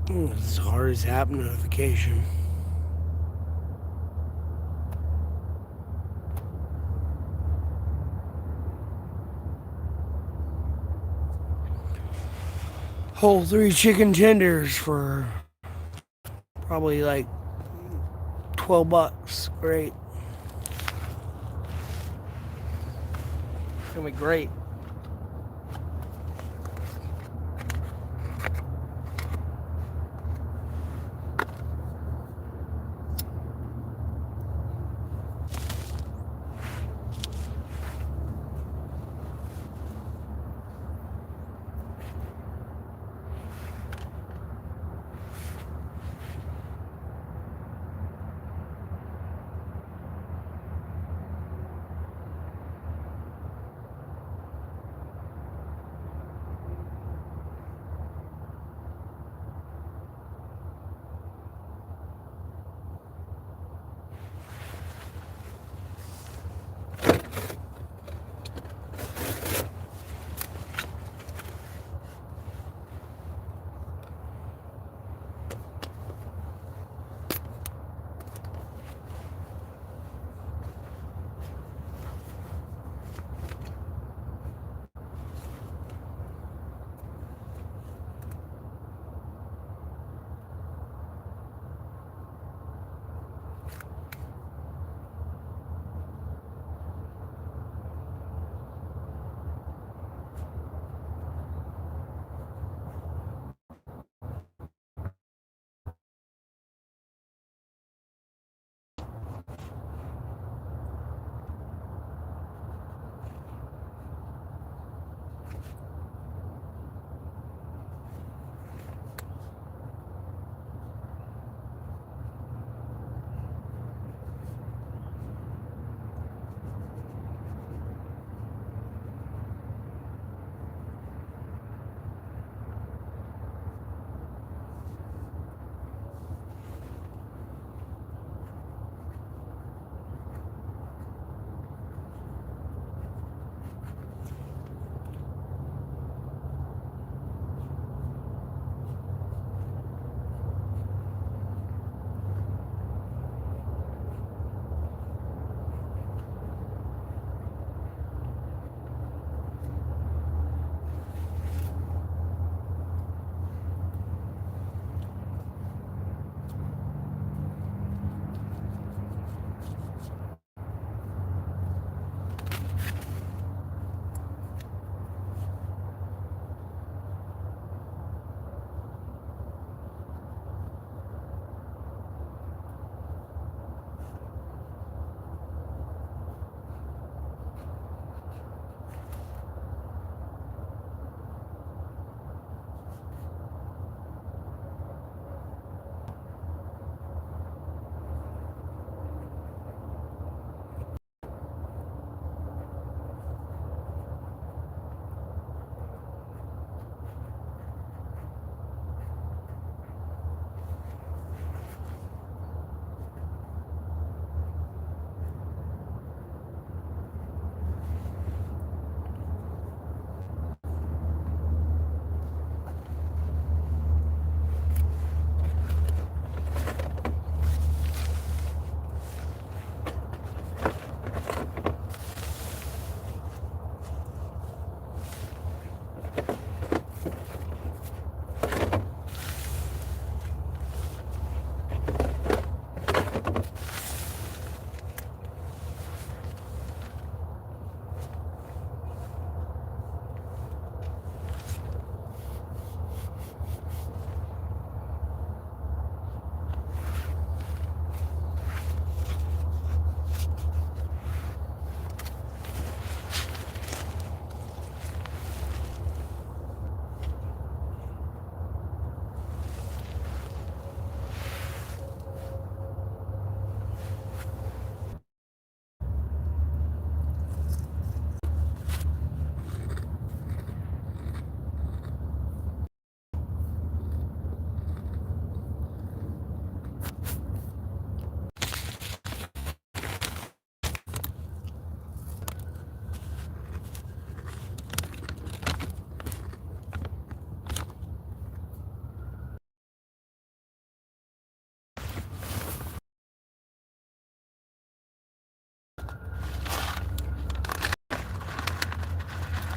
This is hard as app notification. Whole 3 chicken tenders for probably like $12. Great. It's gonna be great.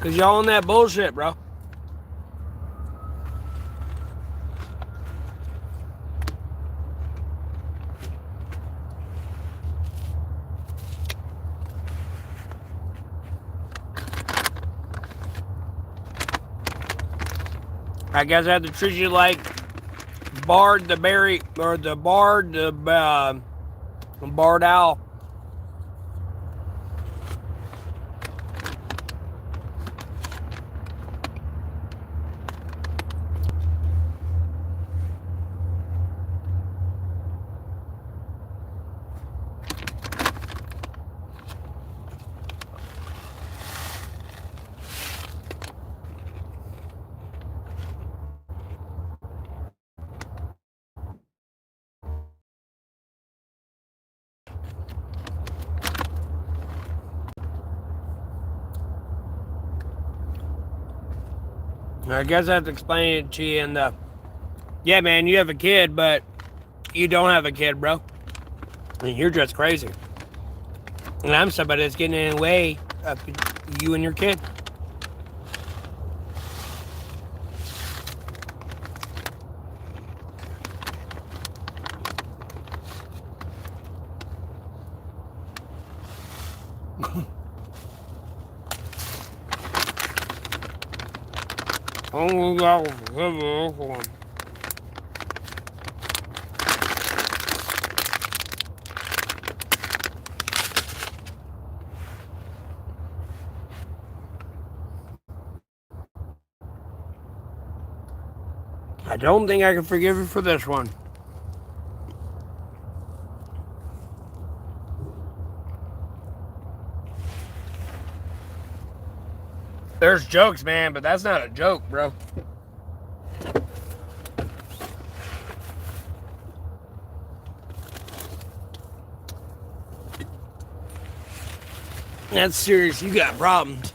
Because y'all on that bullshit, bro. I guess I have to treat you like Bard the Berry, or the Bard the Bard Owl. I guess I have to explain it to you in the, yeah, man, you have a kid, but you don't have a kid, bro. I mean, you're just crazy. And I'm somebody that's getting in the way of you and your kid. I don't think I can forgive you for this one. There's jokes, man, but that's not a joke, bro. That's serious. You got problems.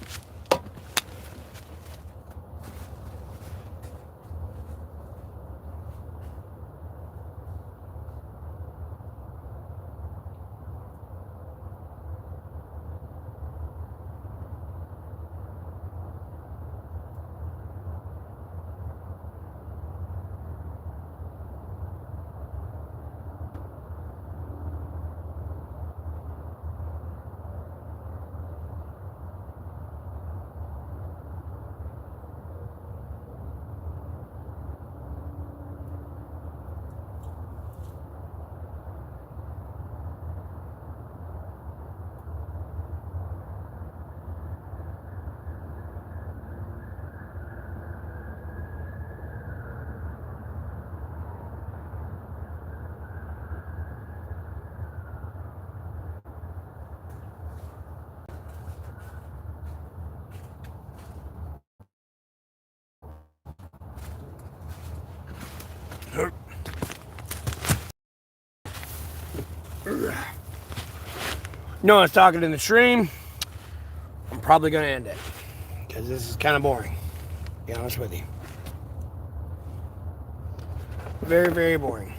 No one's talking in the stream. I'm probably going to end it because this is kind of boring, to be honest with you. Very, very boring.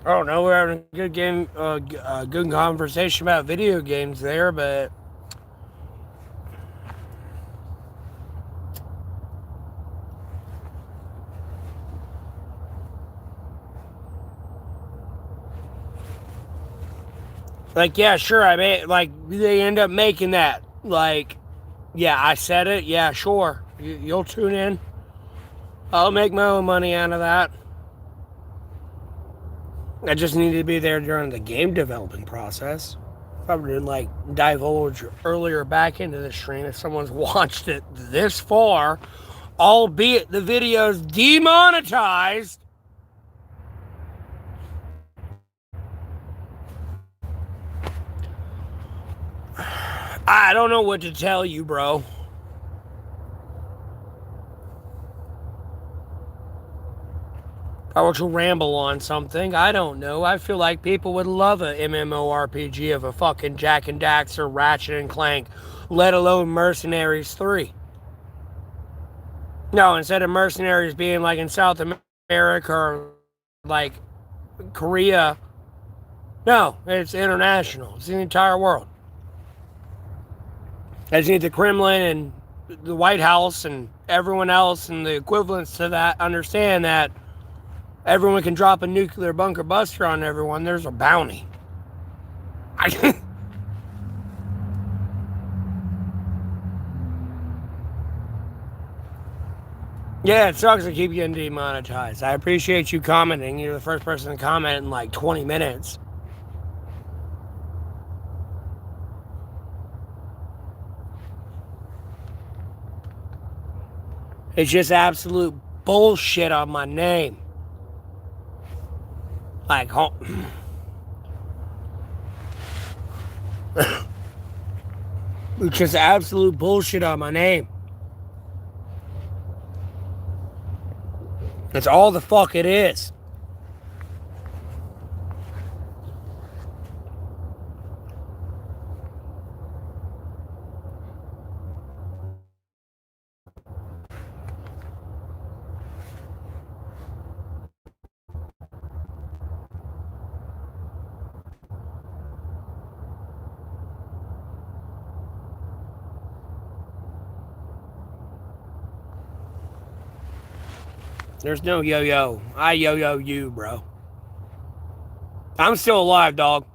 Oh no, we're having a good game, good conversation about video games there, but like, yeah, sure, I mean, like, they end up making that, like, yeah, I said it, yeah, sure, you'll tune in, I'll make my own money out of that. I just needed to be there during the game developing process. If I were to, like, divulge earlier back into the stream, if someone's watched it this far, albeit the video's demonetized. I don't know what to tell you, bro. I want to ramble on something. I don't know. I feel like people would love a MMORPG of a fucking Jack and Daxter, Ratchet and Clank, let alone Mercenaries 3. No, instead of Mercenaries being like in South America or like Korea, no, it's international. It's the entire world. I just need the Kremlin and the White House and everyone else and the equivalents to that understand that everyone can drop a nuclear bunker buster on everyone. There's a bounty. Yeah, it sucks to keep getting demonetized. I appreciate you commenting. You're the first person to comment in like 20 minutes. It's just absolute bullshit on my name. Like, it's just absolute bullshit on my name. That's all the fuck it is. There's no yo-yo. I yo-yo you, bro. I'm still alive, dog.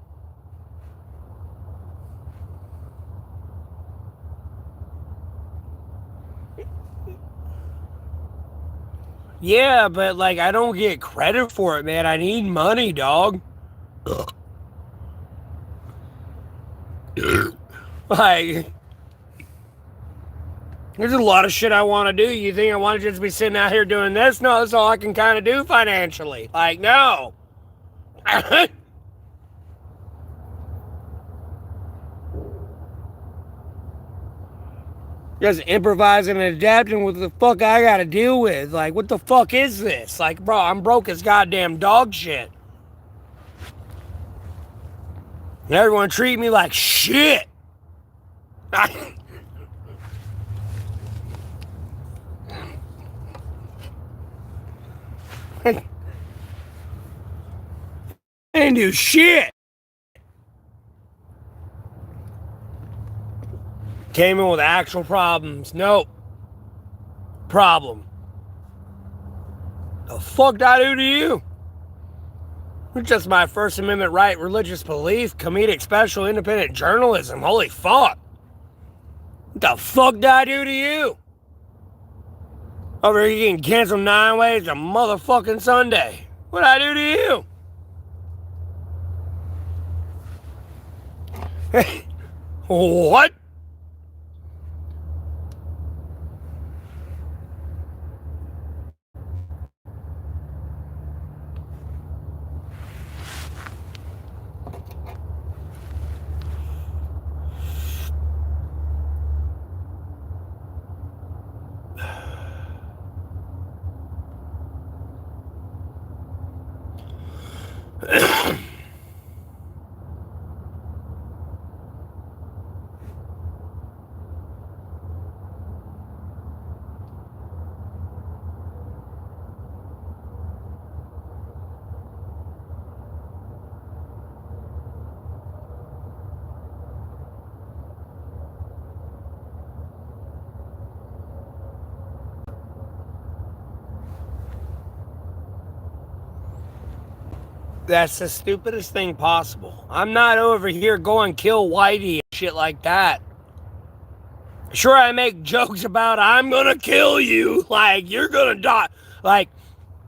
Yeah, but like I don't get credit for it, man. I need money, dog. Like, there's a lot of shit I want to do. You think I want to just be sitting out here doing this? No, that's all I can kind of do financially. Like, no. Just improvising and adapting with the fuck I gotta deal with. Like, what the fuck is this? Like, bro, I'm broke as goddamn dog shit. And everyone treat me like shit. I didn't do shit. Came in with actual problems. Nope. Problem. The fuck did I do to you? It's just my First Amendment right, religious belief, comedic special, independent journalism. Holy fuck. What the fuck did I do to you? Over here getting canceled 9 ways a motherfucking Sunday. What did I do to you? What? That's the stupidest thing possible. I'm not over here going kill Whitey and shit like that. Sure, I make jokes about I'm gonna kill you, like you're gonna die. Like,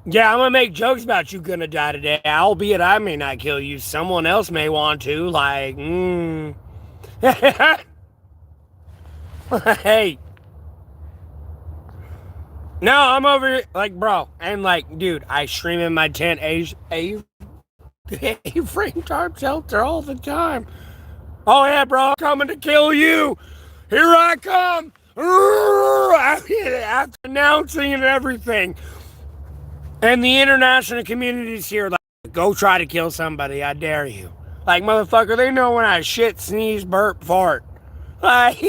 yeah, I'm gonna make jokes about you gonna die today, albeit I may not kill you. Someone else may want to. Like, Hey. No, I'm over here, like, bro, and like, dude, I stream in my tent A-frame tarp shelter all the time. Oh yeah, bro, I'm coming to kill you. Here I come. After announcing and everything. And the international community's here, like, go try to kill somebody, I dare you. Like, motherfucker, they know when I shit, sneeze, burp, fart. Like,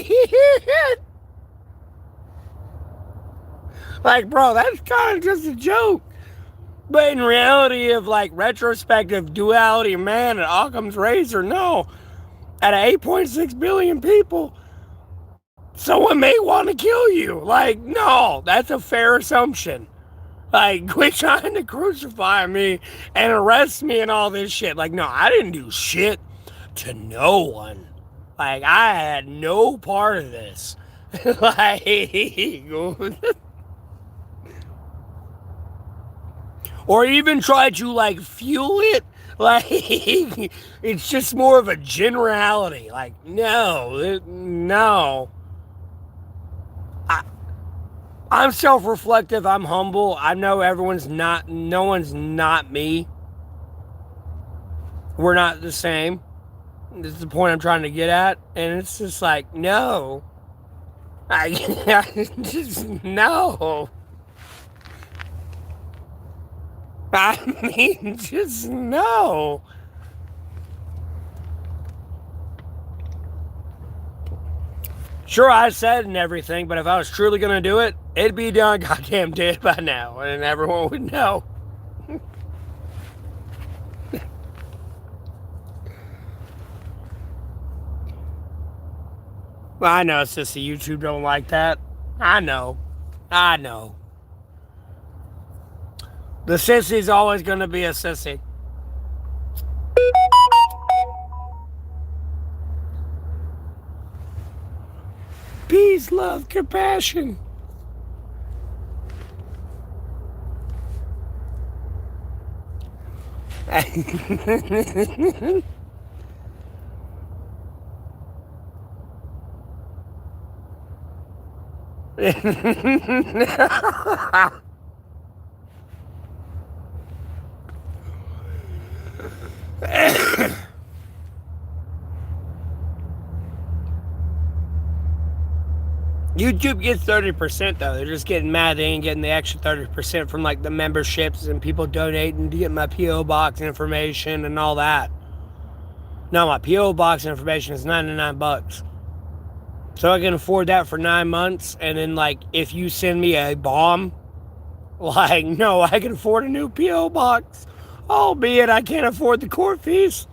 like, bro, that's kind of just a joke. But in reality of, like, retrospective duality of man and Occam's razor, no. Out of 8.6 billion people, someone may want to kill you. Like, no, that's a fair assumption. Like, quit trying to crucify me and arrest me and all this shit. Like, no, I didn't do shit to no one. Like, I had no part of this. Like, or even try to, like, fuel it. Like, it's just more of a generality. Like, no. I'm self-reflective. I'm humble. I know no one's not me. We're not the same. This is the point I'm trying to get at. And it's just like, no. I just, no. I mean, just no. Sure, I said and everything, but if I was truly going to do it, it'd be done goddamn dead by now, and everyone would know. Well, I know, sissy, YouTube don't like that. I know. The sissy's always going to be a sissy. Peace, love, compassion. YouTube gets 30% though. They're just getting mad they ain't getting the extra 30% from like the memberships and people donating to get my P.O. box information and all that. No, my P.O. box information is $99. So I can afford that for 9 months, and then like if you send me a bomb, like no, I can afford a new P.O. box. Albeit I can't afford the court fees.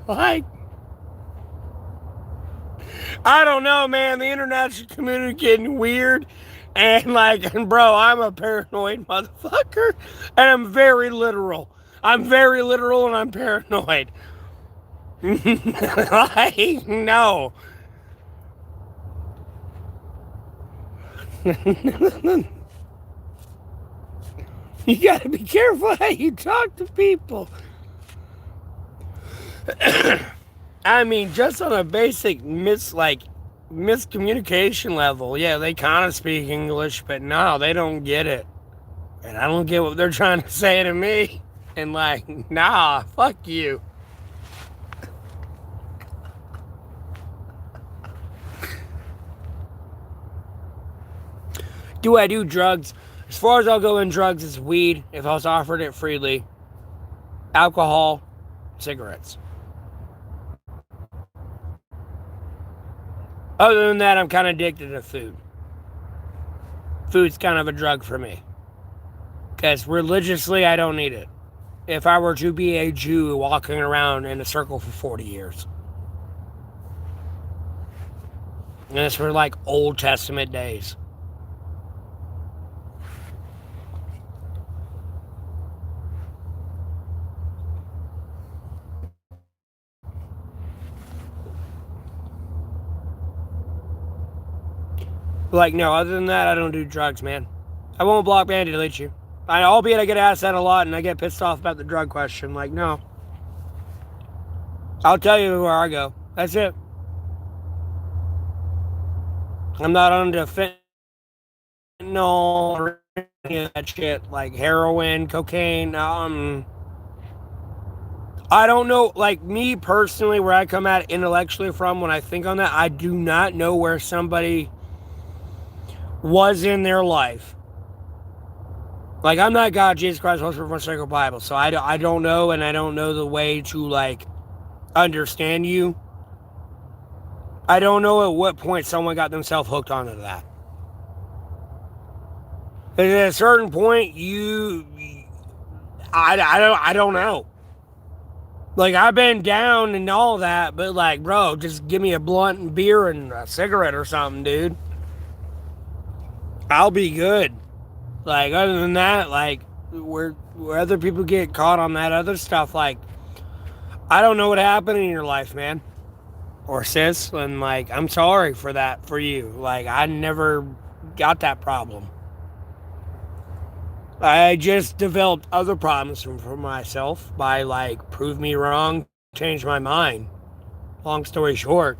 Like, I don't know, man. The international community getting weird. And like, bro, I'm a paranoid motherfucker. And I'm very literal. I'm very literal and I'm paranoid. Like, no. You gotta be careful how you talk to people. I mean, just on a basic miscommunication level, yeah, they kind of speak English, but no, they don't get it. And I don't get what they're trying to say to me. And like, nah, fuck you. Do I do drugs? As far as I'll go in drugs, it's weed, if I was offered it freely. Alcohol, cigarettes. Other than that, I'm kind of addicted to food. Food's kind of a drug for me. Because religiously, I don't need it. If I were to be a Jew walking around in a circle for 40 years. And it's for like Old Testament days. Like, no, other than that, I don't do drugs, man. I won't block, ban, delete you. Albeit I get asked that a lot and I get pissed off about the drug question. Like, no. I'll tell you where I go. That's it. I'm not on to fentanyl fentanyl or any of that shit, like heroin, cocaine. I don't know, like me personally, where I come at intellectually from when I think on that, I do not know where somebody was in their life. Like, I'm not God, Jesus Christ, Holy Spirit, Sacred Bible, so I don't know, and I don't know the way to, like, understand you. I don't know at what point someone got themselves hooked onto that. At a certain point, I don't know. Like, I've been down and all that, but like, bro, just give me a blunt and beer and a cigarette or something, dude. I'll be good. Like, other than that, like, where other people get caught on that other stuff, like, I don't know what happened in your life, man. Or sis, and like, I'm sorry for that for you. Like, I never got that problem. I just developed other problems for myself by like prove me wrong, change my mind. Long story short.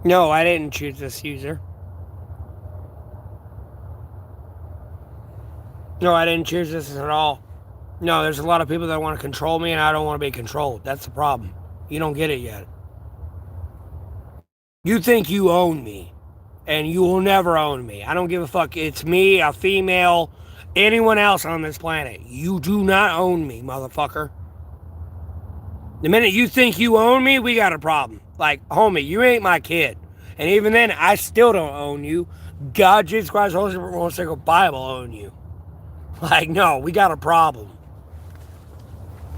No, I didn't choose this user. No, I didn't choose this at all. No, there's a lot of people that want to control me and I don't want to be controlled. That's the problem. You don't get it yet. You think you own me and you will never own me. I don't give a fuck. It's me, a female, anyone else on this planet. You do not own me, motherfucker. The minute you think you own me, we got a problem. Like, homie, you ain't my kid. And even then, I still don't own you. God, Jesus Christ, Holy Spirit, Bible own you. Like, no, we got a problem.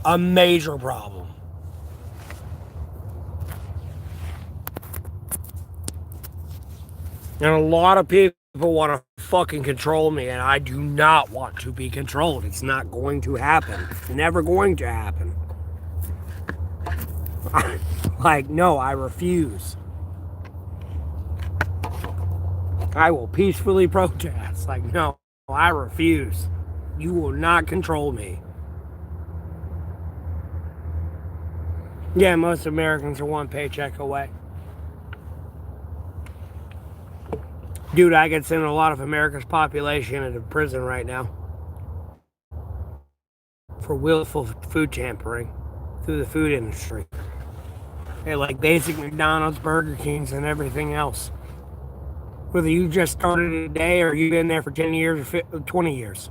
A major problem. And a lot of people want to fucking control me, and I do not want to be controlled. It's not going to happen. It's never going to happen. Like, no, I refuse. I will peacefully protest. Like, no, I refuse. You will not control me. Yeah, most Americans are one paycheck away. Dude, I could send a lot of America's population into prison right now for willful food tampering through the food industry. Hey, like basic McDonald's, Burger Kings, and everything else. Whether you just started today or you've been there for 10 years or 20 years.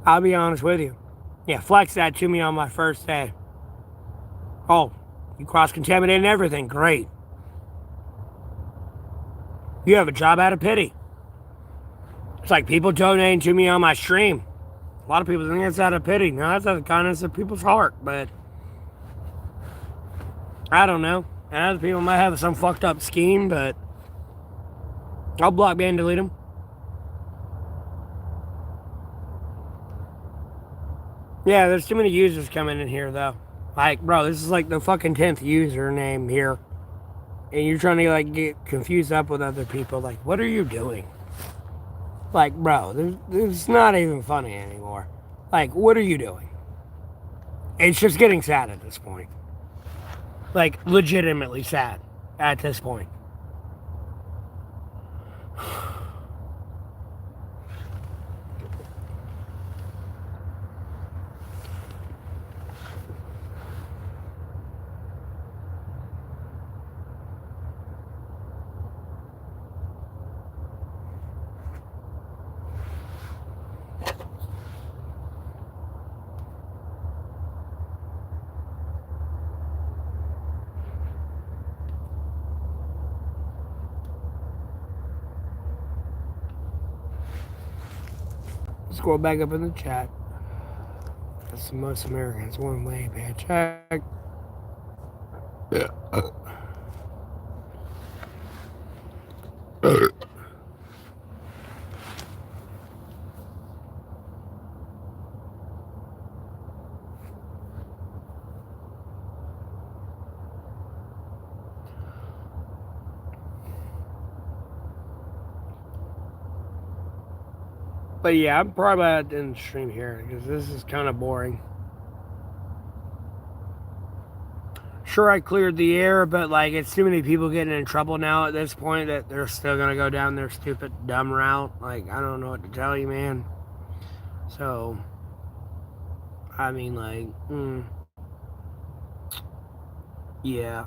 I'll be honest with you. Yeah, flex that to me on my first day. Oh, you cross-contaminated everything. Great. You have a job out of pity. It's like people donating to me on my stream. A lot of people think it's out of pity. No, that's out of the kindness of people's heart, but I don't know. And other people might have some fucked up scheme, but I'll block, ban, delete them. Yeah, there's too many users coming in here, though. Like, bro, this is like the fucking 10th username here. And you're trying to, like, get confused up with other people. Like, what are you doing? Like, bro, it's not even funny anymore. Like, what are you doing? It's just getting sad at this point. Like, legitimately sad at this point. Scroll back up in the chat. That's the most Americans one way paycheck. Yeah. But yeah, I'm probably about to end the stream here because this is kind of boring. sure I cleared the air, but like it's too many people getting in trouble now at this point that they're still gonna go down their stupid dumb route. Like I don't know what to tell you, man. So I mean, like, yeah.